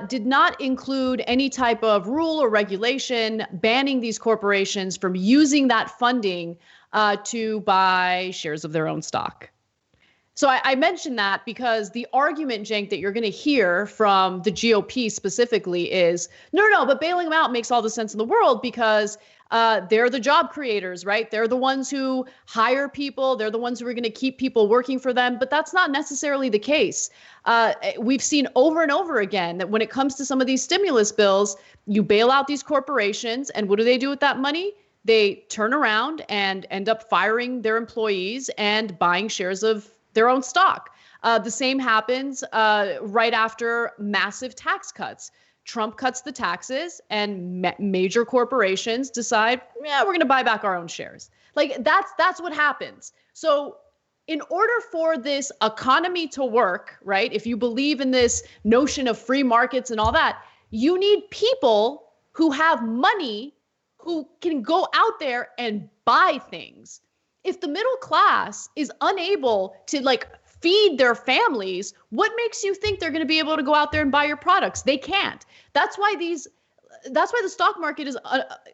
did not include any type of rule or regulation banning these corporations from using that funding to buy shares of their own stock. So I mentioned that because the argument, Cenk, that you're going to hear from the GOP specifically is, no, but bailing them out makes all the sense in the world because they're the job creators, right? They're the ones who hire people. They're the ones who are going to keep people working for them. But that's not necessarily the case. We've seen over and over again that when it comes to some of these stimulus bills, you bail out these corporations. And what do they do with that money? They turn around and end up firing their employees and buying shares of their own stock. The same happens right after massive tax cuts. Trump cuts the taxes and major corporations decide, yeah, we're going to buy back our own shares. Like that's what happens. So in order for this economy to work, right, if you believe in this notion of free markets and all that, you need people who have money who can go out there and buy things. If the middle class is unable to feed their families, what makes you think they're going to be able to go out there and buy your products? They can't. That's why the stock market is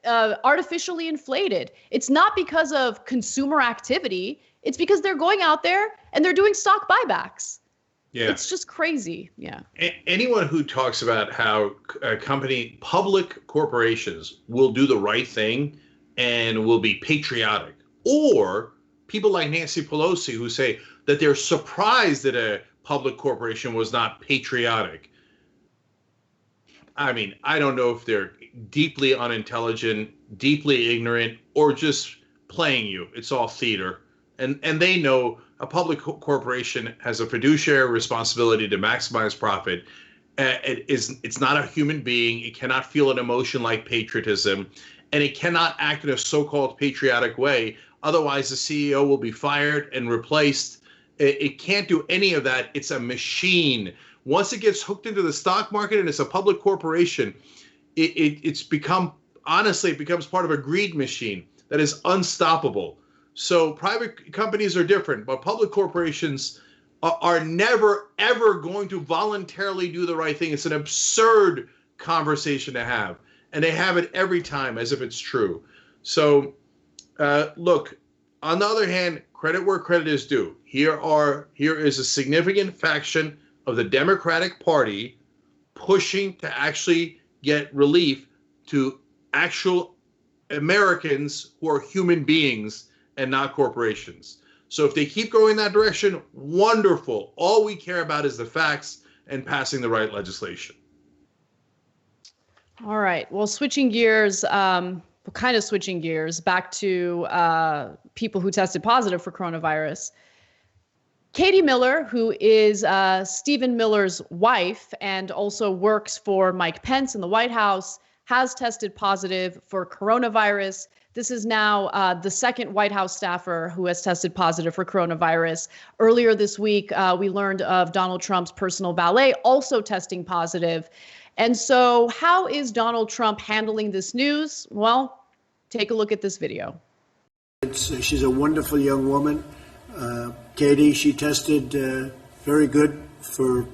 artificially inflated. It's not because of consumer activity. It's because they're going out there and they're doing stock buybacks. Yeah. It's just crazy. Yeah. Anyone who talks about how public corporations will do the right thing and will be patriotic, or people like Nancy Pelosi who say that they're surprised that a public corporation was not patriotic. I mean, I don't know if they're deeply unintelligent, deeply ignorant, or just playing you. It's all theater. And they know a public corporation has a fiduciary responsibility to maximize profit. It's not a human being. It cannot feel an emotion like patriotism, and it cannot act in a so-called patriotic way. Otherwise, the CEO will be fired and replaced. It can't do any of that. It's a machine. Once it gets hooked into the stock market and it's a public corporation, it becomes part of a greed machine that is unstoppable. So private companies are different, but public corporations are never, ever going to voluntarily do the right thing. It's an absurd conversation to have. And they have it every time as if it's true. So look, on the other hand, credit where credit is due. Here is a significant faction of the Democratic Party pushing to actually get relief to actual Americans who are human beings and not corporations. So if they keep going in that direction, wonderful. All we care about is the facts and passing the right legislation. All right. Well, switching gears back to people who tested positive for coronavirus. Katie Miller, who is Stephen Miller's wife and also works for Mike Pence in the White House, has tested positive for coronavirus. This is now the second White House staffer who has tested positive for coronavirus. Earlier this week, we learned of Donald Trump's personal valet also testing positive. And so how is Donald Trump handling this news? Well, take a look at this video. She's a wonderful young woman. Katie, she tested very good for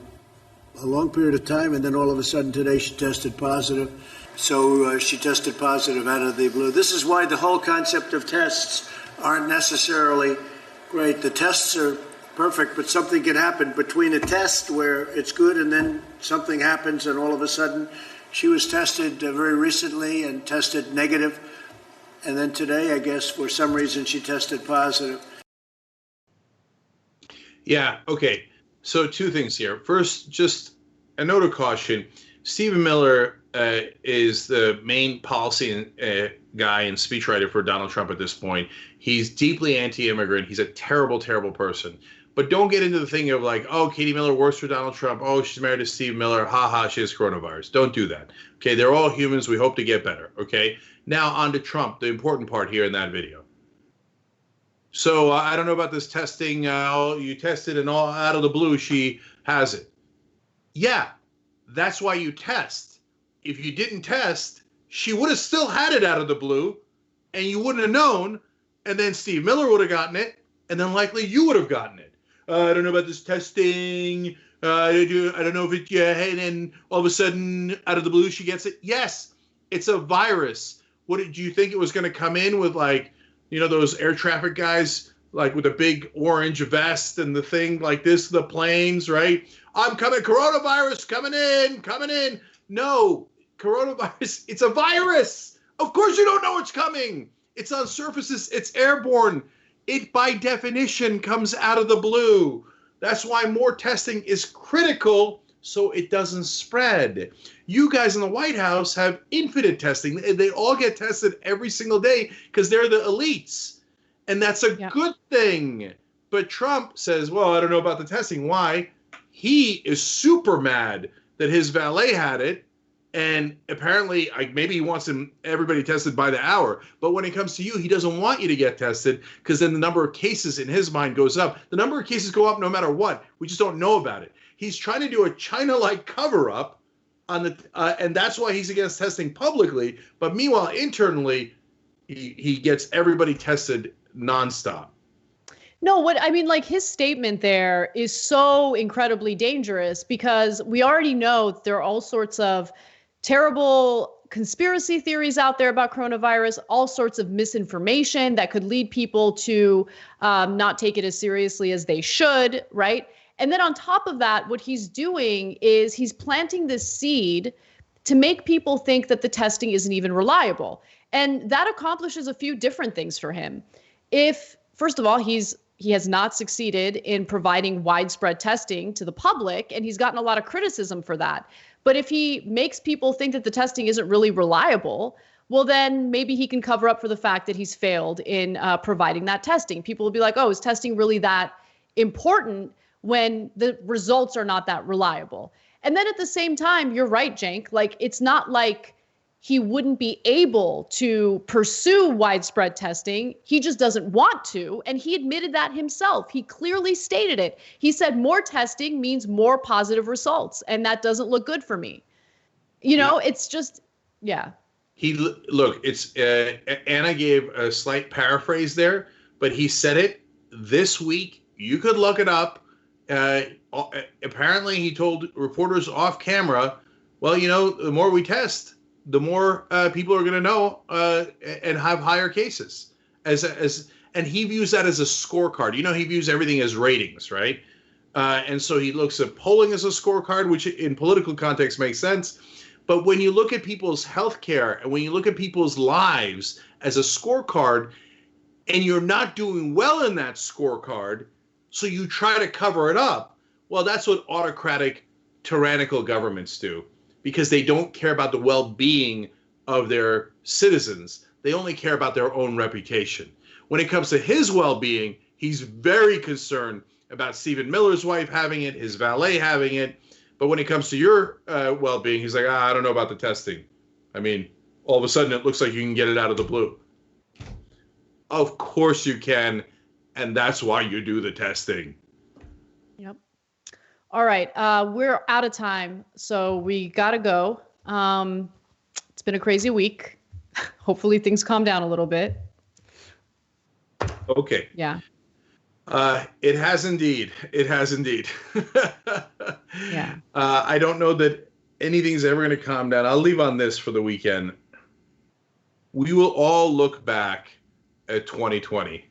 a long period of time, and then all of a sudden today she tested positive. So she tested positive out of the blue. This is why the whole concept of tests aren't necessarily great. The tests are perfect, but something can happen between a test where it's good and then something happens and all of a sudden she was tested very recently and tested negative. And then today, I guess, for some reason, she tested positive. Yeah, okay. So two things here. First, just a note of caution. Stephen Miller is the main policy guy and speechwriter for Donald Trump at this point. He's deeply anti-immigrant. He's a terrible, terrible person. But don't get into the thing of like, oh, Katie Miller works for Donald Trump. Oh, she's married to Steve Miller. Ha ha, she has coronavirus. Don't do that. Okay, they're all humans. We hope to get better. Okay, now on to Trump, the important part here in that video. So I don't know about this testing. You tested and all out of the blue, she has it. Yeah, that's why you test. If you didn't test, she would have still had it out of the blue, and you wouldn't have known, and then Steve Miller would have gotten it, and then likely you would have gotten it. I don't know about this testing. I don't know if it, yeah, and then all of a sudden, out of the blue, she gets it. Yes, it's a virus. What did you think it was going to come in with, like, you know, those air traffic guys, like with a big orange vest and the thing like this, the planes, right? I'm coming, coronavirus coming in. No, coronavirus, it's a virus. Of course you don't know it's coming. It's on surfaces, it's airborne. It, by definition, comes out of the blue. That's why more testing is critical so it doesn't spread. You guys in the White House have infinite testing. They all get tested every single day because they're the elites. And that's a good thing. But Trump says, well, I don't know about the testing. Why? He is super mad that his valet had it. And apparently, maybe he wants everybody tested by the hour. But when it comes to you, he doesn't want you to get tested because then the number of cases in his mind goes up. The number of cases go up no matter what. We just don't know about it. He's trying to do a China-like cover-up on the, and that's why he's against testing publicly. But meanwhile, internally, he gets everybody tested nonstop. No, what I mean, like his statement there is so incredibly dangerous because we already know there are all sorts of terrible conspiracy theories out there about coronavirus, all sorts of misinformation that could lead people to not take it as seriously as they should, right? And then on top of that, what he's doing is he's planting this seed to make people think that the testing isn't even reliable. And that accomplishes a few different things for him. If, first of all, he has not succeeded in providing widespread testing to the public, and he's gotten a lot of criticism for that. But if he makes people think that the testing isn't really reliable, well, then maybe he can cover up for the fact that he's failed in providing that testing. People will be like, oh, is testing really that important when the results are not that reliable? And then at the same time, you're right, Cenk, like it's not like he wouldn't be able to pursue widespread testing. He just doesn't want to. And he admitted that himself. He clearly stated it. He said more testing means more positive results. And that doesn't look good for me. You know, it's just, yeah. Look, it's Anna gave a slight paraphrase there, but he said it this week. You could look it up. Apparently, he told reporters off camera, well, you know, the more we test, the more people are going to know and have higher cases. And he views that as a scorecard. You know, he views everything as ratings, right? And so he looks at polling as a scorecard, which in political context makes sense. But when you look at people's health care and when you look at people's lives as a scorecard, and you're not doing well in that scorecard, so you try to cover it up, well, that's what autocratic, tyrannical governments do. Because they don't care about the well-being of their citizens. They only care about their own reputation. When it comes to his well-being, he's very concerned about Stephen Miller's wife having it, his valet having it. But when it comes to your well-being, he's like, I don't know about the testing. I mean, all of a sudden it looks like you can get it out of the blue. Of course you can, and that's why you do the testing. Yep. All right, we're out of time, so we gotta go. It's been a crazy week. Hopefully things calm down a little bit. Okay. Yeah. It has indeed. It has indeed. Yeah. I don't know that anything's ever going to calm down. I'll leave on this for the weekend. We will all look back at 2020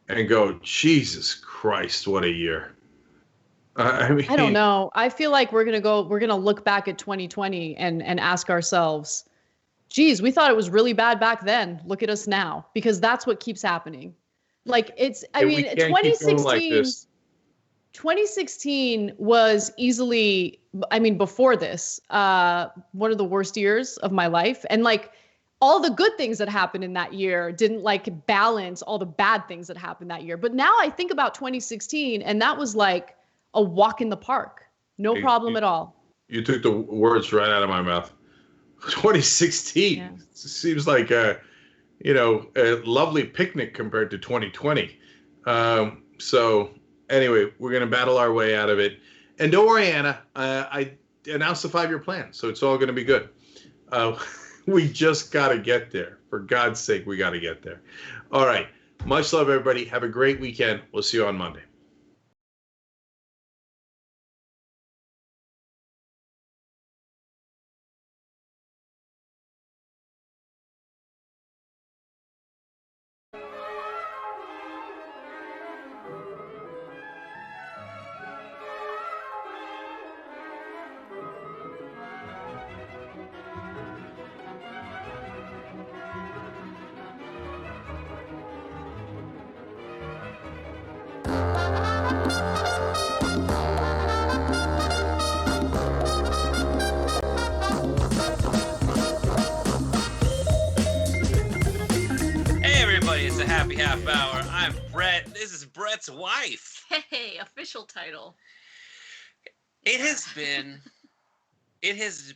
and go, Jesus Christ, what a year. I mean, I don't know. I feel like we're going to look back at 2020 and ask ourselves, geez, we thought it was really bad back then. Look at us now, because that's what keeps happening. Like I mean, 2016, 2016 was easily, I mean, before this, one of the worst years of my life. And like all the good things that happened in that year didn't like balance all the bad things that happened that year. But now I think about 2016 and that was like a walk in the park. No problem at all. You took the words right out of my mouth. 2016 seems like a lovely picnic compared to 2020. So anyway, we're going to battle our way out of it. And don't worry, Anna, I announced the 5-year plan, so it's all going to be good. We just got to get there. For God's sake, we got to get there. All right. Much love, everybody. Have a great weekend. We'll see you on Monday. It's the Happy Half Hour. I'm Brett. This is Brett's wife. Hey, official title. It has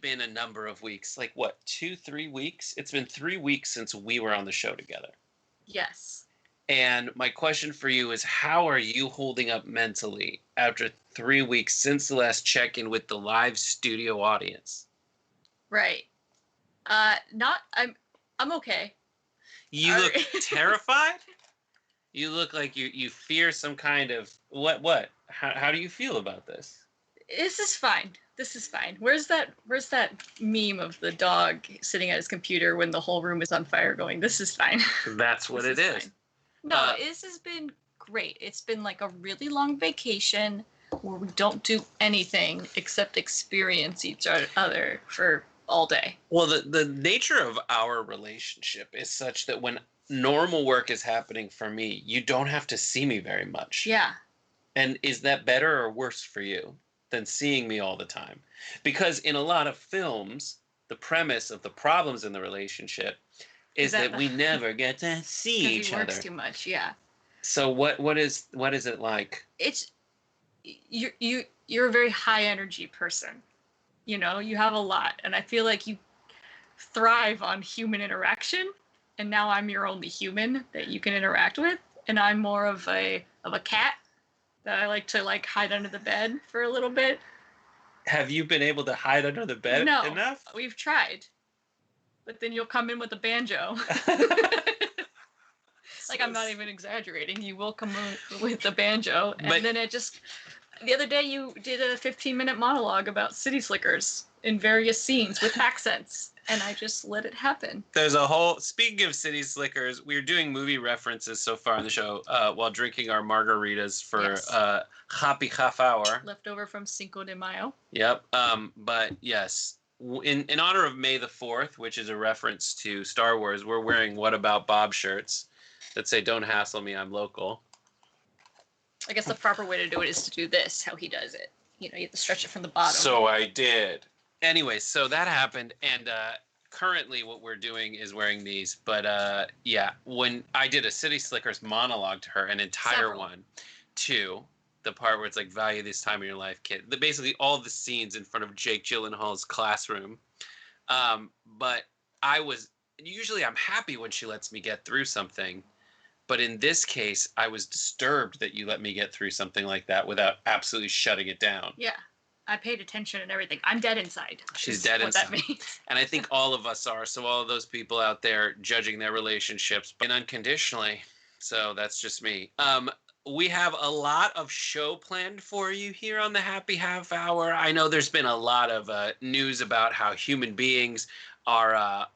been a number of weeks. Like what, 2-3 weeks? It's been 3 weeks since we were on the show together. Yes. And my question for you is, how are you holding up mentally after 3 weeks since the last check-in with the live studio audience? Right. I'm okay. You look terrified? You look like you fear some kind of what? How do you feel about this? This is fine. This is fine. Where's that meme of the dog sitting at his computer when the whole room is on fire going, this is fine. That's what it is. Fine. No, this has been great. It's been like a really long vacation where we don't do anything except experience each other for all day. Well, the nature of our relationship is such that when normal work is happening for me, you don't have to see me very much. Yeah. And is that better or worse for you than seeing me all the time? Because in a lot of films, the premise of the problems in the relationship is that we never get to see each other. He works too much, yeah. So what is it like? It's you're a very high energy person. You know, you have a lot, and I feel like you thrive on human interaction, and now I'm your only human that you can interact with, and I'm more of a cat that I like to hide under the bed for a little bit. Have you been able to hide under the bed enough? No, we've tried. But then you'll come in with a banjo. I'm not even exaggerating. You will come in with a banjo, and then it just... The other day you did a 15-minute monologue about city slickers in various scenes with accents, and I just let it happen. There's a whole... Speaking of city slickers, we're doing movie references so far on the show while drinking our margaritas for Happy Half Hour. Leftover from Cinco de Mayo. Yep. But yes, in honor of May the 4th, which is a reference to Star Wars, we're wearing What About Bob shirts that say, "Don't hassle me, I'm local." I guess the proper way to do it is to do this, how he does it. You know, you have to stretch it from the bottom. So I did. Anyway, so that happened, and currently what we're doing is wearing these. But yeah, when I did a City Slickers monologue to her, an entire one, to the part where it's like, value this time in your life, kid. Basically all the scenes in front of Jake Gyllenhaal's classroom. But usually I'm happy when she lets me get through something. But in this case, I was disturbed that you let me get through something like that without absolutely shutting it down. Yeah. I paid attention and everything. I'm dead inside. She's dead inside. What that means. And I think all of us are. So all of those people out there judging their relationships and unconditionally. So that's just me. We have a lot of show planned for you here on the Happy Half Hour. I know there's been a lot of news about how human beings are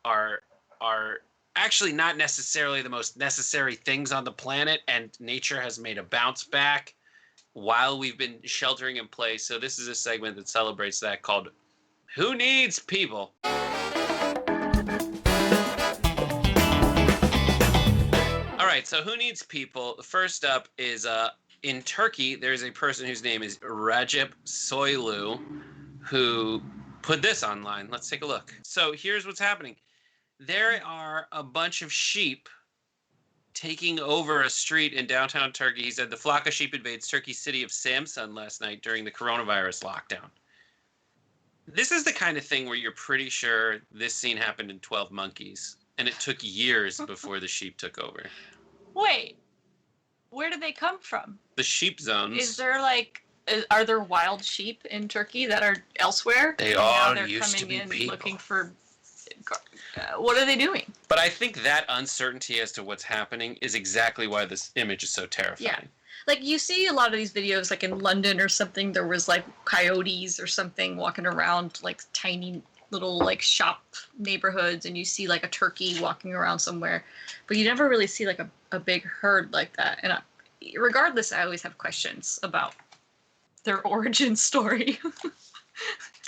actually not necessarily the most necessary things on the planet, and nature has made a bounce back while we've been sheltering in place. So this is a segment that celebrates that, called Who Needs People? All right, so Who Needs People? First up is in Turkey, there's a person whose name is Recep Soylu who put this online. Let's take a look. So here's what's happening. There are a bunch of sheep taking over a street in downtown Turkey. He said the flock of sheep invades Turkey's city of Samsun last night during the coronavirus lockdown. This is the kind of thing where you're pretty sure this scene happened in 12 Monkeys, and it took years before the sheep took over. Wait, where did they come from? The sheep zones. Is there are there wild sheep in Turkey that are elsewhere? They And all now they're used to coming be in people. looking for. What are they doing? But I think that uncertainty as to what's happening is exactly why this image is so terrifying. Yeah. Like, you see a lot of these videos, like in London or something, there was like coyotes or something walking around like tiny little like shop neighborhoods, and you see like a turkey walking around somewhere, but you never really see like a big herd like that. And regardless, I always have questions about their origin story.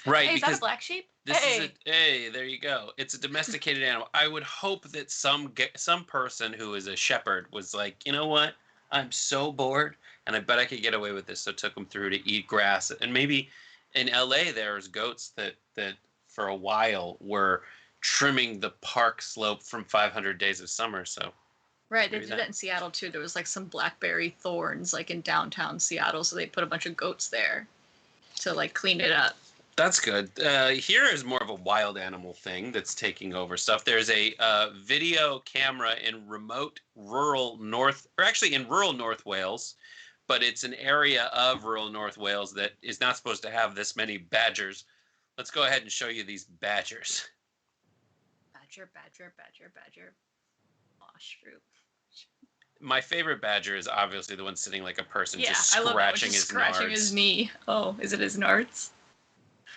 Right. Hey, is that because a black sheep? This is hey, there you go. It's a domesticated animal. I would hope that some person who is a shepherd was like, you know what? I'm so bored, and I bet I could get away with this. So took them through to eat grass. And maybe in LA there's goats that for a while were trimming the park slope from 500 Days of Summer. So Right, they did that in Seattle too. There was like some blackberry thorns like in downtown Seattle, so they put a bunch of goats there to like clean it up. that's good. Here is more of a wild animal thing that's taking over stuff. There's a video camera in rural North Wales, but it's an area of rural North Wales that is not supposed to have this many badgers. Let's go ahead and show you these badgers. Badger. Mosh fruit. My favorite badger is obviously the one sitting like a person, Yeah, just I love that one, scratching just his scratching nards. his knee. Oh, is it his nards?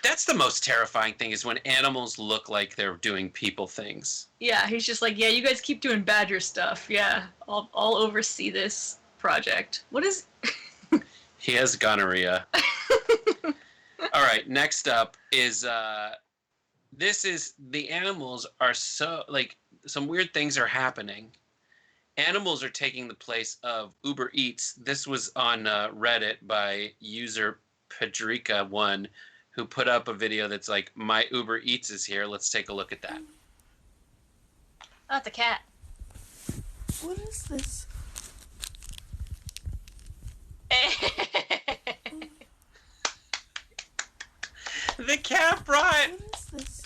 That's the most terrifying thing, is when animals look like they're doing people things. Yeah, he's just like, yeah, you guys keep doing badger stuff. Yeah, I'll oversee this project. What is? He has gonorrhea. All right, next up is the animals are so, like, some weird things are happening. Animals are taking the place of Uber Eats. This was on Reddit by user Pedrika1, who put up a video that's like, my Uber Eats is here. Let's take a look at that. Oh, it's a cat. What is this? The cat brought. What is this?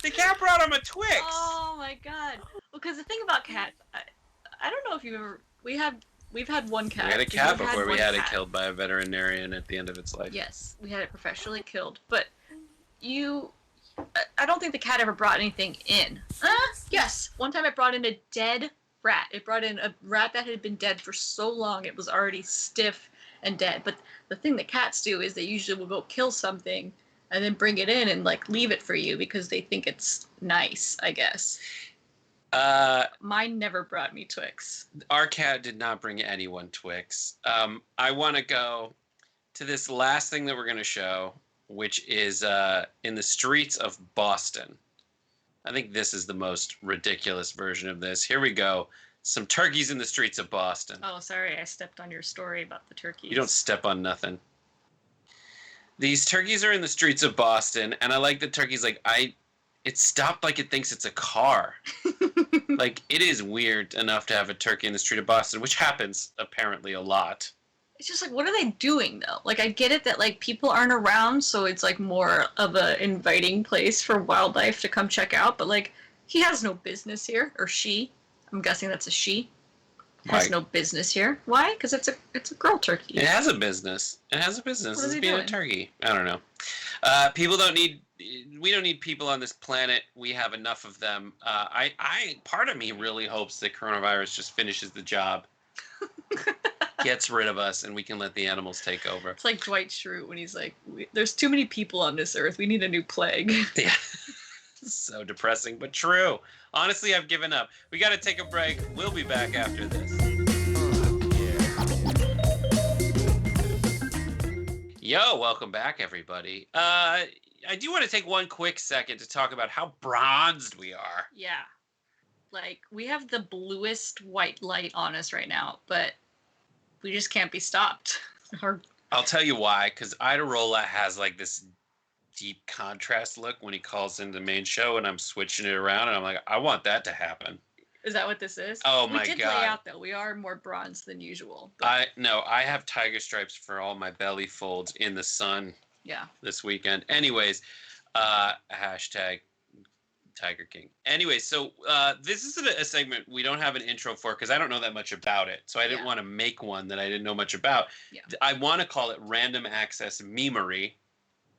The cat brought him a Twix. Oh my god. Because the thing about cats, I don't know if you've ever. We've had one cat. We had a cat We've before we one had it cat. killed by a veterinarian at the end of its life. Yes, we had it professionally killed. But I don't think the cat ever brought anything in. Yes. One time it brought in a dead rat. It brought in a rat that had been dead for so long it was already stiff and dead. But the thing that cats do is they usually will go kill something and then bring it in and like leave it for you because they think it's nice, I guess. Mine never brought me Twix. Our cat did not bring anyone Twix. I want to go to this last thing that we're going to show, which is in the streets of Boston. I think this is the most ridiculous version of this. Here we go. Some turkeys in the streets of Boston. Oh, sorry, I stepped on your story about the turkeys. You don't step on nothing. These turkeys are in the streets of Boston, and I like the turkeys. Like, it stopped like it thinks it's a car. Like, it is weird enough to have a turkey in the street of Boston, which happens apparently a lot. It's just like, what are they doing though? Like, I get it that like people aren't around, so it's like more of a inviting place for wildlife to come check out. But like, he has no business here, or she. I'm guessing that's a she. Has no business here. Why? Because it's a girl turkey. It has a business. It has a business. What is It's he being a doing? turkey. I don't know. We don't need people on this planet. We have enough of them. Part of me really hopes that coronavirus just finishes the job, gets rid of us, and we can let the animals take over. It's like Dwight Schrute when he's like, "There's too many people on this earth. We need a new plague." Yeah. So depressing, but true. Honestly, I've given up. We got to take a break. We'll be back after this. Yo, welcome back, everybody. I do want to take one quick second to talk about how bronzed we are. Yeah. Like, we have the bluest white light on us right now, but we just can't be stopped. I'll tell you why, because Idarola has like this deep contrast look when he calls in the main show, and I'm switching it around, and I'm like, I want that to happen. Is that what this is? Oh my God. We did lay out though. We are more bronze than usual. But... I have tiger stripes for all my belly folds in the sun. Yeah. This weekend. Anyways, hashtag Tiger King. Anyway, so this is a segment we don't have an intro for because I don't know that much about it. So I didn't want to make one that I didn't know much about. Yeah. I want to call it random access memery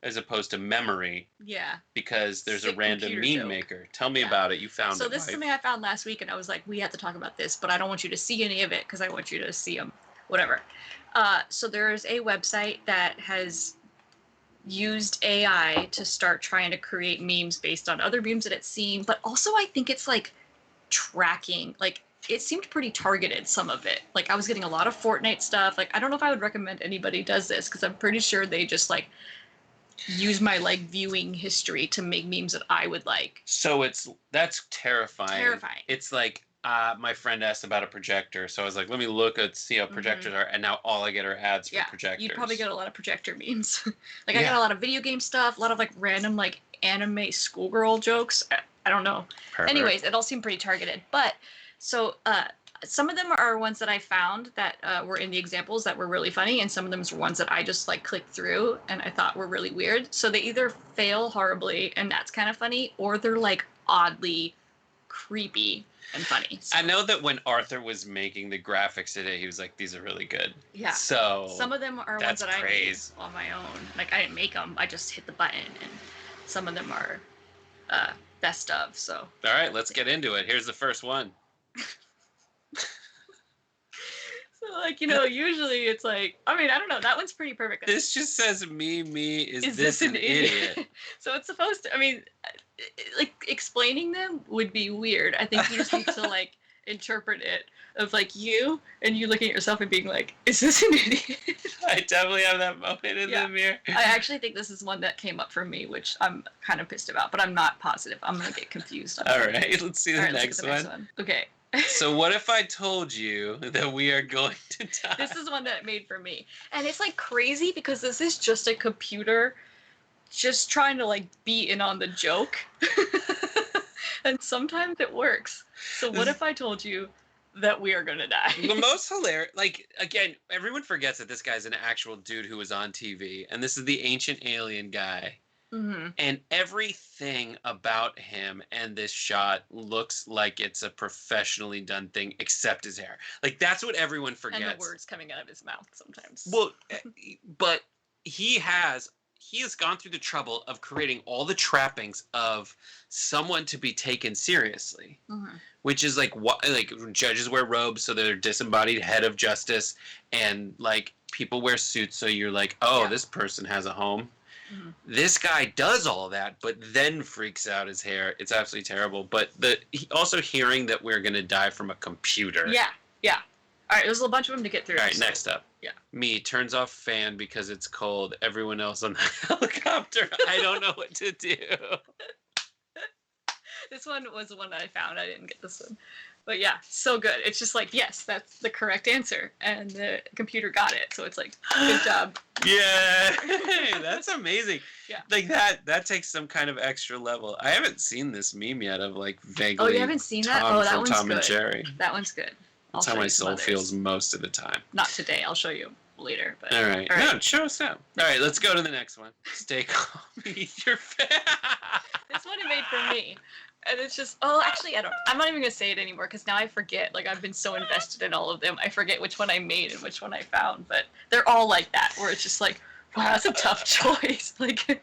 as opposed to memory. Yeah. Because there's Sick a random meme joke. maker. Tell me about it. You found it. So this is something I found last week, and I was like, we have to talk about this, but I don't want you to see any of it because I want you to see them. Whatever. So there's a website that has used AI to start trying to create memes based on other memes that it's seen, but also I think it's like tracking, like it seemed pretty targeted, some of it. Like I was getting a lot of Fortnite stuff. Like I don't know if I would recommend anybody does this because I'm pretty sure they just like use my like viewing history to make memes that I would like. So that's terrifying. Terrifying. It's like my friend asked about a projector, so I was like, let me look at see how projectors are, and now all I get are ads for projectors. You'd probably get a lot of projector memes. Like I got a lot of video game stuff, a lot of like random like anime schoolgirl jokes. I don't know. Perfect. Anyways, it all seemed pretty targeted. But so some of them are ones that I found that were in the examples that were really funny, and some of them are ones that I just like clicked through and I thought were really weird. So they either fail horribly and that's kind of funny, or they're like oddly creepy and funny. So. I know that when Arthur was making the graphics today, he was like, these are really good. Yeah. So some of them are ones that I made on my own. Like I didn't make them, I just hit the button, and some of them are best of. So all right, let's get into it. Here's the first one. So like, you know, usually it's like, I mean, I don't know, that one's pretty perfect. This just says me, is this an idiot? So it's supposed to, I mean, like explaining them would be weird. I think you just need to like interpret it of like you and you looking at yourself and being like, is this an idiot? I definitely have that moment in the mirror. I actually think this is one that came up for me, which I'm kind of pissed about, but I'm not positive. I'm going to get confused. All right, let's see the next one. Okay. So what if I told you that we are going to die? This is one that it made for me. And it's like crazy because this is just a computer just trying to like be in on the joke. And sometimes it works. So what if I told you that we are going to die? The most hilarious, like, again, everyone forgets that this guy's an actual dude who was on TV. And this is the ancient alien guy. Mm-hmm. And everything about him and this shot looks like it's a professionally done thing, except his hair. Like, that's what everyone forgets. And the words coming out of his mouth sometimes. Well, but he has gone through the trouble of creating all the trappings of someone to be taken seriously, which is like what, like judges wear robes, so they're disembodied head of justice, and like people wear suits, so you're like, oh, this person has a home. This guy does all that, but then freaks out his hair. It's absolutely terrible. But also hearing that we're gonna die from a computer. Yeah. All right, there's a bunch of them to get through. All right, next up. Yeah. Me turns off fan because it's cold. Everyone else on the helicopter, I don't know what to do. This one was the one that I found. I didn't get this one. But yeah, so good. It's just like, yes, that's the correct answer. And the computer got it. So it's like, good job. Yeah. That's amazing. Yeah. Like that takes some kind of extra level. I haven't seen this meme yet of like vaguely. Oh, you haven't seen that? Tom Oh, that from one's Tom good. and Jerry. That one's good. That's how my soul feels most of the time. Not today. I'll show you later. But all right. No, show us now. All right, let's go to the next one. Stay calm. Eat your fan. This one it made for me. And it's just, actually, I'm not even going to say it anymore because now I forget. Like, I've been so invested in all of them. I forget which one I made and which one I found. But they're all like that, where it's just like, wow, that's a tough choice. Like,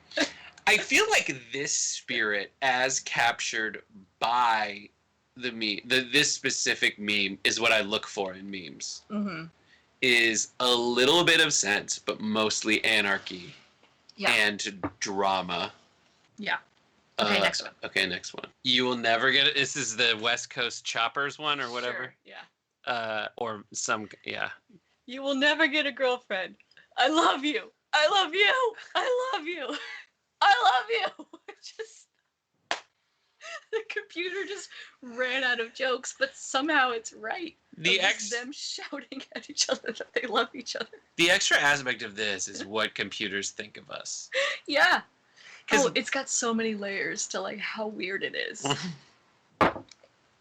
I feel like this spirit, as captured by the meme, this specific meme, is what I look for in memes. Mm-hmm. Is a little bit of sense, but mostly anarchy and drama. Yeah. Okay, next one. Okay, next one. You will never get it. This is the West Coast Choppers one or whatever. Sure, yeah. Or some, yeah. You will never get a girlfriend. I love you. I love you. I love you. I love you. Just. The computer just ran out of jokes, but somehow it's right. Them shouting at each other that they love each other. The extra aspect of this is what computers think of us. Yeah. Oh, it's got so many layers to like how weird it is.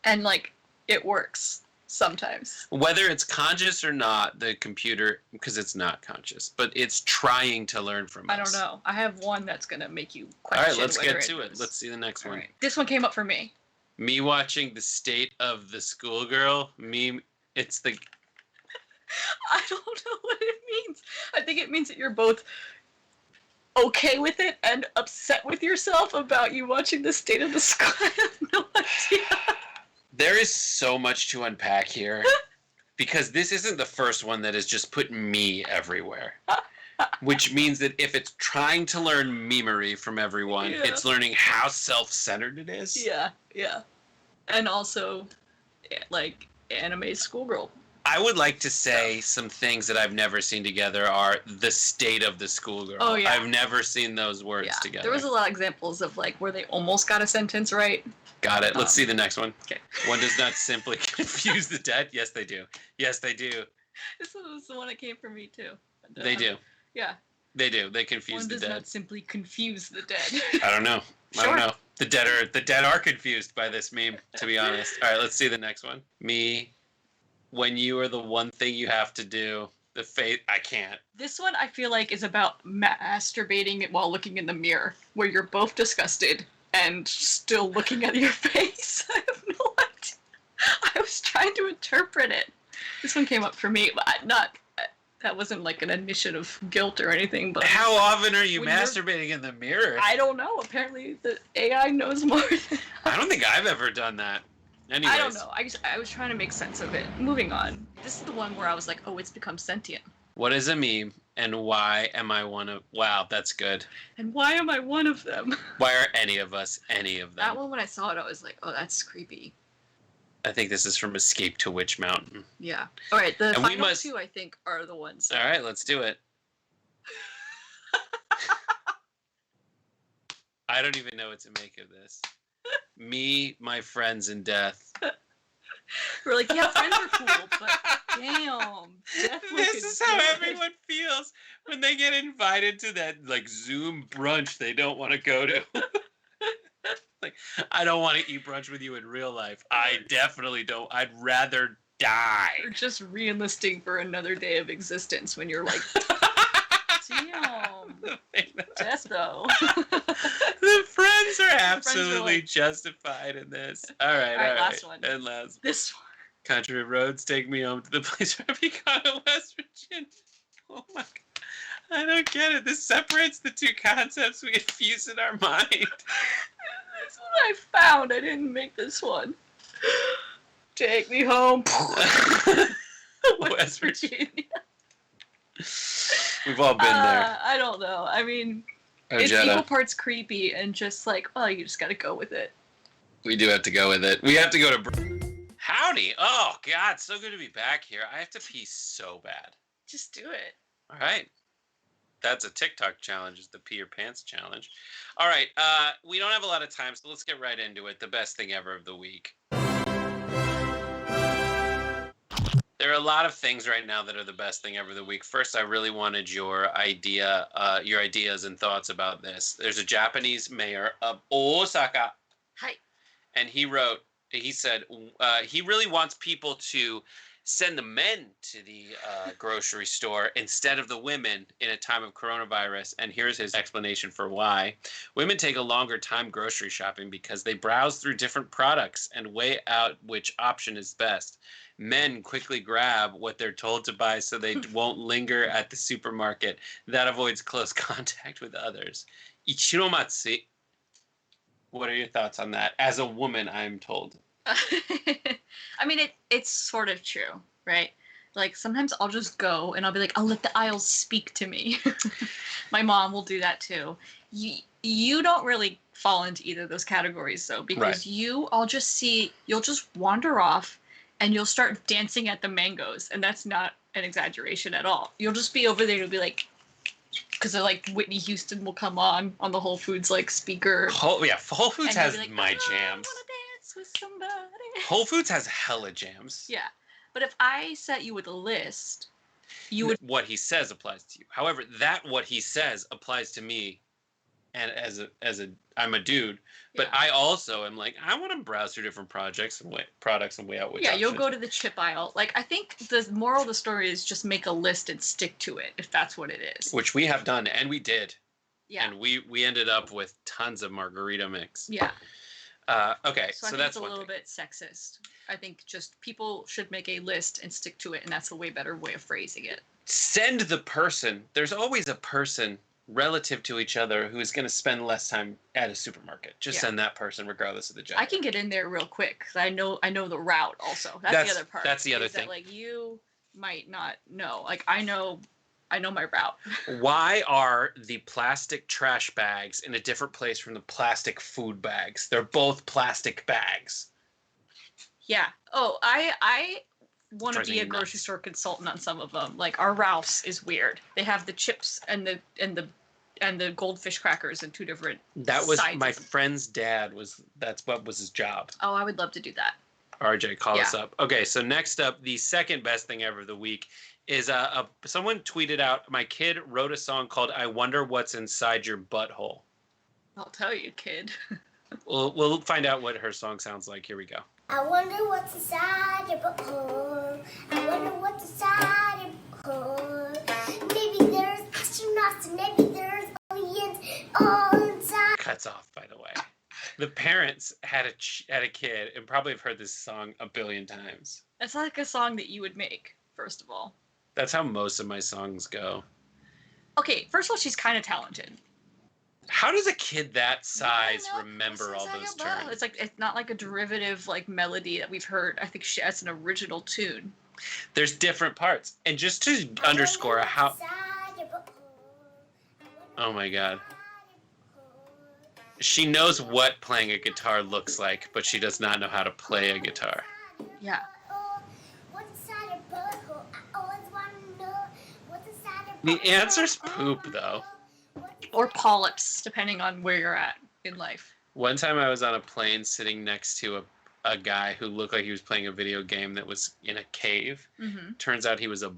And like it works sometimes. Whether it's conscious or not, the computer, because it's not conscious, but it's trying to learn from us. I don't know. I have one that's gonna make you question. All right, let's whether get to it. Let's see the next one. Right. This one came up for me. Me watching the state of the schoolgirl meme. It's the. I don't know what it means. I think it means that you're both okay with it and upset with yourself about you watching the state of the school. I have no idea. There is so much to unpack here because this isn't the first one that has just put me everywhere. Which means that if it's trying to learn memery from everyone, it's learning how self-centered it is. Yeah. And also, like, anime schoolgirl. I would like to say some things that I've never seen together are the state of the schoolgirl. Oh, yeah. I've never seen those words together. There was a lot of examples of, like, where they almost got a sentence right. Got it. Let's see the next one. Okay. One does not simply confuse the dead. Yes, they do. Yes, they do. This was the one that came from me, too. They do. Yeah. They do. They confuse the dead. One does not simply confuse the dead. I don't know. Sure. I don't know. The dead are confused by this meme, to be honest. All right, let's see the next one. Me, when you are the one thing you have to do, the fate, I can't. This one I feel like is about masturbating while looking in the mirror, where you're both disgusted and still looking at your face. I have no idea. I was trying to interpret it. This one came up for me, but that wasn't like an admission of guilt or anything. But how often are you masturbating in the mirror? I don't know. Apparently the AI knows more than I don't think I've ever done that. Anyways. I don't know. I was trying to make sense of it. Moving on. This is the one where I was like, oh, it's become sentient. What is a meme, and why am I one of... Wow, that's good. And why am I one of them? Why are any of us any of them? That one, when I saw it, I was like, oh, that's creepy. I think this is from Escape to Witch Mountain. Yeah. All right, the final two, I think, are the ones. All right, let's do it. I don't even know what to make of this. Me, my friends, and death. We're like, yeah, friends are cool, but damn. This is how everyone feels when they get invited to that like Zoom brunch they don't want to go to. Like, I don't want to eat brunch with you in real life. I definitely don't. I'd rather die. You're just re-enlisting for another day of existence when you're like, damn. Death, though. The friends are absolutely justified in this. All right. Last one. And last. This one. Country roads take me home to the place where I began in West Virginia. Oh my God. I don't get it. This separates the two concepts we infuse in our mind. That's what I found. I didn't make this one. Take me home. West Virginia. We've all been there. I don't know. I mean, it's equal parts creepy and just like, oh, you just got to go with it. We do have to go with it. We have to go to... Howdy. Oh, God. So good to be back here. I have to pee so bad. Just do it. All right. That's a TikTok challenge, is the pee your pants challenge. All right. We don't have a lot of time, so let's get right into it. The best thing ever of the week. There are a lot of things right now that are the best thing ever of the week. First, I really wanted your ideas and thoughts about this. There's a Japanese mayor of Osaka. Hi. And he said he really wants people to send the men to the grocery store instead of the women in a time of coronavirus. And here's his explanation for why. Women take a longer time grocery shopping because they browse through different products and weigh out which option is best. Men quickly grab what they're told to buy so they won't linger at the supermarket. That avoids close contact with others. Ichiromatsu. What are your thoughts on that? As a woman, I'm told. I mean, it's sort of true, right? Like, sometimes I'll just go and I'll be like, I'll let the aisles speak to me. My mom will do that too. You don't really fall into either of those categories, though, because you'll just wander off and you'll start dancing at the mangoes, and that's not an exaggeration at all. You'll just be over there, you'll be like, because like Whitney Houston will come on the Whole Foods like speaker. Whole Foods has like, my jams. I wanna dance with somebody. Whole Foods has hella jams. Yeah, but if I set you with a list, you would. What he says applies to you. However, what he says applies to me, and I'm a dude, but I also am like, I want to browse through different products and weigh out which. Yeah, you'll options. go to the chip aisle. Like, I think the moral of the story is just make a list and stick to it if that's what it is. Which we have done, and we did. Yeah. And we ended up with tons of margarita mix. Yeah. Okay, so I think it's a little bit sexist. I think just people should make a list and stick to it, and that's a way better way of phrasing it. Send the person. There's always a person relative to each other who is going to spend less time at a supermarket. Just send that person regardless of the job. I can get in there real quick because I know the route also. That's the other part. That's the other thing. That, like, you might not know. Like, I know my route. Why are the plastic trash bags in a different place from the plastic food bags? They're both plastic bags. Yeah. Oh, I want to be a grocery store consultant on some of them. Like, our Ralph's is weird. They have the chips and the goldfish crackers in two different That was sizes. my friend's dad that's what was his job. Oh, I would love to do that. RJ, call us up. Okay, so next up, the second best thing ever of the week is someone tweeted out, my kid wrote a song called I Wonder What's Inside Your Butthole. I'll tell you, kid. We'll find out what her song sounds like. Here we go. I wonder what's inside your butthole. I wonder what's inside your butthole. Maybe there's astronauts and maybe there's aliens all inside. Cuts off, by the way. The parents had a kid and probably have heard this song a billion times. That's like a song that you would make, first of all. That's how most of my songs go. Okay, first of all, she's kind of talented. How does a kid that size remember all those terms? It's not like a derivative like melody that we've heard. I think that's an original tune. There's different parts. And just to underscore how... Oh my god. She knows what playing a guitar looks like, but she does not know how to play a guitar. Yeah. The answer's poop, though. Or polyps, depending on where you're at in life. One time I was on a plane sitting next to a guy who looked like he was playing a video game that was in a cave. Mm-hmm. Turns out he was a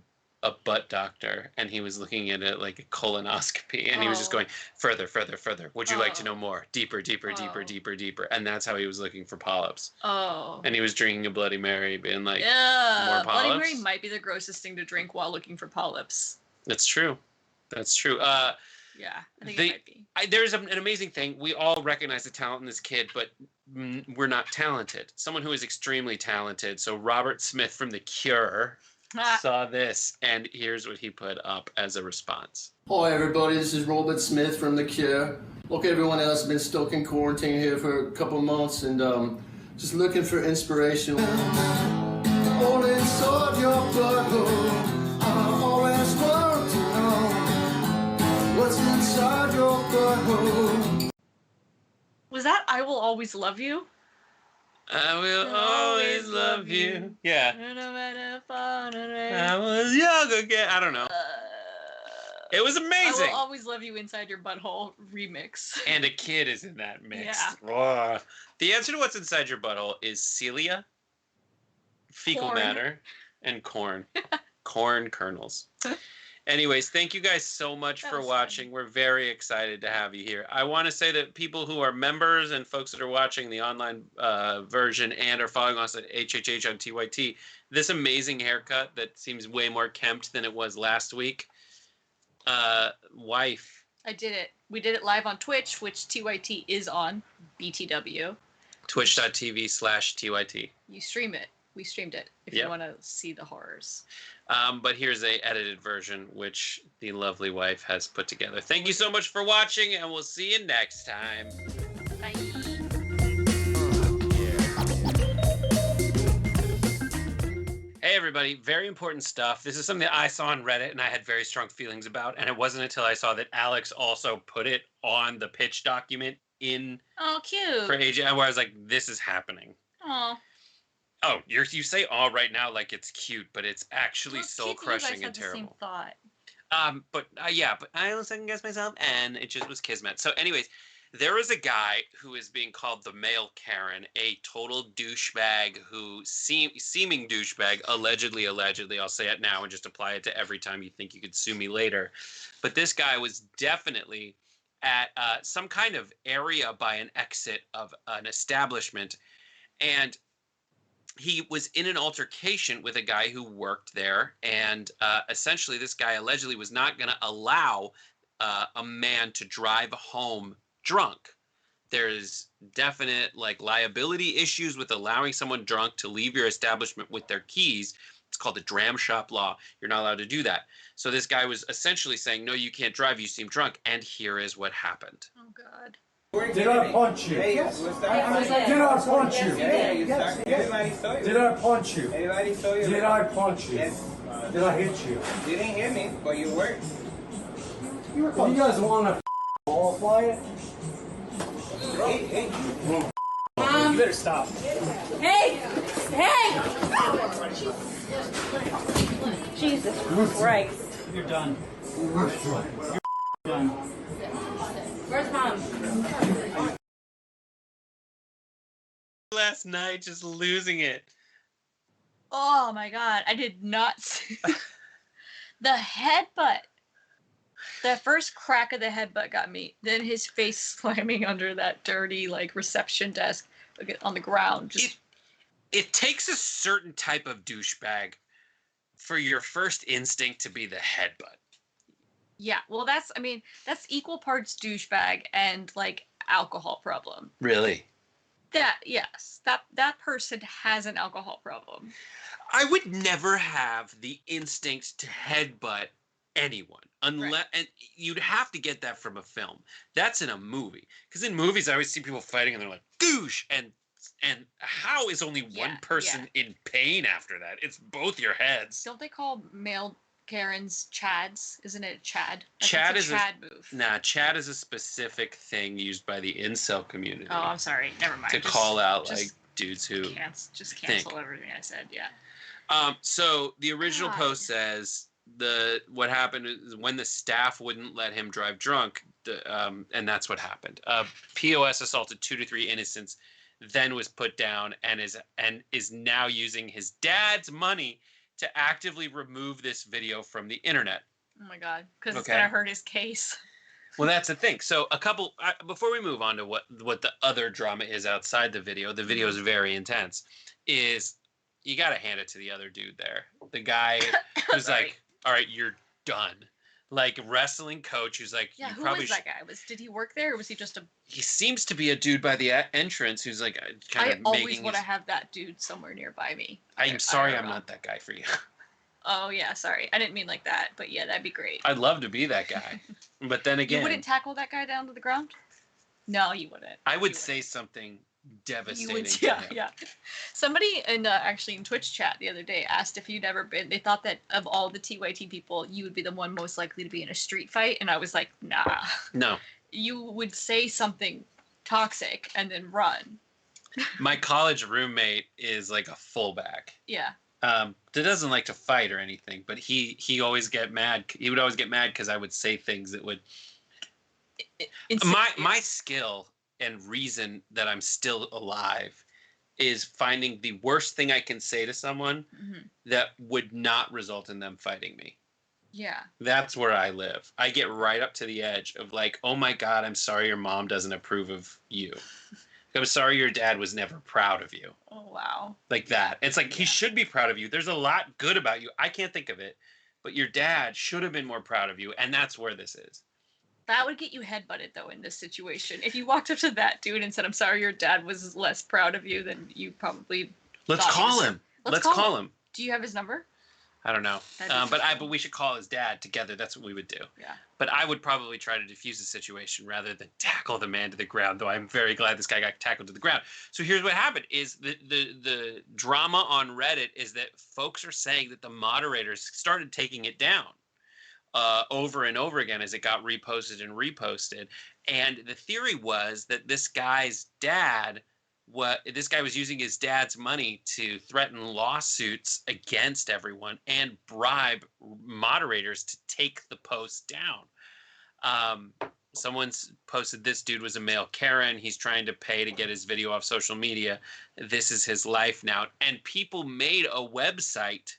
butt doctor, and he was looking at it like a colonoscopy, and he was just going further, further, further. Would you like to know more? Deeper, deeper, deeper, deeper, deeper. And that's how he was looking for polyps. Oh. And he was drinking a Bloody Mary, being like, yeah, more polyps? Bloody Mary might be the grossest thing to drink while looking for polyps. That's true. That's true. Yeah, I think it might be. There's an amazing thing. We all recognize the talent in this kid, but we're not talented. Someone who is extremely talented. So Robert Smith from The Cure saw this, and here's what he put up as a response. Hi everybody, this is Robert Smith from The Cure. Like everyone else, I've been stuck in quarantine here for a couple of months and just looking for inspiration. All inside your butthole, I always want to know what's inside your butthole. Was that I Will Always Love You? I will always love you. Yeah. I was young again. I don't know. It was amazing. I Will Always Love You Inside Your Butthole remix. And a kid is in that mix. Yeah. The answer to what's inside your butthole is cilia, fecal Corn. matter, and corn. Corn kernels. Anyways, thank you guys so much for watching. We're very excited to have you here. I want to say that people who are members and folks that are watching the online version and are following us at HHH on TYT, this amazing haircut that seems way more kempt than it was last week. Wife. I did it. We did it live on Twitch, which TYT is on, BTW. Twitch.tv/TYT. You stream it. We streamed it if you want to see the horrors. But here's a edited version, which the lovely wife has put together. Thank you so much for watching, and we'll see you next time. Bye. Hey everybody, very important stuff. This is something that I saw on Reddit and I had very strong feelings about, and it wasn't until I saw that Alex also put it on the pitch document in cute. For AJ, where I was like, this is happening. Oh, you say "all" right now like it's cute, but it's actually soul crushing and the same terrible. thought. But I don't second guess myself, and it just was kismet. So, anyways, there is a guy who is being called the male Karen, a total douchebag who seeming douchebag, allegedly. I'll say it now and just apply it to every time you think you could sue me later. But this guy was definitely at some kind of area by an exit of an establishment, and he was in an altercation with a guy who worked there, and essentially this guy allegedly was not going to allow a man to drive home drunk. There's definite liability issues with allowing someone drunk to leave your establishment with their keys. It's called the dram shop law. You're not allowed to do that. So this guy was essentially saying, no, you can't drive, you seem drunk, and here is what happened. Oh God. Did I punch you? Hey, Did I punch you? Did I punch you? Everybody saw you. Did I punch you? Yes. Did I hit you? You didn't hit me, but you were. You guys want to qualify it? Hey. You better stop. Hey! Jesus Christ. You're done. You're done. Where's Mom? Last night, just losing it. Oh my God, I did not see the headbutt. The first crack of the headbutt got me. Then his face slamming under that dirty reception desk on the ground. It takes a certain type of douchebag for your first instinct to be the headbutt. Yeah, well, that's equal parts douchebag and alcohol problem. Really? That person has an alcohol problem. I would never have the instinct to headbutt anyone unless, and you'd have to get that from a film. That's in a movie, because in movies I always see people fighting and they're like douche, and how is only one person in pain after that? It's both your heads. Don't they call male Karens Chads? Isn't it Chad? Chad is Chad move. Nah, Chad is a specific thing used by the incel community. Oh, I'm sorry. Never mind. To call out dudes who cancel everything I said. Yeah. So the original post says what happened is when the staff wouldn't let him drive drunk, and that's what happened. POS assaulted 2 to 3 innocents, then was put down and is now using his dad's money to actively remove this video from the internet. Oh my God, because it's gonna hurt his case. Well, that's the thing. So before we move on to what the other drama is outside the video is very intense, is you got to hand it to the other dude there. The guy who's like, all right, you're done. Wrestling coach who's like, yeah, you who probably was that guy? Did he work there, or was he just a? He seems to be a dude by the entrance who's kind of I always making. want to have that dude somewhere nearby me. I'm sorry, I'm not that guy for you. Oh yeah, sorry, I didn't mean like that, but yeah, that'd be great. I'd love to be that guy, but then again, you wouldn't tackle that guy down to the ground. No, you wouldn't. I would say something devastating. You would, yeah. Somebody actually in Twitch chat the other day asked if you'd ever been. They thought that of all the TYT people, you would be the one most likely to be in a street fight, and I was like, nah. No. You would say something toxic and then run. My college roommate is like a fullback. Yeah. That doesn't like to fight or anything, but he always get mad. He would always get mad because I would say things that would. My skill and reason that I'm still alive is finding the worst thing I can say to someone that would not result in them fighting me. Yeah. That's where I live. I get right up to the edge of oh my God, I'm sorry your mom doesn't approve of you. I'm sorry your dad was never proud of you. Oh, wow. Like that. It's he should be proud of you. There's a lot good about you. I can't think of it. But your dad should have been more proud of you. And that's where this is. That would get you headbutted, though, in this situation. If you walked up to that dude and said, I'm sorry your dad was less proud of you, then you probably... Let's call him. Let's call him. Do you have his number? I don't know. But we should call his dad together. That's what we would do. Yeah. But I would probably try to defuse the situation rather than tackle the man to the ground, though I'm very glad this guy got tackled to the ground. So here's what happened is the drama on Reddit is that folks are saying that the moderators started taking it down over and over again as it got reposted and reposted. And the theory was that this guy's dad this guy was using his dad's money to threaten lawsuits against everyone and bribe moderators to take the post down. Someone's posted, this dude was a male Karen. He's trying to pay to get his video off social media. This is his life now. And people made a website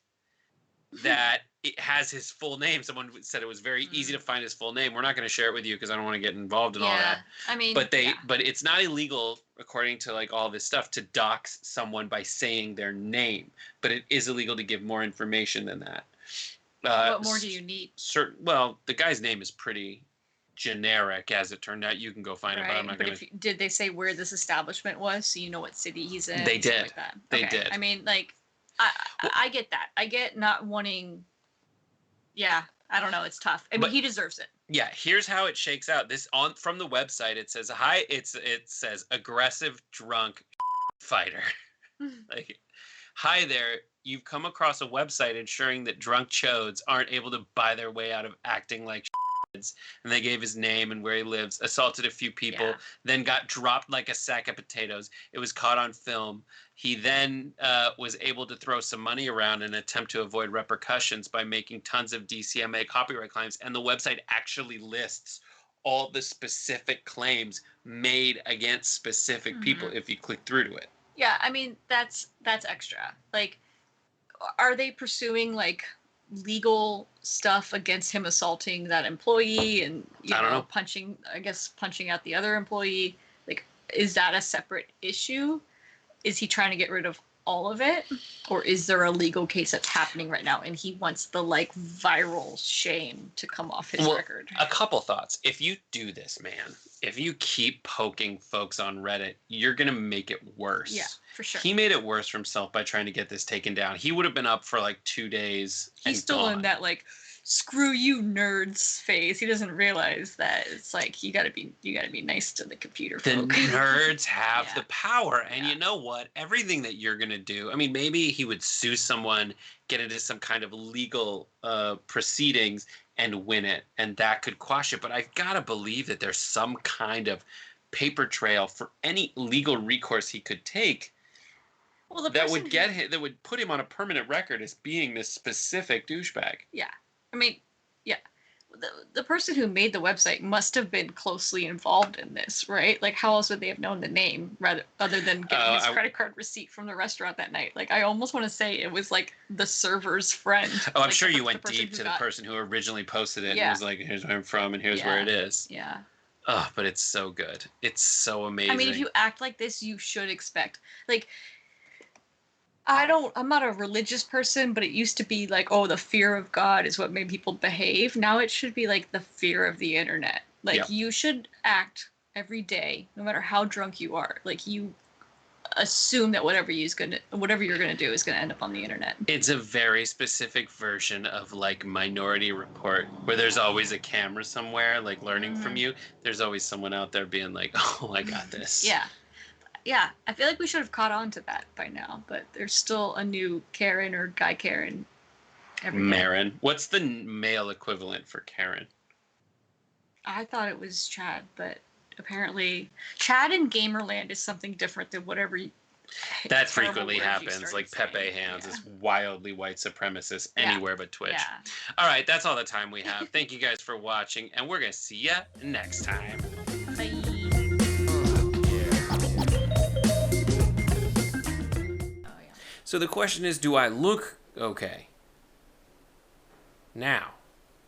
that it has his full name. Someone said it was very easy to find his full name. We're not going to share it with you because I don't want to get involved in all that. I mean, but it's not illegal, according to like all this stuff, to dox someone by saying their name. But it is illegal to give more information than that. What more do you need? Well, the guy's name is pretty generic, as it turned out. You can go find it, but I'm not going to. Did they say where this establishment was, so you know what city he's in? They did. Like that? They did. I mean, like, I get that. I get not wanting. Yeah, I don't know. It's tough. I mean, he deserves it. Yeah, here's how it shakes out. This from the website. It says hi. It says aggressive drunk fighter. Like, hi there. You've come across a website ensuring that drunk chodes aren't able to buy their way out of acting like shitheads. And they gave his name and where he lives, assaulted a few people, then got dropped like a sack of potatoes. It was caught on film. He then was able to throw some money around in an attempt to avoid repercussions by making tons of DCMA copyright claims. And the website actually lists all the specific claims made against specific people if you click through to it. Yeah, I mean, that's extra. Like, are they pursuing like legal stuff against him assaulting that employee and you know punching out the other employee? Like, is that a separate issue? Is he trying to get rid of all of it, or is there a legal case that's happening right now and he wants the like viral shame to come off his record? A couple thoughts. If you do this, man, if you keep poking folks on Reddit, you're gonna make it worse. Yeah, for sure. He made it worse for himself by trying to get this taken down. He would have been up for like 2 days. He's still in that like screw you nerds phase. He doesn't realize that it's like you gotta be nice to the computer folk. The nerds have the power, and you know what? Everything that you're gonna do. I mean, maybe he would sue someone, get into some kind of legal proceedings, and win it, and that could quash it. But I've got to believe that there's some kind of paper trail for any legal recourse he could take. Well, that would put him on a permanent record as being this specific douchebag. Yeah. I mean, yeah, the person who made the website must have been closely involved in this, right? Like, how else would they have known the name other than getting his credit card receipt from the restaurant that night? Like, I almost want to say it was like the server's friend. Oh, I'm like, sure you went deep to the person who originally posted it and was like, here's where I'm from and here's where it is. Yeah. Oh, but it's so good. It's so amazing. I mean, if you act like this, you should expect, like, I'm not a religious person, but it used to be like, oh, the fear of God is what made people behave. Now it should be like the fear of the internet. Like, you should act every day, no matter how drunk you are. Like, you assume that whatever you're gonna do is gonna end up on the internet. It's a very specific version of like Minority Report, where there's always a camera somewhere, like learning from you. There's always someone out there being like, oh, I got this. Yeah, I feel like we should have caught on to that by now, but there's still a new Karen or Guy Karen every day. Marin. What's the male equivalent for Karen? I thought it was Chad, but apparently Chad in Gamerland is something different than whatever that frequently happens. Like Pepe Hands is wildly white supremacist anywhere but Twitch. All right, that's all the time we have. Thank you guys for watching, and we're going to see ya next time. Bye. So the question is, do I look okay? Now,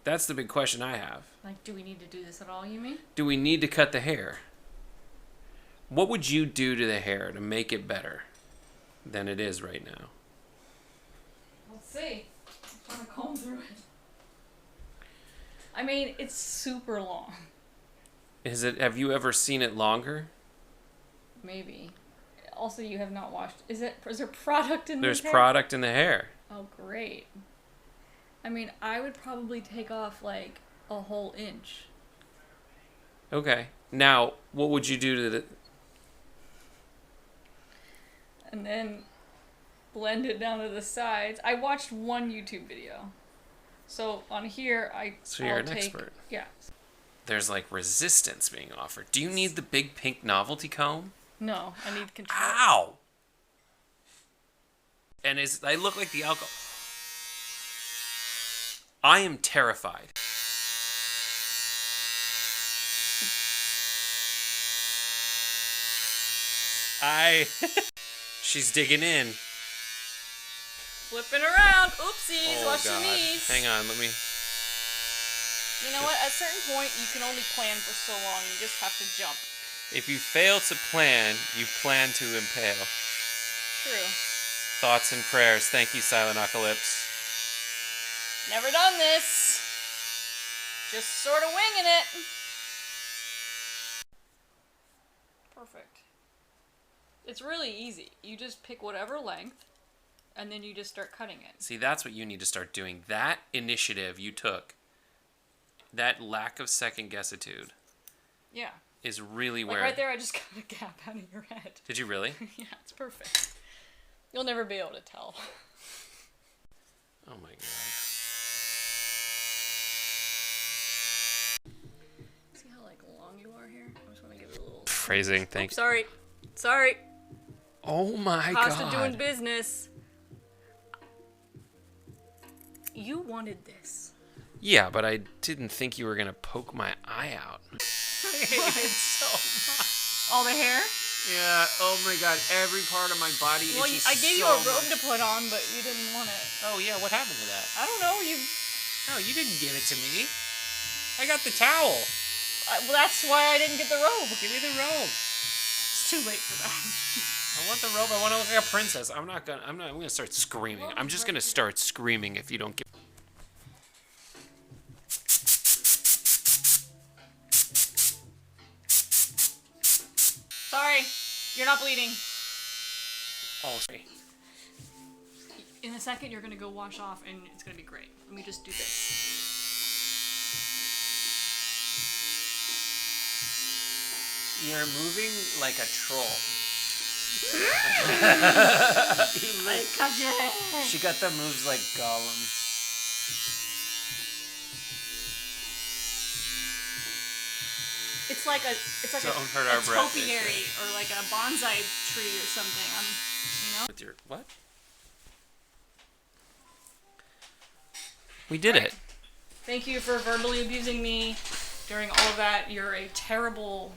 that's the big question I have. Like, do we need to do this at all, you mean? Do we need to cut the hair? What would you do to the hair to make it better than it is right now? Let's see. I'm trying to comb through it. I mean, it's super long. Have you ever seen it longer? Maybe. Also, you have not washed. Is there product in There's hair? product in the hair. Oh, great. I mean, I would probably take off like a whole inch. Okay. Now, what would you do to the... And then blend it down to the sides. I watched one YouTube video. So on here, So you're an expert. Yeah. There's like resistance being offered. Do you need the big pink novelty comb? No, I need control. Ow! And I look like the alcohol. I am terrified. She's digging in. Flipping around. Oopsies. Oh, Watch your God. knees. Hang on, let me... You know what? At a certain point, you can only plan for so long. You just have to jump. If you fail to plan, you plan to impale. True. Thoughts and prayers. Thank you, Silent Apocalypse. Never done this. Just sort of winging it. Perfect. It's really easy. You just pick whatever length, and then you just start cutting it. See, that's what you need to start doing. That initiative you took, that lack of second guessitude, Yeah. is really Like where... right there, I just cut a gap out of your head. Did you really? Yeah, it's perfect. You'll never be able to tell. Oh my god. See how like long you are here? I just want to give it a little... Phrasing, thank you. Sorry. Sorry. Oh my Cost god. of doing business. You wanted this. Yeah, but I didn't think you were gonna poke my eye out. All the hair? Yeah, oh my god, every part of my body Well, itches I gave you so a robe much. to put on, but you didn't want it. Oh yeah, what happened to that? I don't know. You. No, you didn't give it to me. I got the towel. Well, that's why I didn't get the robe. Give me the robe. It's too late for that. I want the robe. I want to look like a princess. I'm gonna start screaming. I'm just gonna start screaming if you don't give. Sorry, you're not bleeding. Oh, sorry. In a second, you're gonna go wash off, and it's gonna be great. Let me just do this. You're moving like a troll. She got the moves like Gollum. It's like a Don't hurt our breath, topiary or like a bonsai tree or something. You know. With your what? We did it. Thank you for verbally abusing me during all of that. You're a terrible.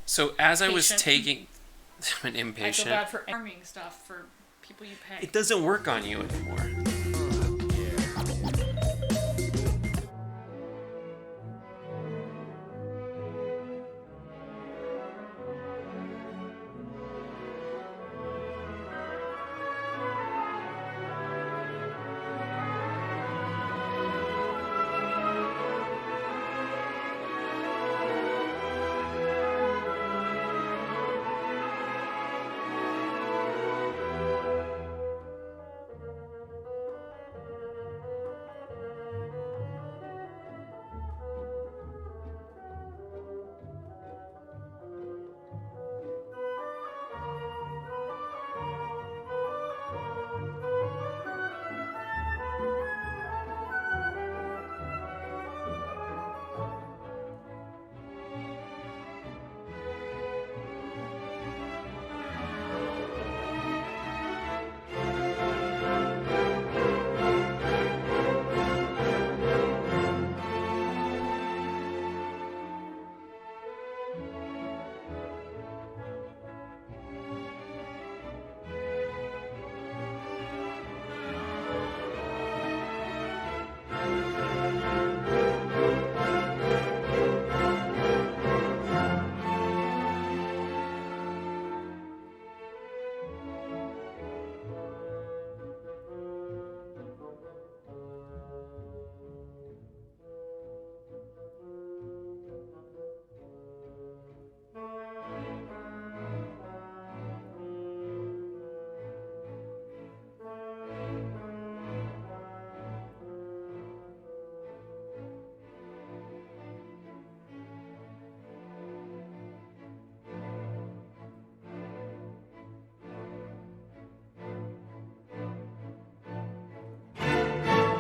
So as I was patient. taking, I'm an I feel impatient. bad for arming stuff for people you pay. It doesn't work on you anymore.